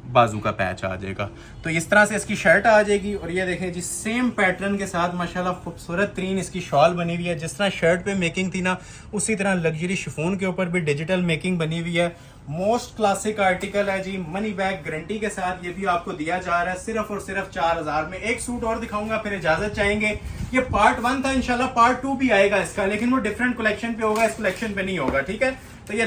बाजू का पैच आ जाएगा। तो इस तरह से इसकी शर्ट आ जाएगी। और ये देखें जी सेम पैटर्न के साथ माशाल्लाह खूबसूरत तरीन इसकी शॉल बनी हुई है। जिस तरह शर्ट पे मेकिंग थी ना, उसी तरह लग्जरी शिफॉन के ऊपर भी डिजिटल मेकिंग बनी हुई है। मोस्ट क्लासिक आर्टिकल है जी, मनी बैक गारंटी के साथ ये भी आपको दिया जा रहा है सिर्फ और सिर्फ 4000 में। एक सूट और दिखाऊंगा फिर इजाजत चाहेंगे। ये पार्ट 1 था, इंशाल्लाह पार्ट 2 भी आएगा इसका, लेकिन वो डिफरेंट कलेक्शन पे होगा, इस कलेक्शन पे नहीं होगा। ठीक है, तो ये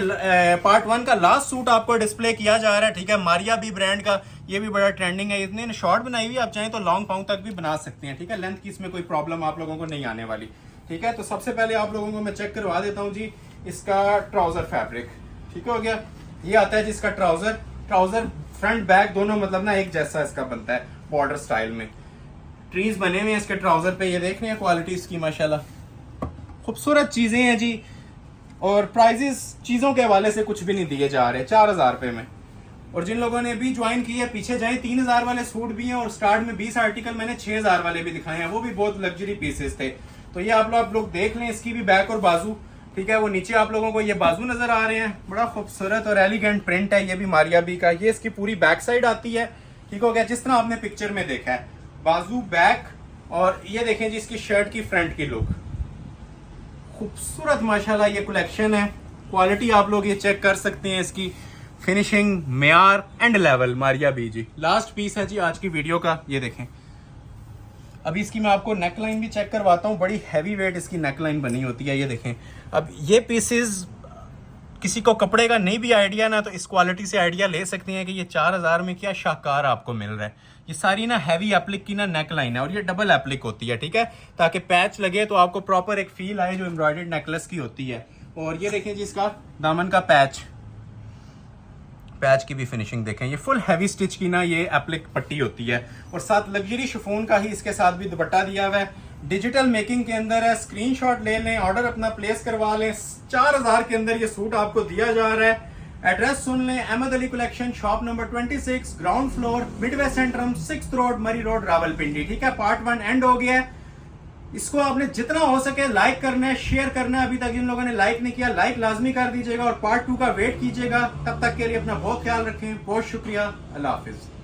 पार्ट 1 का लास्ट सूट आपको डिस्प्ले किया जा रहा है। ठीक है, मारिया बी ब्रांड का, ये भी बड़ा ट्रेंडिंग है। इतने शॉर्ट बनाई हुई, आप चाहें तो लॉन्ग पाउंड तक भी बना सकते हैं। ठीक है, लेंथ की इसमें कोई प्रॉब्लम आप लोगों को नहीं आने वाली। ठीक है, तो सबसे पहले आप लोगों को मैं चेक करवा देता हूँ जी इसका ट्राउजर फैब्रिक। ठीक हो गया। ये आता है जिसका ट्राउजर फ्रंट बैक दोनों मतलब ना एक जैसा इसका बनता है बॉर्डर स्टाइल में। ट्रीज बने हुए हैं इसके ट्राउजर पे, ये देख रहे हैं क्वालिटी इसकी माशाल्लाह खूबसूरत चीजें हैं जी। और प्राइजेस चीजों के हवाले से कुछ भी नहीं दिए जा रहे 4000 रुपए में। और जिन लोगों ने भी ज्वाइन की है पीछे जाए, 3000 वाले सूट भी हैं और स्टार्ट में 20 आर्टिकल मैंने 6000 वाले भी दिखाए हैं, वो भी बहुत लग्जरी पीसेस थे। तो ये आप लोग देख लें, इसकी भी बैक और बाजू। ठीक है, वो नीचे आप लोगों को ये बाजू नजर आ रहे हैं, बड़ा खूबसूरत और एलिगेंट प्रिंट है। ये भी मारिया बी का, ये इसकी पूरी बैक साइड आती है। ठीक हो गया, जिस तरह आपने पिक्चर में देखा है, बाजू बैक। और ये देखें जी इसकी शर्ट की फ्रंट की लुक, खूबसूरत माशाल्लाह ये कलेक्शन है। क्वालिटी आप लोग ये चेक कर सकते हैं, इसकी फिनिशिंग, मेयार एंड लेवल। मारिया बी जी लास्ट पीस है जी आज की वीडियो का। ये देखें, अभी इसकी मैं आपको नेक लाइन भी चेक करवाता हूँ। बड़ी हैवी वेट इसकी नेक लाइन बनी होती है। ये देखें, अब ये पीसेस किसी को कपड़े का नहीं भी आइडिया ना, तो इस क्वालिटी से आइडिया ले सकते हैं कि ये 4000 में क्या शाहकार आपको मिल रहा है। ये सारी ना हैवी एप्लिक की ना नेक लाइन है और ये डबल एप्लिक होती है, ठीक है, ताकि पैच लगे तो आपको प्रॉपर एक फील आए जो एम्ब्रॉयडर्ड नेकलेस की होती है। और ये देखें जी इसका दामन का पैच की भी फिनिशिंग देखें, ये फुल हैवी स्टिच की ना ये एप्लिक पट्टी होती है और साथ लग्जरी शिफॉन का ही इसके साथ भी दुपट्टा दिया हुआ है। डिजिटल मेकिंग के अंदर है, स्क्रीनशॉट ले लें, ऑर्डर अपना प्लेस करवा लें। 4000 के अंदर ये सूट आपको दिया जा रहा है। एड्रेस सुन लें, Ahmad Ali collection, shop number 26, ground floor, midway centrum, 6th road, Murree road, Rawalpindi. ठीक है, पार्ट 1 एंड हो गया है। इसको आपने जितना हो सके लाइक करना है, शेयर करना है। अभी तक जिन लोगों ने लाइक नहीं किया, लाइक लाजमी कर दीजिएगा और पार्ट 2 का वेट कीजिएगा। तब तक के लिए अपना बहुत ख्याल रखें। बहुत शुक्रिया, अल्लाह हाफिज।